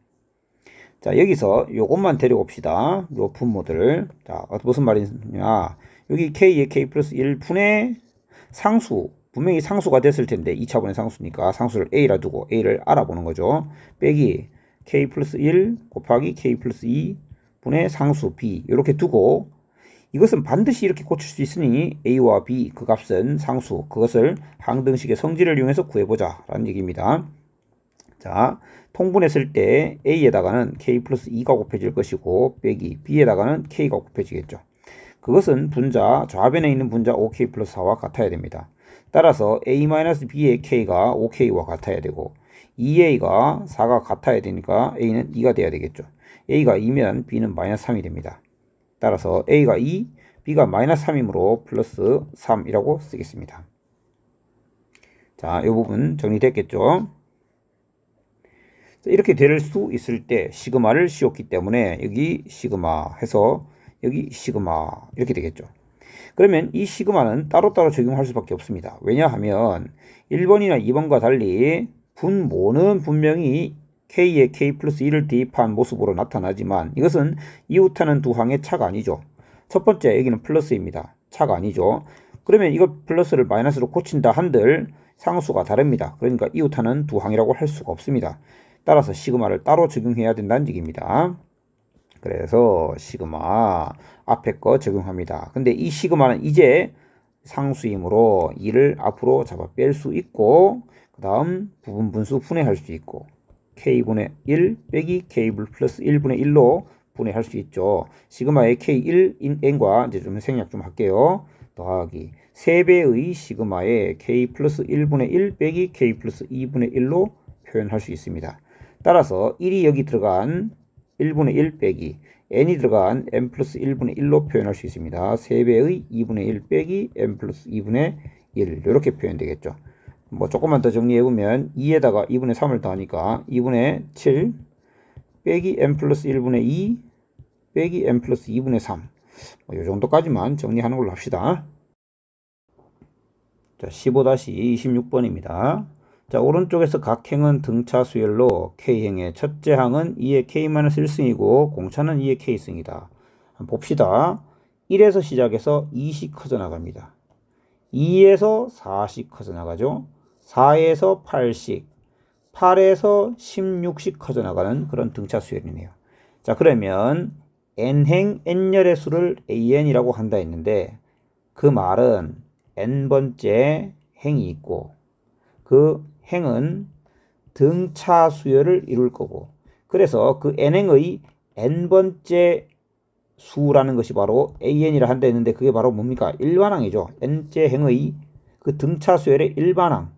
자, 여기서 요것만 데려옵시다. 요 분모들. 자, 무슨 말이냐. 여기 k에 k 플러스 1분의 상수 분명히 상수가 됐을 텐데 2차분의 상수니까 상수를 a라 두고 a를 알아보는 거죠. 빼기 k 플러스 1 곱하기 k 플러스 2 분의 상수 b 이렇게 두고 이것은 반드시 이렇게 고칠 수 있으니 a와 b 그 값은 상수 그것을 항등식의 성질을 이용해서 구해보자 라는 얘기입니다. 자, 통분했을 때 a에다가는 k 플러스 2가 곱해질 것이고 빼기 b에다가는 k가 곱해지겠죠. 그것은 분자 좌변에 있는 분자 5k 플러스 4와 같아야 됩니다. 따라서 a-b의 k가 5k와 같아야 되고 2a가 4가 같아야 되니까 a는 2가 돼야 되겠죠. a가 2면 b는 마이너스 3이 됩니다. 따라서 a가 2, b가 마이너스 3이므로 플러스 3이라고 쓰겠습니다. 자, 이 부분 정리됐겠죠? 이렇게 될 수 있을 때 시그마를 씌웠기 때문에 여기 시그마 해서 여기 시그마 이렇게 되겠죠. 그러면 이 시그마는 따로따로 적용할 수밖에 없습니다. 왜냐하면 1번이나 2번과 달리 분모는 분명히 k에 k 플러스 1을 대입한 모습으로 나타나지만 이것은 이웃하는 두 항의 차가 아니죠. 첫 번째 여기는 플러스입니다. 차가 아니죠. 그러면 이걸 플러스를 마이너스로 고친다 한들 상수가 다릅니다. 그러니까 이웃하는 두 항이라고 할 수가 없습니다. 따라서 시그마를 따로 적용해야 된다는 얘기입니다. 그래서 시그마 앞에 거 적용합니다. 근데 이 시그마는 이제 상수이므로 2를 앞으로 잡아 뺄 수 있고 그 다음 부분분수 분해할 수 있고 k분의 1 빼기 k 플러스 1분의 1로 분해할 수 있죠. 시그마의 k1인 n과 이제 좀 생략 좀 할게요. 더하기 3배의 시그마의 k 플러스 1분의 1 빼기 k 플러스 2분의 1로 표현할 수 있습니다. 따라서 1이 여기 들어간 1분의 1 빼기 n이 들어간 n 플러스 1분의 1로 표현할 수 있습니다. 3배의 2분의 1 빼기 n 플러스 2분의 1 이렇게 표현되겠죠. 뭐 조금만 더 정리해보면 2에다가 2분의 3을 더하니까 2분의 7 빼기 n 플러스 1분의 2 빼기 n 플러스 2분의 3 이 정도까지만 정리하는 걸로 합시다. 자, 15-26번입니다. 자, 오른쪽에서 각 행은 등차 수열로 K행의 첫째 항은 2의 K-1승이고 공차는 2의 K승이다. 한번 봅시다. 1에서 시작해서 2씩 커져 나갑니다. 2에서 4씩 커져 나가죠. 4에서 8씩, 8에서 16씩 커져 나가는 그런 등차 수열이네요. 자, 그러면 n행 n열의 수를 an이라고 한다 했는데 그 말은 n번째 행이 있고 그 행은 등차 수열을 이룰 거고 그래서 그 n행의 n번째 수라는 것이 바로 an이라 한다 했는데 그게 바로 뭡니까? 일반항이죠. n째 행의 그 등차 수열의 일반항.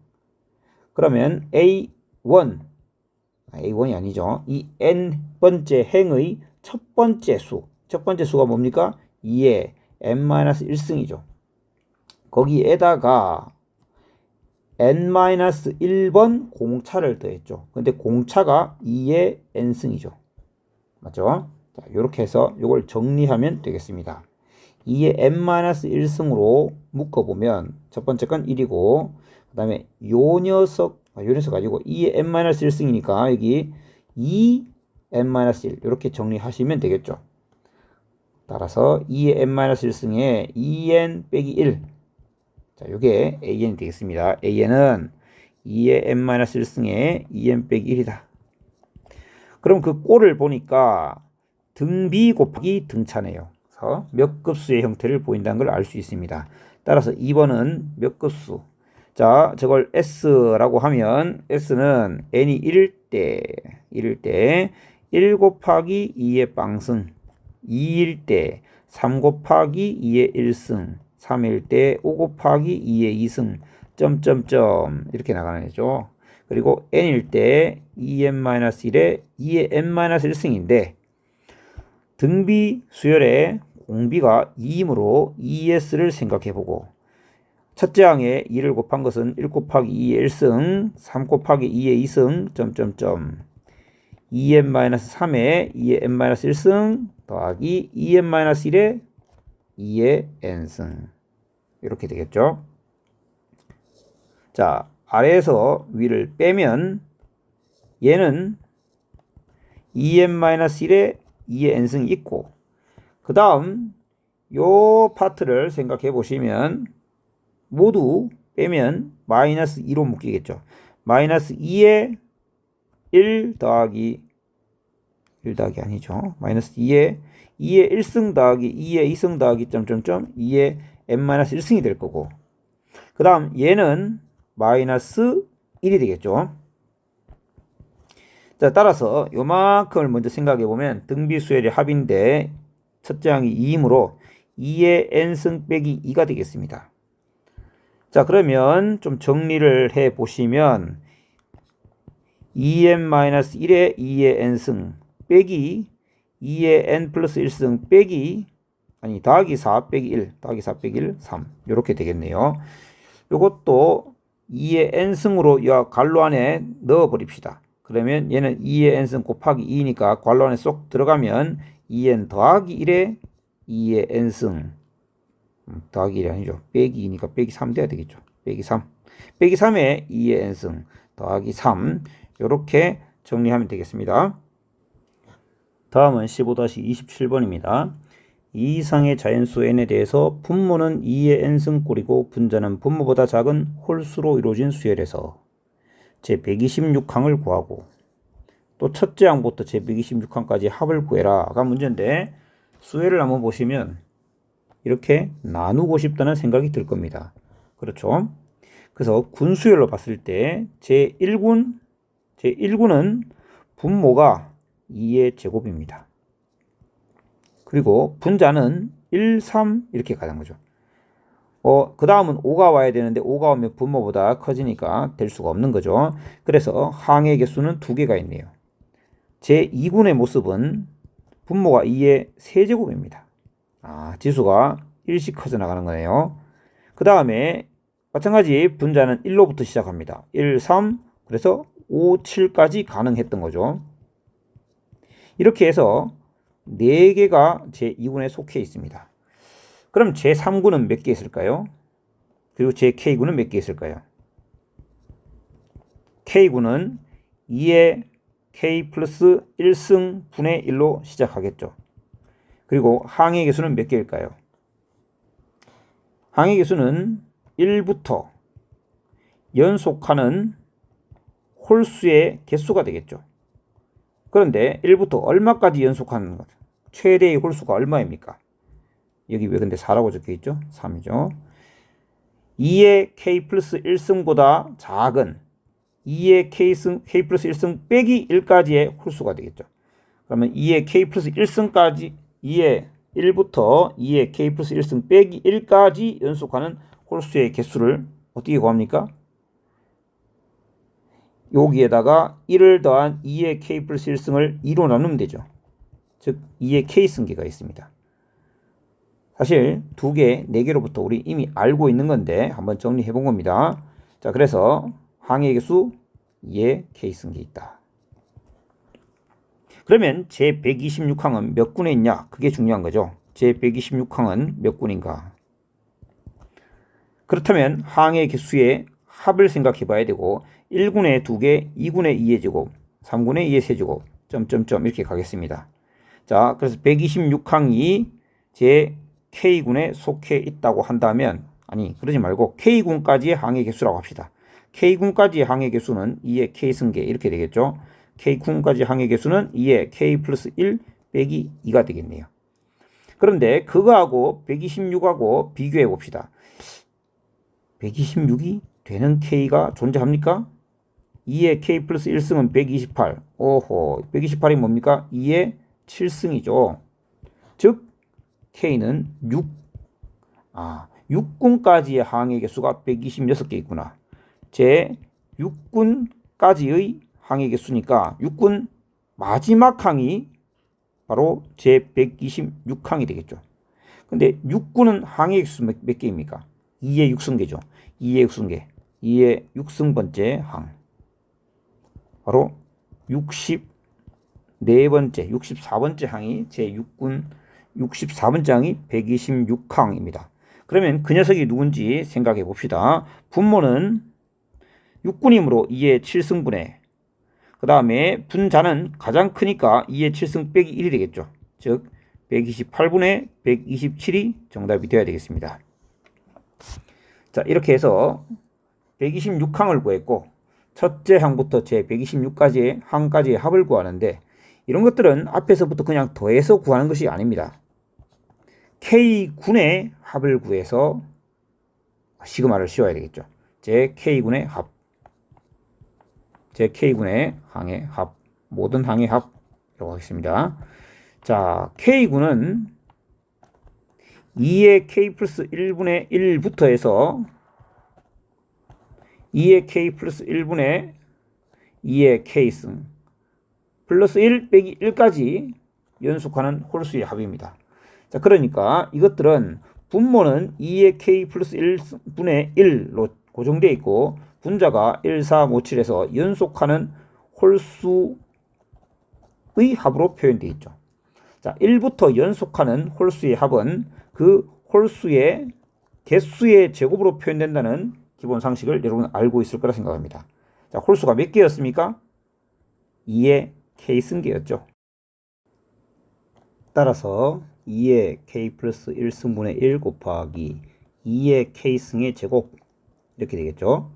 그러면 A1이 아니죠. 이 n번째 행의 첫 번째 수가 뭡니까? 2의 n-1승이죠. 거기에다가 n-1번 공차를 더했죠. 근데 공차가 2의 n승이죠. 맞죠? 자, 이렇게 해서 이걸 정리하면 되겠습니다. 2의 n-1승으로 묶어보면 첫 번째 건 1이고 그 다음에 요 녀석 가지고 2의 n-1승이니까 여기 2n-1 이렇게 정리하시면 되겠죠. 따라서 2의 n-1승에 2n 빼기 1 자, 요게 an이 되겠습니다. an은 2의 n-1승에 2n 빼기 1이다. 그럼 그 꼴을 보니까 등비 곱하기 등차네요. 그래서 몇 급수의 형태를 보인다는 걸 알 수 있습니다. 따라서 2번은 몇 급수. 자, 저걸 S라고 하면 S는 n이 1일 때 1 곱하기 2의 빵승, 2일 때 3 곱하기 2의 1승, 3일 때 5 곱하기 2의 2승, 점점점 이렇게 나가는 거죠. 그리고 n일 때 2n-1에 2의 n-1승인데 등비 수열의 공비가 2이므로 2s를 생각해보고 첫째 항에 2를 곱한 것은 1 곱하기 2의 1승, 3 곱하기 2의 2승, 점점점 2n-3에 2의 n-1승 더하기 2n-1에 2의 n승 이렇게 되겠죠. 자, 아래에서 위를 빼면 얘는 2n-1에 2의 n승이 있고 그 다음 요 파트를 생각해 보시면 모두 빼면 마이너스 2로 묶이겠죠. 마이너스 2에 1 더하기 아니죠. 마이너스 2에 1승 더하기 2의 2승 더하기 점점점 2의 n-1승이 될 거고 그 다음 얘는 마이너스 1이 되겠죠. 자, 따라서 요만큼을 먼저 생각해 보면 등비수열의 합인데 첫째 항이 2이므로 2의 n승 빼기 2가 되겠습니다. 자, 그러면 좀 정리를 해 보시면 2n-1에 2의 n승 빼기 2의 n 플러스 1승 빼기 더하기 4 빼기 1 더하기 4 빼기 1 3 이렇게 되겠네요. 요것도 2의 n승으로 이 괄호 안에 넣어 버립시다. 그러면 얘는 2의 n승 곱하기 2니까 괄호 안에 쏙 들어가면 2n 더하기 1에 2의 n승 더하기 1이 아니죠. 빼기 2니까 빼기 3 돼야 되겠죠. 빼기 3 빼기 3에 2의 n승 더하기 3 이렇게 정리하면 되겠습니다. 다음은 15-27번입니다. 이 이상의 자연수 n에 대해서 분모는 2의 n승 꼴이고 분자는 분모보다 작은 홀수로 이루어진 수열에서 제126항을 구하고 또 첫째 항부터 제126항까지 합을 구해라가 문제인데 수열을 한번 보시면 이렇게 나누고 싶다는 생각이 들 겁니다. 그렇죠? 그래서 군수열로 봤을 때 제1군은 분모가 2의 제곱입니다. 그리고 분자는 1, 3 이렇게 가는 거죠. 그 다음은 5가 와야 되는데 5가 오면 분모보다 커지니까 될 수가 없는 거죠. 그래서 항의 개수는 2개가 있네요. 제2군의 모습은 분모가 2의 세제곱입니다. 지수가 1씩 커져 나가는 거네요. 그 다음에 마찬가지 분자는 1로부터 시작합니다. 1, 3, 그래서 5, 7까지 가능했던 거죠. 이렇게 해서 4개가 제2군에 속해 있습니다. 그럼 제3군은 몇 개 있을까요? 그리고 제-K군은 몇 개 있을까요? K군은 2의 K 플러스 1승 분의 1로 시작하겠죠. 그리고 항의 개수는 몇 개일까요? 항의 개수는 1부터 연속하는 홀수의 개수가 되겠죠. 그런데 1부터 얼마까지 연속하는 것? 최대의 홀수가 얼마입니까? 여기 왜 근데 4라고 적혀 있죠? 3이죠. 2의 K 플러스 1승보다 작은 2의 K 플러스 1승 빼기 1까지의 홀수가 되겠죠. 그러면 2의 K 플러스 1승까지 2의 1부터 2의 K 플러스 1승 빼기 1까지 연속하는 홀수의 개수를 어떻게 구합니까? 여기에다가 1을 더한 2의 K 플러스 1승을 2로 나누면 되죠. 즉 2의 K승계가 있습니다. 사실 2개, 4개로부터 우리 이미 알고 있는 건데 한번 정리해 본 겁니다. 자, 그래서 항의 개수 2의 K승계 있다. 그러면 제126항은 몇 군에 있냐? 그게 중요한 거죠. 제126항은 몇 군인가? 그렇다면 항의 개수의 합을 생각해 봐야 되고 1군에 2개, 2군에 2의 제곱, 3군에 2의 세제곱, 점점점 이렇게 가겠습니다. 자, 그래서 126항이 제 K군에 속해 있다고 한다면, 아니 그러지 말고 K군까지의 항의 개수라고 합시다. K군까지의 항의 개수는 2의 K승계 이렇게 되겠죠. K군까지 항의 개수는 2의 K 플러스 1 빼기 2가 되겠네요. 그런데 그거하고 126하고 비교해 봅시다. 126이 되는 K가 존재합니까? 2의 K 플러스 1승은 128. 오호, 128이 뭡니까? 2의 7승이죠. 즉 K는 6군까지의 항의 개수가 126개 있구나. 제 6군까지의 항의 개수니까 6군 마지막 항이 바로 제 126항이 되겠죠. 근데 6군은 항의 개수 몇 개입니까? 2의 6승계죠. 2의 6승계. 2의 6승번째 항. 바로 64번째, 64번째 항이 제 6군 64번째 항이 126항입니다. 그러면 그 녀석이 누군지 생각해 봅시다. 분모는 6군이므로 2의 7승분의, 그 다음에 분자는 가장 크니까 2의 7승 빼기 1이 되겠죠. 즉 128분의 127이 정답이 되어야 되겠습니다. 자, 이렇게 해서 126항을 구했고 첫째 항부터 제 126까지의 항까지의 합을 구하는데, 이런 것들은 앞에서부터 그냥 더해서 구하는 것이 아닙니다. K군의 합을 구해서 시그마를 씌워야 되겠죠. 제 K군의 합, 제 K군의 항의 합, 모든 항의 합이라고 하겠습니다. 자, K군은 2의 K 플러스 1분의 1부터 해서 2의 K 플러스 1분의 2의 K승 플러스 1 빼기 1까지 연속하는 홀수의 합입니다. 자, 그러니까 이것들은 분모는 2의 K 플러스 1분의 1로 고정되어 있고 분자가 1, 4, 5, 7에서 연속하는 홀수의 합으로 표현되어 있죠. 자, 1부터 연속하는 홀수의 합은 그 홀수의 개수의 제곱으로 표현된다는 기본 상식을 여러분 알고 있을 거라 생각합니다. 자, 홀수가 몇 개였습니까? 2의 K승계였죠. 따라서 2의 K 플러스 1승분의 1 곱하기 2의 K승의 제곱 이렇게 되겠죠.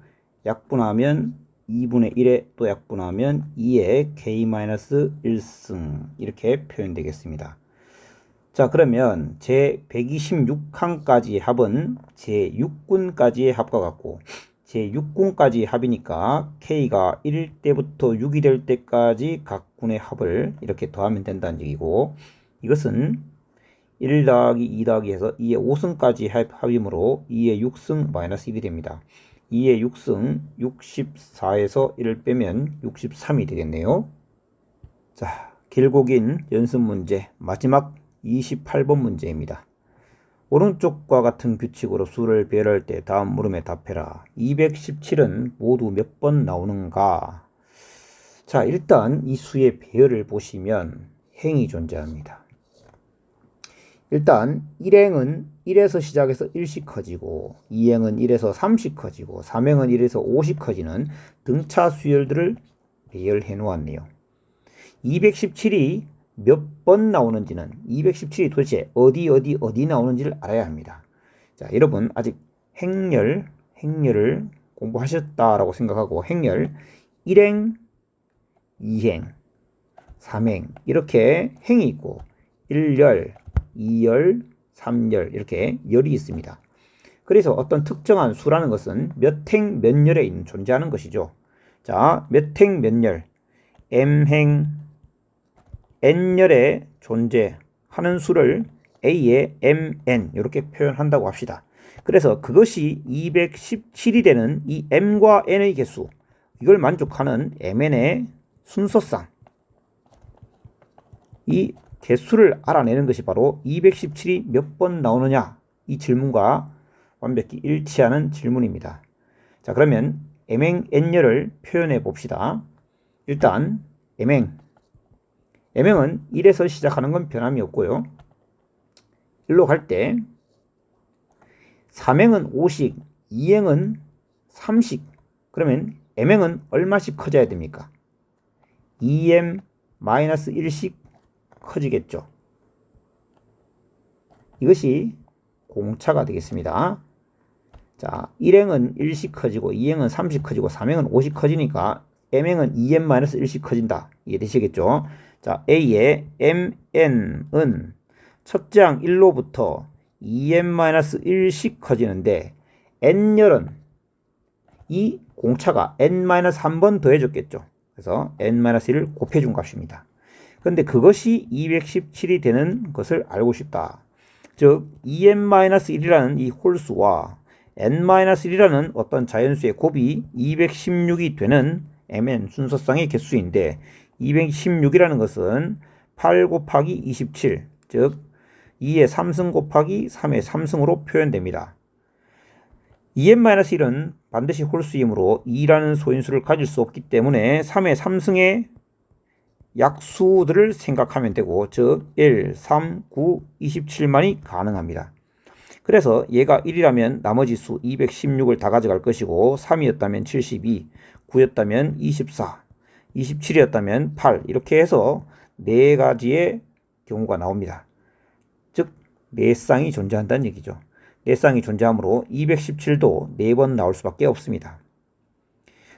약분하면 2분의 1에 또 약분하면 2의 K 마이너스 1승 이렇게 표현되겠습니다. 자, 그러면 제 126항까지의 합은 제 6군까지의 합과 같고 제 6군까지의 합이니까 K가 1일 때부터 6이 될 때까지 각 군의 합을 이렇게 더하면 된다는 얘기고, 이것은 1 더하기 2 더하기 해서 2의 5승까지 합이므로 2의 6승 마이너스 1이 됩니다. 2의 6승 64에서 1을 빼면 63이 되겠네요. 자, 길고 긴 연습 문제 마지막 28번 문제입니다. 오른쪽과 같은 규칙으로 수를 배열할 때 다음 물음에 답해라. 217은 모두 몇 번 나오는가? 자, 일단 이 수의 배열을 보시면 행이 존재합니다. 일단 1행은 1에서 시작해서 1씩 커지고 2행은 1에서 3씩 커지고 3행은 1에서 5씩 커지는 등차 수열들을 배열해 놓았네요. 217이 몇 번 나오는지는 217이 도대체 어디 나오는지를 알아야 합니다. 자, 여러분 아직 행렬을 공부하셨다라고 생각하고 행렬 1행, 2행, 3행 이렇게 행이 있고 1열, 2열, 3열 이렇게 열이 있습니다. 그래서 어떤 특정한 수라는 것은 몇 행 몇 열에 존재하는 것이죠. 자, 몇 행 몇 열 m행 n열에 존재하는 수를 a의 mn 이렇게 표현한다고 합시다. 그래서 그것이 217이 되는 이 m과 n의 개수 이걸 만족하는 mn의 순서상 이 개수를 알아내는 것이 바로 217이 몇 번 나오느냐 이 질문과 완벽히 일치하는 질문입니다. 자, 그러면 m행 n열을 표현해 봅시다. 일단 m행은 1에서 시작하는 건 변함이 없고요. 1로 갈 때 3행은 5씩 2행은 3씩 그러면 m행은 얼마씩 커져야 됩니까? 2m-1씩 커지겠죠. 이것이 공차가 되겠습니다. 자, 1행은 1씩 커지고 2행은 3씩 커지고 3행은 5씩 커지니까 m행은 2m-1씩 커진다. 이해되시겠죠? 자, A의 mn은 첫째 항 1로부터 2m-1씩 커지는데 n열은 이 공차가 n-1번 더해줬겠죠. 그래서 n-1을 곱해준 값입니다. 그런데 그것이 217이 되는 것을 알고 싶다. 즉 2n-1이라는 이 홀수와 n-1이라는 어떤 자연수의 곱이 216이 되는 mn 순서상의 개수인데 216이라는 것은 8 곱하기 27, 즉 2의 3승 곱하기 3의 3승으로 표현됩니다. 2n-1은 반드시 홀수이므로 2라는 소인수를 가질 수 없기 때문에 3의 3승의 약수들을 생각하면 되고, 즉 1, 3, 9, 27만이 가능합니다. 그래서 얘가 1이라면 나머지 수 216을 다 가져갈 것이고 3이었다면 72, 9였다면 24, 27이었다면 8 이렇게 해서 4가지의 경우가 나옵니다. 즉 4쌍이 존재한다는 얘기죠. 4쌍이 존재하므로 217도 4번 나올 수밖에 없습니다.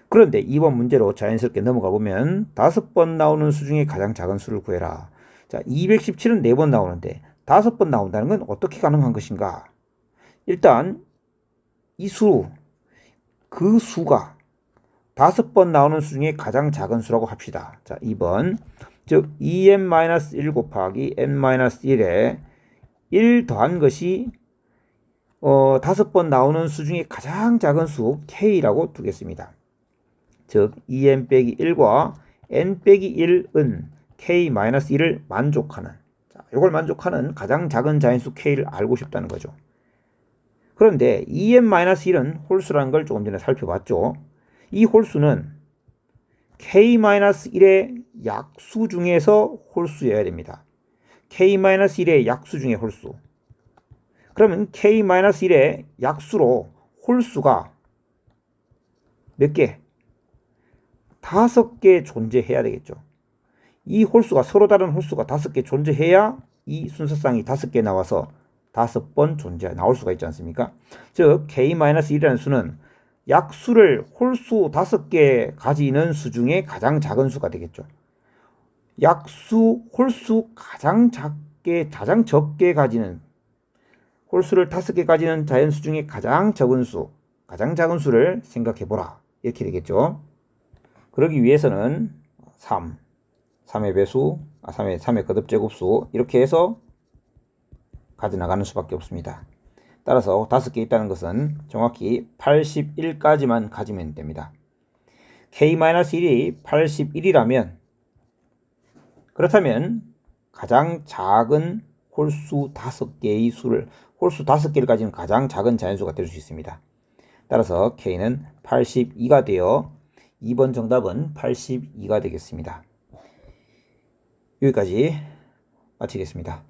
그런데 2번 문제로 자연스럽게 넘어가 보면 5번 나오는 수 중에 가장 작은 수를 구해라. 자, 217은 4번 나오는데 5번 나온다는 건 어떻게 가능한 것인가? 일단 이 수, 그 수가 5번 나오는 수 중에 가장 작은 수라고 합시다. 자, 2번. 즉 2n-1 곱하기 n-1에 1 더한 것이 5번 나오는 수 중에 가장 작은 수 k라고 두겠습니다. 즉 2n 빼기 1과 n 빼기 1은 k-1을 만족하는, 자, 이걸 만족하는 가장 작은 자연수 k를 알고 싶다는 거죠. 그런데 2n-1은 홀수라는 걸 조금 전에 살펴봤죠. 이 홀수는 k-1의 약수 중에서 홀수여야 됩니다. k-1의 약수 중에 홀수. 그러면 k-1의 약수로 홀수가 몇 개? 5개 존재해야 되겠죠. 이 홀수가 서로 다른 홀수가 5개 존재해야 이 순서쌍이 5개 나와서 5번 나올 수가 있지 않습니까? 즉 k-1이라는 수는 약수를 홀수 5개 가지는 수 중에 가장 작은 수가 되겠죠. 약수, 홀수 가장 적게 가지는, 홀수를 5개 가지는 자연수 중에 가장 적은 수, 가장 작은 수를 생각해보라. 이렇게 되겠죠. 그러기 위해서는 3의 배수, 3의 거듭제곱수 이렇게 해서 가져나가는 수밖에 없습니다. 따라서 5개 있다는 것은 정확히 81까지만 가지면 됩니다. k-1이 81이라면 그렇다면 가장 작은 홀수 5개의 수를 홀수 5개를 가진 가장 작은 자연수가 될 수 있습니다. 따라서 K는 82가 되어 2번 정답은 82가 되겠습니다. 여기까지 마치겠습니다.